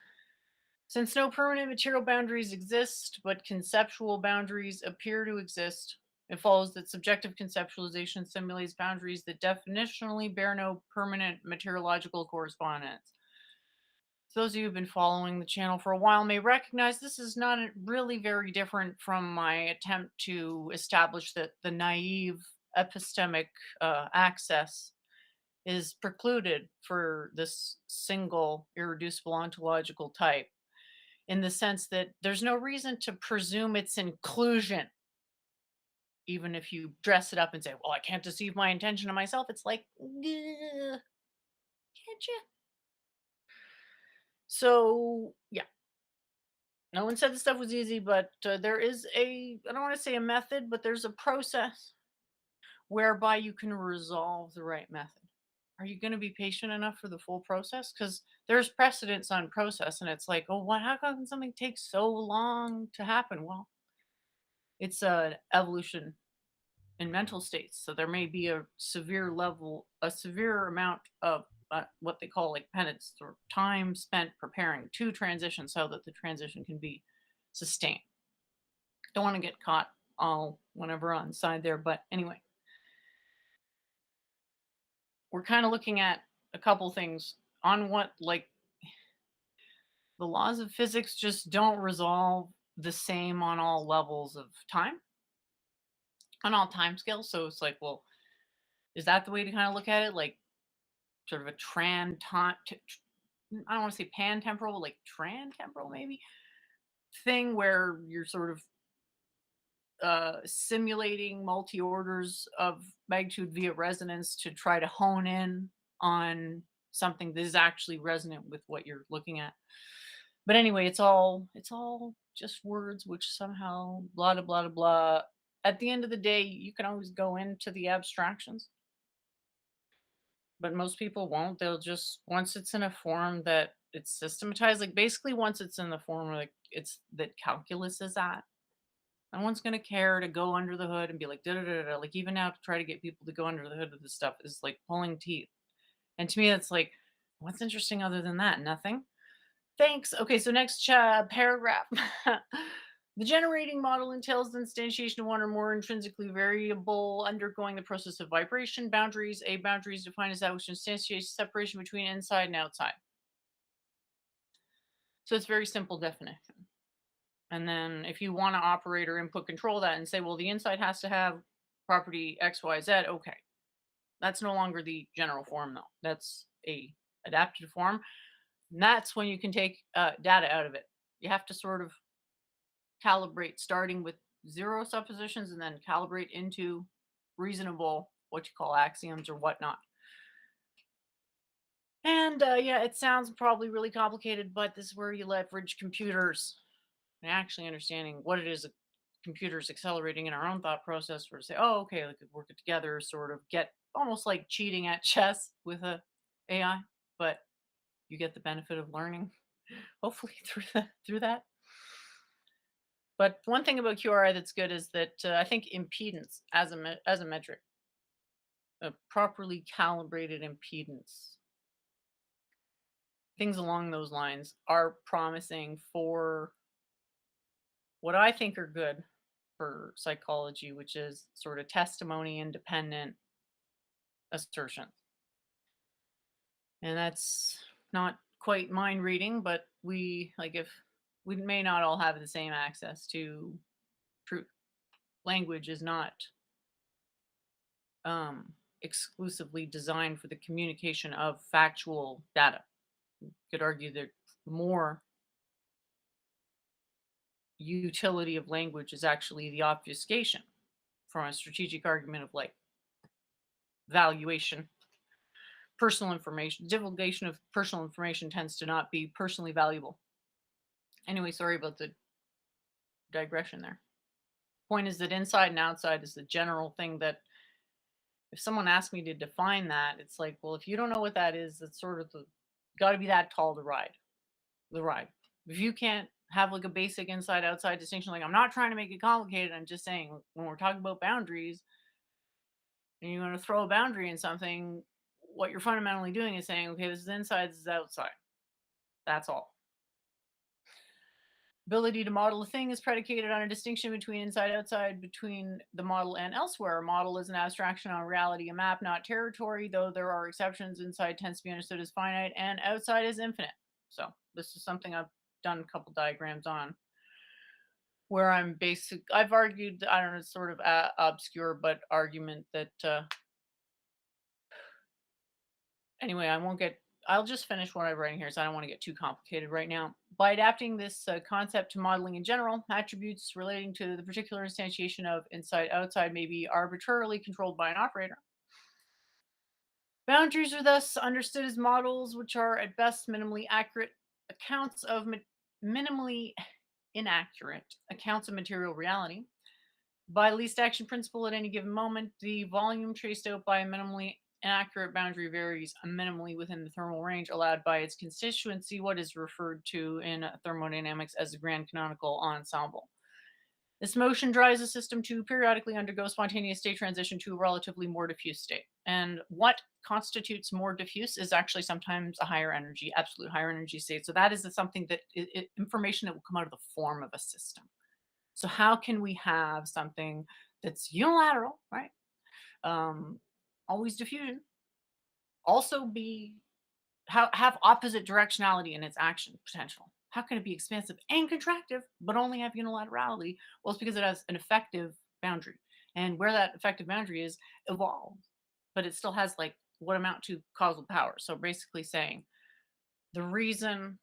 Since no permanent material boundaries exist, but conceptual boundaries appear to exist, it follows that subjective conceptualization simulates boundaries that definitionally bear no permanent materiological correspondence. So those of you who've been following the channel for a while may recognize this is not really very different from my attempt to establish that the naive epistemic access is precluded for this single irreducible ontological type, in the sense that there's no reason to presume its inclusion, even if you dress it up and say, well, I can't deceive my intention of myself. It's like, can't you? So, yeah. No one said the stuff was easy, but there is I don't want to say a method, but there's a process whereby you can resolve the right method. Are you going to be patient enough for the full process? Because there's precedence on process, and it's like, oh, what? How come something takes so long to happen? Well, it's an evolution in mental states, so there may be a severe amount of what they call like penance or time spent preparing to transition, so that the transition can be sustained. Don't want to get caught all whenever on the side there, but anyway, we're kind of looking at a couple things on what, like, the laws of physics just don't resolve the same on all levels of time, on all time scales. So it's like, well, is that the way to kind of look at it? Like sort of a I don't want to say pan temporal, like tran temporal maybe thing, where you're sort of simulating multi orders of magnitude via resonance to try to hone in on something that is actually resonant with what you're looking at. But anyway, it's all just words which somehow blah blah blah blah. At the end of the day, you can always go into the abstractions, but most people won't. They'll just, once it's in a form that it's systematized, like basically once it's in the form where like it's that calculus is at, no one's gonna care to go under the hood and be like da da da da. Like even now to try to get people to go under the hood of this stuff is like pulling teeth. And to me, that's like, what's interesting other than that? Nothing. Thanks. Okay, so next paragraph. The generating model entails the instantiation of one or more intrinsically variable undergoing the process of vibration. Boundaries. A boundary is defined as that which instantiates separation between inside and outside. So it's very simple definition. And then if you want to operate or input control that and say, well, the inside has to have property X, Y, Z, okay. That's no longer the general form, though. That's a adaptive form. And that's when you can take data out of it. You have to sort of calibrate, starting with zero suppositions and then calibrate into reasonable, what you call axioms or whatnot. And yeah, it sounds probably really complicated, but this is where you leverage computers and actually understanding what it is a computer's accelerating in our own thought process, or say, oh, okay, like work it together, sort of get almost like cheating at chess with a AI, but you get the benefit of learning, hopefully through that. But one thing about QRI that's good is that I think impedance as as a metric, a properly calibrated impedance, things along those lines are promising for what I think are good for psychology, which is sort of testimony independent assertions. And that's not quite mind reading, but we like if we may not all have the same access to truth. Language is not exclusively designed for the communication of factual data. You could argue that more utility of language is actually the obfuscation from a strategic argument of like valuation. Personal information, divulgation of personal information tends to not be personally valuable. Anyway, sorry about the digression there. Point is that inside and outside is the general thing that if someone asked me to define that, it's like, well, if you don't know what that is, it's sort of the got to be that tall to ride the ride. If you can't have like a basic inside outside distinction, like I'm not trying to make it complicated, I'm just saying when we're talking about boundaries and you're going to throw a boundary in something, what you're fundamentally doing is saying, okay, this is inside, this is outside. That's all. Ability to model a thing is predicated on a distinction between inside outside, between the model and elsewhere. A model is an abstraction on reality, a map, not territory, though there are exceptions. Inside tends to be understood as finite and outside is infinite. So this is something I've done a couple diagrams on where I've argued, I don't know, it's sort of obscure, but argument that anyway, I'll just finish what I'm writing here, so I don't want to get too complicated right now. By adapting this concept to modeling in general, attributes relating to the particular instantiation of inside-outside may be arbitrarily controlled by an operator. Boundaries are thus understood as models, which are at best minimally accurate accounts of minimally inaccurate accounts of material reality. By least action principle at any given moment, the volume traced out by a minimally inaccurate boundary varies minimally within the thermal range allowed by its constituency, what is referred to in thermodynamics as the grand canonical ensemble. This motion drives the system to periodically undergo spontaneous state transition to a relatively more diffuse state. And what constitutes more diffuse is actually sometimes a higher energy, absolute higher energy state. So that is something that information that will come out of the form of a system. So how can we have something that's unilateral, right? Always diffusion, also have opposite directionality in its action potential. How can it be expansive and contractive, but only have unilaterality? Well, it's because it has an effective boundary. And where that effective boundary is evolves, but it still has like what amount to causal power. So basically saying the reason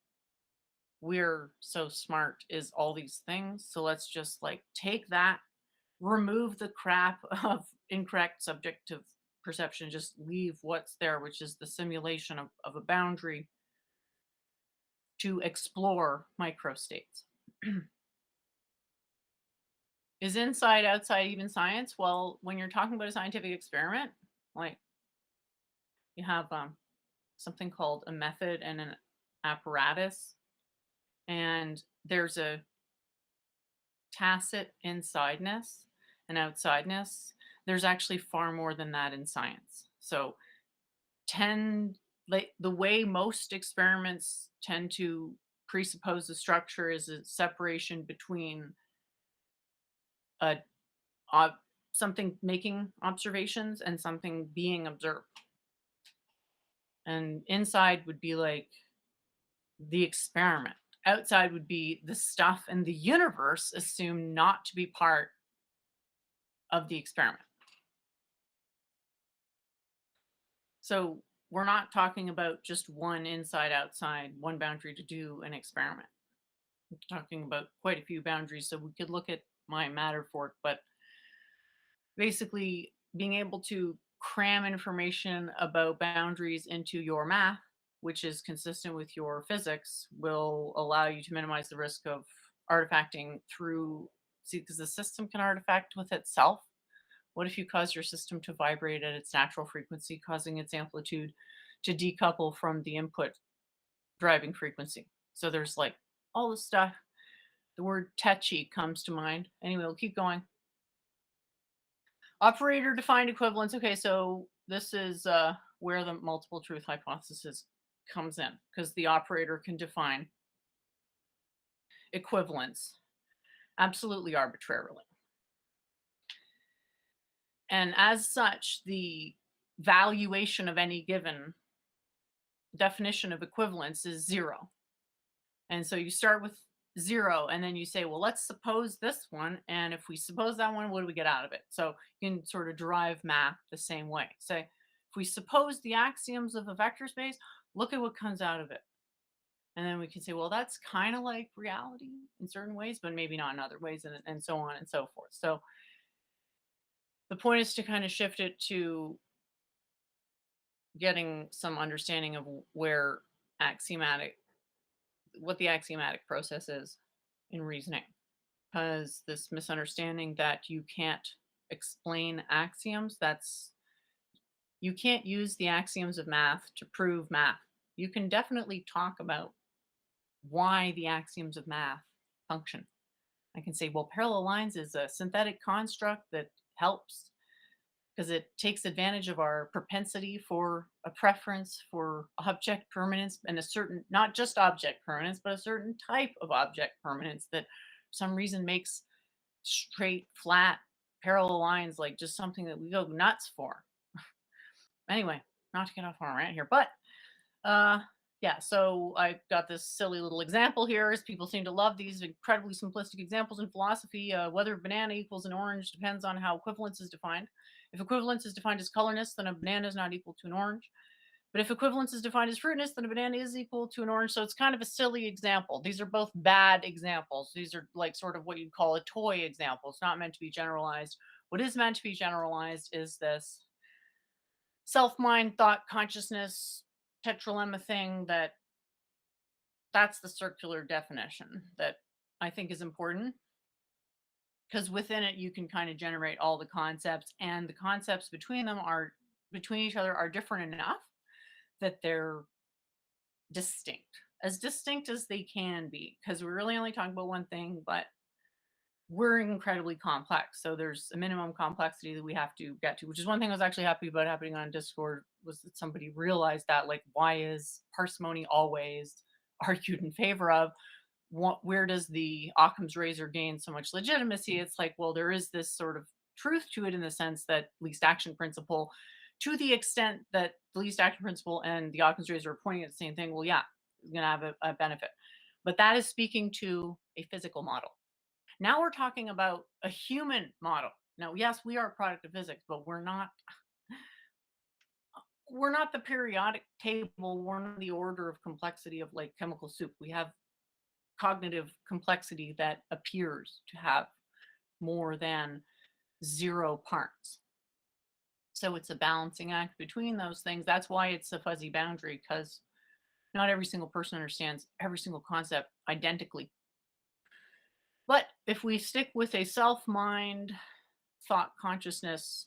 we're so smart is all these things. So let's just like take that, remove the crap of incorrect subjective perception, just leave what's there, which is the simulation of a boundary to explore microstates. Is inside, outside even science? Well, when you're talking about a scientific experiment, like you have something called a method and an apparatus, and there's a tacit insideness and outsideness. There's actually far more than that in science. So the way most experiments tend to presuppose the structure is a separation between a something making observations and something being observed. And inside would be like the experiment. Outside would be the stuff and the universe assumed not to be part of the experiment. So we're not talking about just one inside outside, one boundary to do an experiment. We're talking about quite a few boundaries. So we could look at my matter fork, but basically being able to cram information about boundaries into your math, which is consistent with your physics, will allow you to minimize the risk of artifacting through. See, because the system can artifact with itself. What if you cause your system to vibrate at its natural frequency, causing its amplitude to decouple from the input driving frequency? So there's like all this stuff. The word tetchy comes to mind. Anyway, we'll keep going. Operator defined equivalence. Okay, so this is where the multiple truth hypothesis comes in, because the operator can define equivalence absolutely arbitrarily. And as such, the valuation of any given definition of equivalence is 0. And so you start with 0, and then you say, well, let's suppose this one. And if we suppose that one, what do we get out of it? So you can sort of derive math the same way. Say, if we suppose the axioms of a vector space, look at what comes out of it. And then we can say, well, that's kind of like reality in certain ways, but maybe not in other ways, and so on and so forth. So the point is to kind of shift it to getting some understanding of what the axiomatic process is in reasoning. Because this misunderstanding that you can't explain axioms, you can't use the axioms of math to prove math. You can definitely talk about why the axioms of math function. I can say, well, parallel lines is a synthetic construct that helps because it takes advantage of our propensity for a preference for object permanence, and a certain, not just object permanence, but a certain type of object permanence that for some reason makes straight, flat, parallel lines like just something that we go nuts for. Anyway, not to get off on a rant here, but yeah, so I got this silly little example here, as people seem to love these incredibly simplistic examples in philosophy. Whether a banana equals an orange depends on how equivalence is defined. If equivalence is defined as colorness, then a banana is not equal to an orange. But if equivalence is defined as fruitness, then a banana is equal to an orange. So it's kind of a silly example. These are both bad examples. These are like sort of what you'd call a toy example. It's not meant to be generalized. What is meant to be generalized is this self-mind, thought, consciousness, tetralemma thing. That's the circular definition that I think is important, because within it you can kind of generate all the concepts, and the concepts between each other are different enough that they're distinct as they can be, because we're really only talking about one thing, but we're incredibly complex. So there's a minimum complexity that we have to get to, which is one thing I was actually happy about happening on Discord, was that somebody realized that, like, why is parsimony always argued in favor of? Where does the Occam's razor gain so much legitimacy? It's like, well, there is this sort of truth to it in the sense that least action principle, to the extent that the least action principle and the Occam's razor are pointing at the same thing, well, yeah, it's going to have a benefit. But that is speaking to a physical model. Now we're talking about a human model. Now, yes, we are a product of physics, but we're not the periodic table. We're not the order of complexity of like chemical soup. We have cognitive complexity that appears to have more than 0 parts. So it's a balancing act between those things. That's why it's a fuzzy boundary, because not every single person understands every single concept identically. But if we stick with a self-mind, thought, consciousness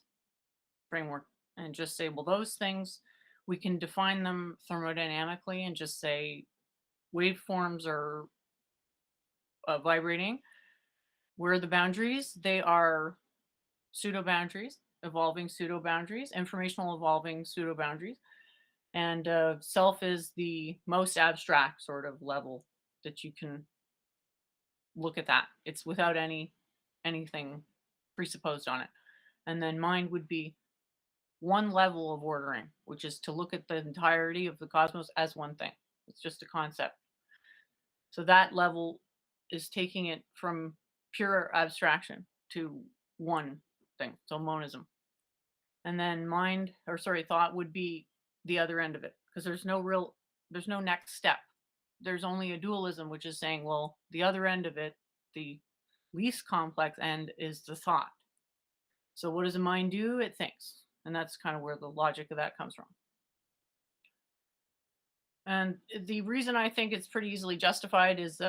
framework and just say, well, those things, we can define them thermodynamically and just say waveforms are vibrating. Where are the boundaries? They are pseudo boundaries, evolving pseudo boundaries, informational evolving pseudo boundaries. And self is the most abstract sort of level that you can look at that. It's without anything presupposed on it. And then mind would be one level of ordering, which is to look at the entirety of the cosmos as one thing. It's just a concept. So that level is taking it from pure abstraction to one thing. So monism. And then thought would be the other end of it, because there's no next step. There's only a dualism, which is saying, well, the other end of it, the least complex end, is the thought. So what does the mind do? It thinks. And that's kind of where the logic of that comes from. And the reason I think it's pretty easily justified is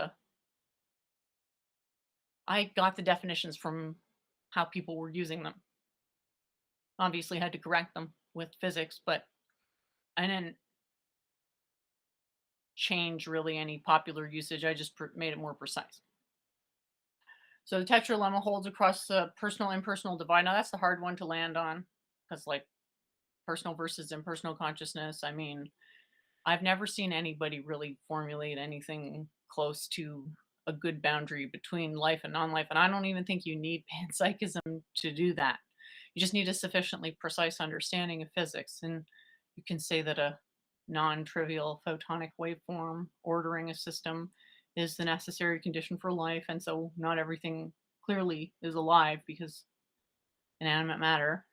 I got the definitions from how people were using them. Obviously, had to correct them with physics, but I didn't change really any popular usage. I just made it more precise. So the tetralemma holds across the personal impersonal divide. Now that's the hard one to land on because, like, personal versus impersonal consciousness. I mean, I've never seen anybody really formulate anything close to a good boundary between life and non-life, and I don't even think you need panpsychism to do that. You just need a sufficiently precise understanding of physics, and you can say that a non-trivial photonic waveform ordering a system is the necessary condition for life, and so not everything clearly is alive because inanimate matter,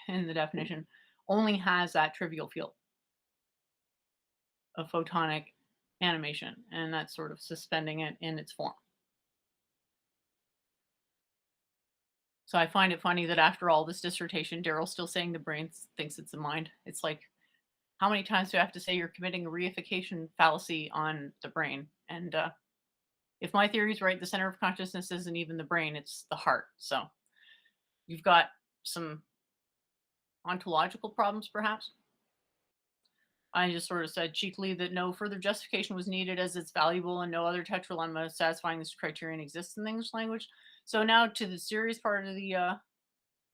in the definition, only has that trivial field of photonic animation, and that's sort of suspending it in its form. So I find it funny that after all this dissertation, Daryl's still saying the brain thinks it's a mind. It's like, how many times do I have to say you're committing a reification fallacy on the brain? And if my theory is right, the center of consciousness isn't even the brain, it's the heart. So you've got some ontological problems, perhaps. I just sort of said cheekily that no further justification was needed as it's valuable and no other tetralemma satisfying this criterion exists in the English language. So now to the serious part of the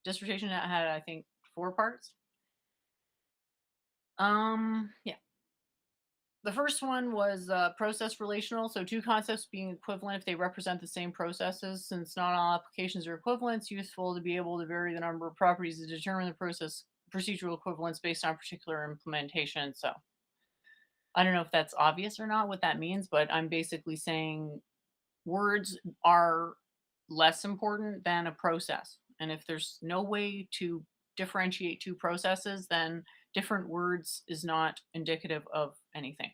dissertation that had, I think, 4 parts. Yeah. The first one was process relational. So 2 concepts being equivalent if they represent the same processes. Since not all applications are equivalent, it's useful to be able to vary the number of properties to determine the procedural equivalence based on particular implementation. So I don't know if that's obvious or not what that means, but I'm basically saying words are less important than a process. And if there's no way to differentiate 2 processes, then different words is not indicative of anything.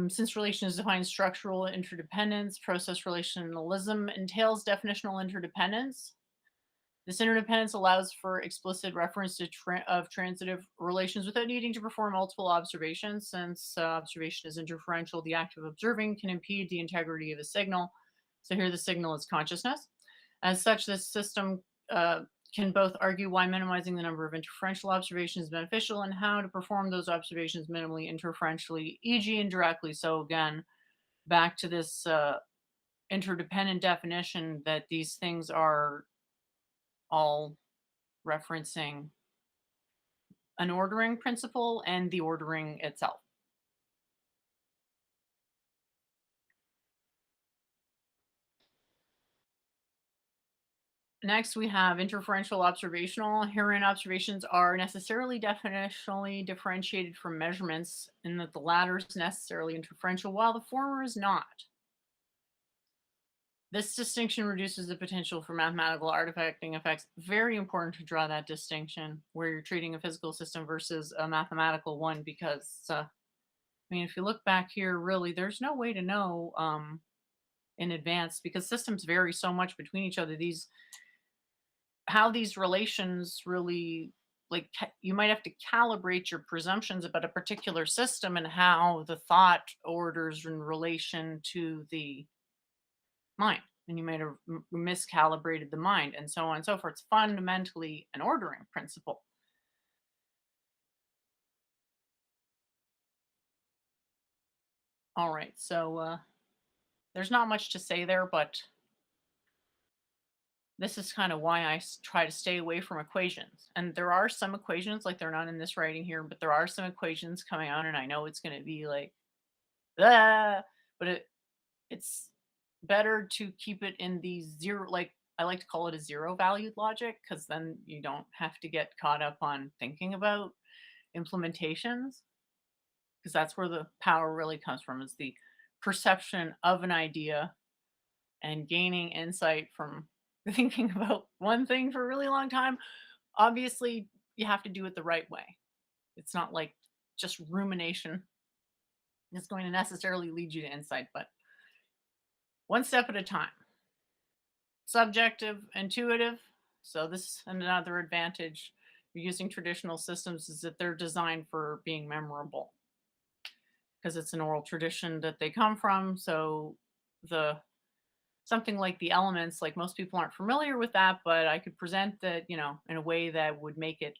Since relations define structural interdependence, process relationalism entails definitional interdependence. This interdependence allows for explicit reference to transitive relations without needing to perform multiple observations. Since observation is interferential, the act of observing can impede the integrity of a signal. So here the signal is consciousness. As such, this system can both argue why minimizing the number of interferential observations is beneficial and how to perform those observations minimally interferentially, e.g. indirectly. So again, back to this interdependent definition that these things are all referencing an ordering principle and the ordering itself. Next, we have interferential observational. Herein, observations are necessarily definitionally differentiated from measurements in that the latter is necessarily interferential while the former is not. This distinction reduces the potential for mathematical artifacting effects. Very important to draw that distinction where you're treating a physical system versus a mathematical one because, I mean, if you look back here, really, there's no way to know in advance because systems vary so much between each other. How these relations really, like, you might have to calibrate your presumptions about a particular system and how the thought orders in relation to the mind, and you might have miscalibrated the mind and so on and so forth. It's fundamentally an ordering principle. All right, so there's not much to say there, but this is kind of why I try to stay away from equations. And there are some equations, like they're not in this writing here, but there are some equations coming out, and I know it's going to be like, ah, but it's better to keep it in the zero, like I like to call it a zero valued logic, because then you don't have to get caught up on thinking about implementations, because that's where the power really comes from, is the perception of an idea and gaining insight from thinking about one thing for a really long time. Obviously, you have to do it the right way. It's not like just rumination is going to necessarily lead you to insight, but one step at a time. Subjective, intuitive. So this another advantage of using traditional systems is that they're designed for being memorable because it's an oral tradition that they come from. So the something like the elements, like most people aren't familiar with that, but I could present that, in a way that would make it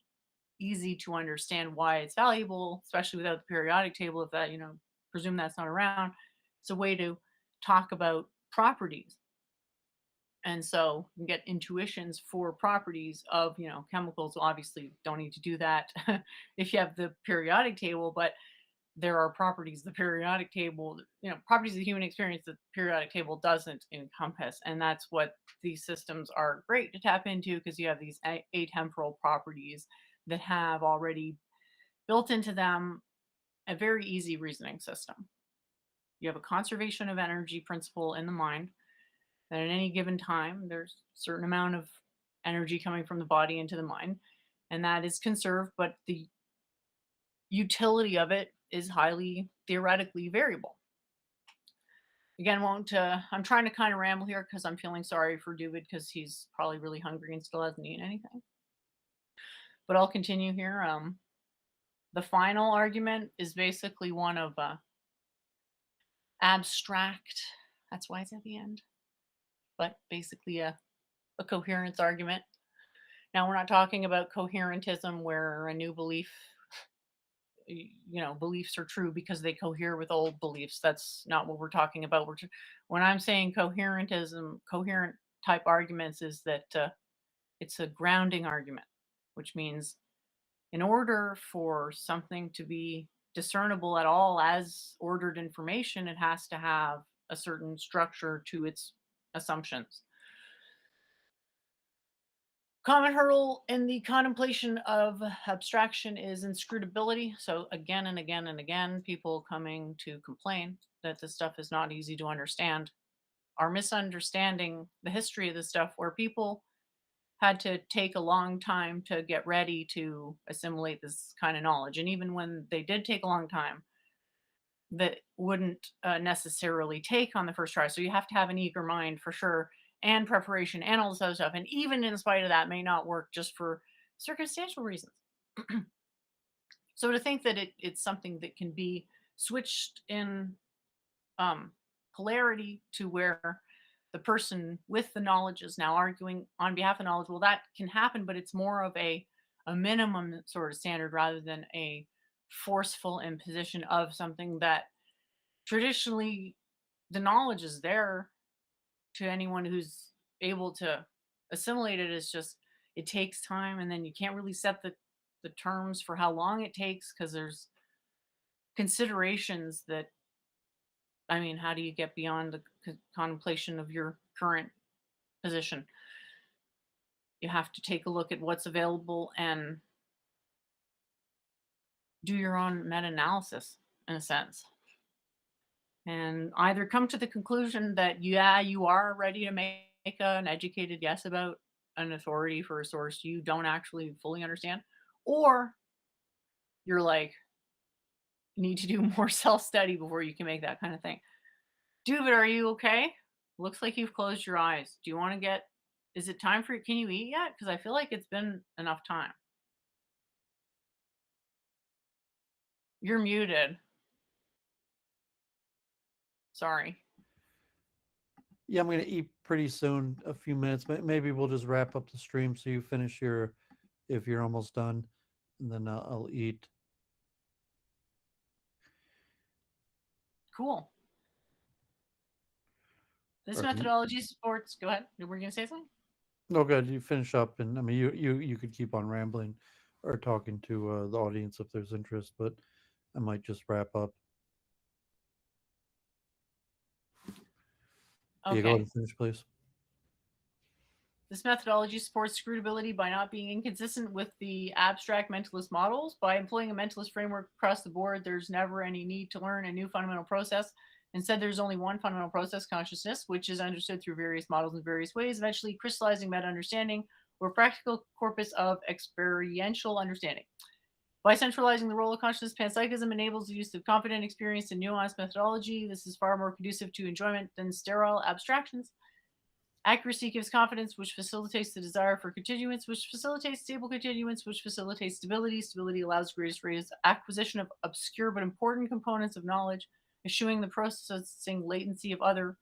easy to understand why it's valuable, especially without the periodic table. If that, presume that's not around, it's a way to talk about properties. And so you can get intuitions for properties of, chemicals. Obviously, don't need to do that if you have the periodic table, but there are properties the periodic table, properties of the human experience that the periodic table doesn't encompass. And that's what these systems are great to tap into, because you have these atemporal properties that have already built into them a very easy reasoning system. You have a conservation of energy principle in the mind, that at any given time, there's a certain amount of energy coming from the body into the mind, and that is conserved, but the utility of it is highly theoretically variable. Again, I'm trying to kind of ramble here because I'm feeling sorry for Doovid because he's probably really hungry and still hasn't eaten anything. But I'll continue here. The final argument is basically one of abstract, that's why it's at the end, but basically a coherence argument. Now, we're not talking about coherentism where a new belief, beliefs are true because they cohere with old beliefs. That's not what we're talking about. When I'm saying coherentism, coherent type arguments, is that it's a grounding argument, which means in order for something to be discernible at all as ordered information, it has to have a certain structure to its assumptions. Common hurdle in the contemplation of abstraction is inscrutability. So again and again and again, people coming to complain that this stuff is not easy to understand are misunderstanding the history of this stuff, where people had to take a long time to get ready to assimilate this kind of knowledge. And even when they did take a long time, that wouldn't necessarily take on the first try. So you have to have an eager mind for sure, and preparation and all this other stuff. And even in spite of that, may not work just for circumstantial reasons. So to think that it's something that can be switched in polarity to where the person with the knowledge is now arguing on behalf of knowledge, well, that can happen, but it's more of a minimum sort of standard rather than a forceful imposition of something that traditionally the knowledge is there to anyone who's able to assimilate it. Is just, it takes time, and then you can't really set the terms for how long it takes, because there's considerations that, how do you get beyond the contemplation of your current position? You have to take a look at what's available and do your own meta-analysis, in a sense, and either come to the conclusion that, yeah, you are ready to make an educated guess about an authority for a source you don't actually fully understand, or you're like, you need to do more self-study before you can make that kind of thing. Doovid, are you okay? Looks like you've closed your eyes. Do you want to get, is it time for, can you eat yet? Because I feel like it's been enough time. You're muted. Sorry. Yeah, I'm going to eat pretty soon, a few minutes. Maybe we'll just wrap up the stream so you finish your, if you're almost done, and then I'll eat. Cool. This Or- methodology supports, go ahead. Were you going to say something? No, good. You finish up, and you could keep on rambling or talking to the audience if there's interest, but I might just wrap up. Okay. Yeah, go ahead and finish, please. This methodology supports scrutability by not being inconsistent with the abstract mentalist models. By employing a mentalist framework across the board, there's never any need to learn a new fundamental process. Instead, there's only one fundamental process, consciousness, which is understood through various models in various ways, eventually crystallizing meta-understanding or practical corpus of experiential understanding. By centralizing the role of consciousness, panpsychism enables the use of confident, experienced, and nuanced methodology. This is far more conducive to enjoyment than sterile abstractions. Accuracy gives confidence, which facilitates the desire for continuance, which facilitates stable continuance, which facilitates stability. Stability allows greatest rate of acquisition of obscure but important components of knowledge, eschewing the processing latency of other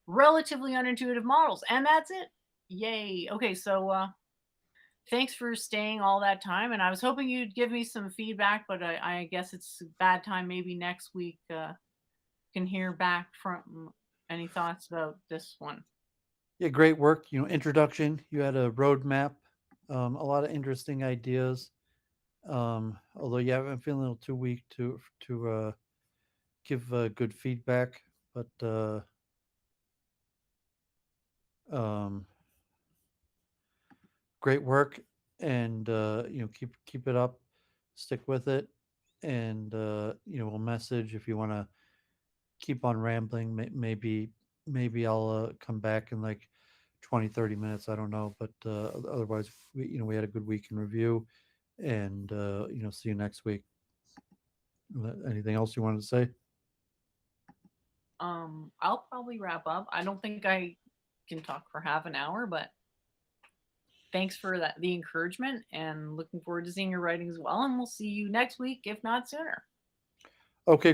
relatively unintuitive models. And that's it. Yay. Okay, so thanks for staying all that time. And I was hoping you'd give me some feedback, but I guess it's a bad time. Maybe next week can hear back from any thoughts about this one. Yeah, great work. Introduction. You had a roadmap, a lot of interesting ideas. Although, yeah, I'm feeling a little too weak to give good feedback, but um, great work, and keep it up, stick with it, and we'll message if you want to keep on rambling. Maybe I'll come back in like 20-30 minutes. I don't know, but otherwise, we had a good week in review, and see you next week. Anything else you wanted to say? I'll probably wrap up. I don't think I can talk for half an hour, but thanks for the encouragement, and looking forward to seeing your writing as well. And we'll see you next week, if not sooner. Okay.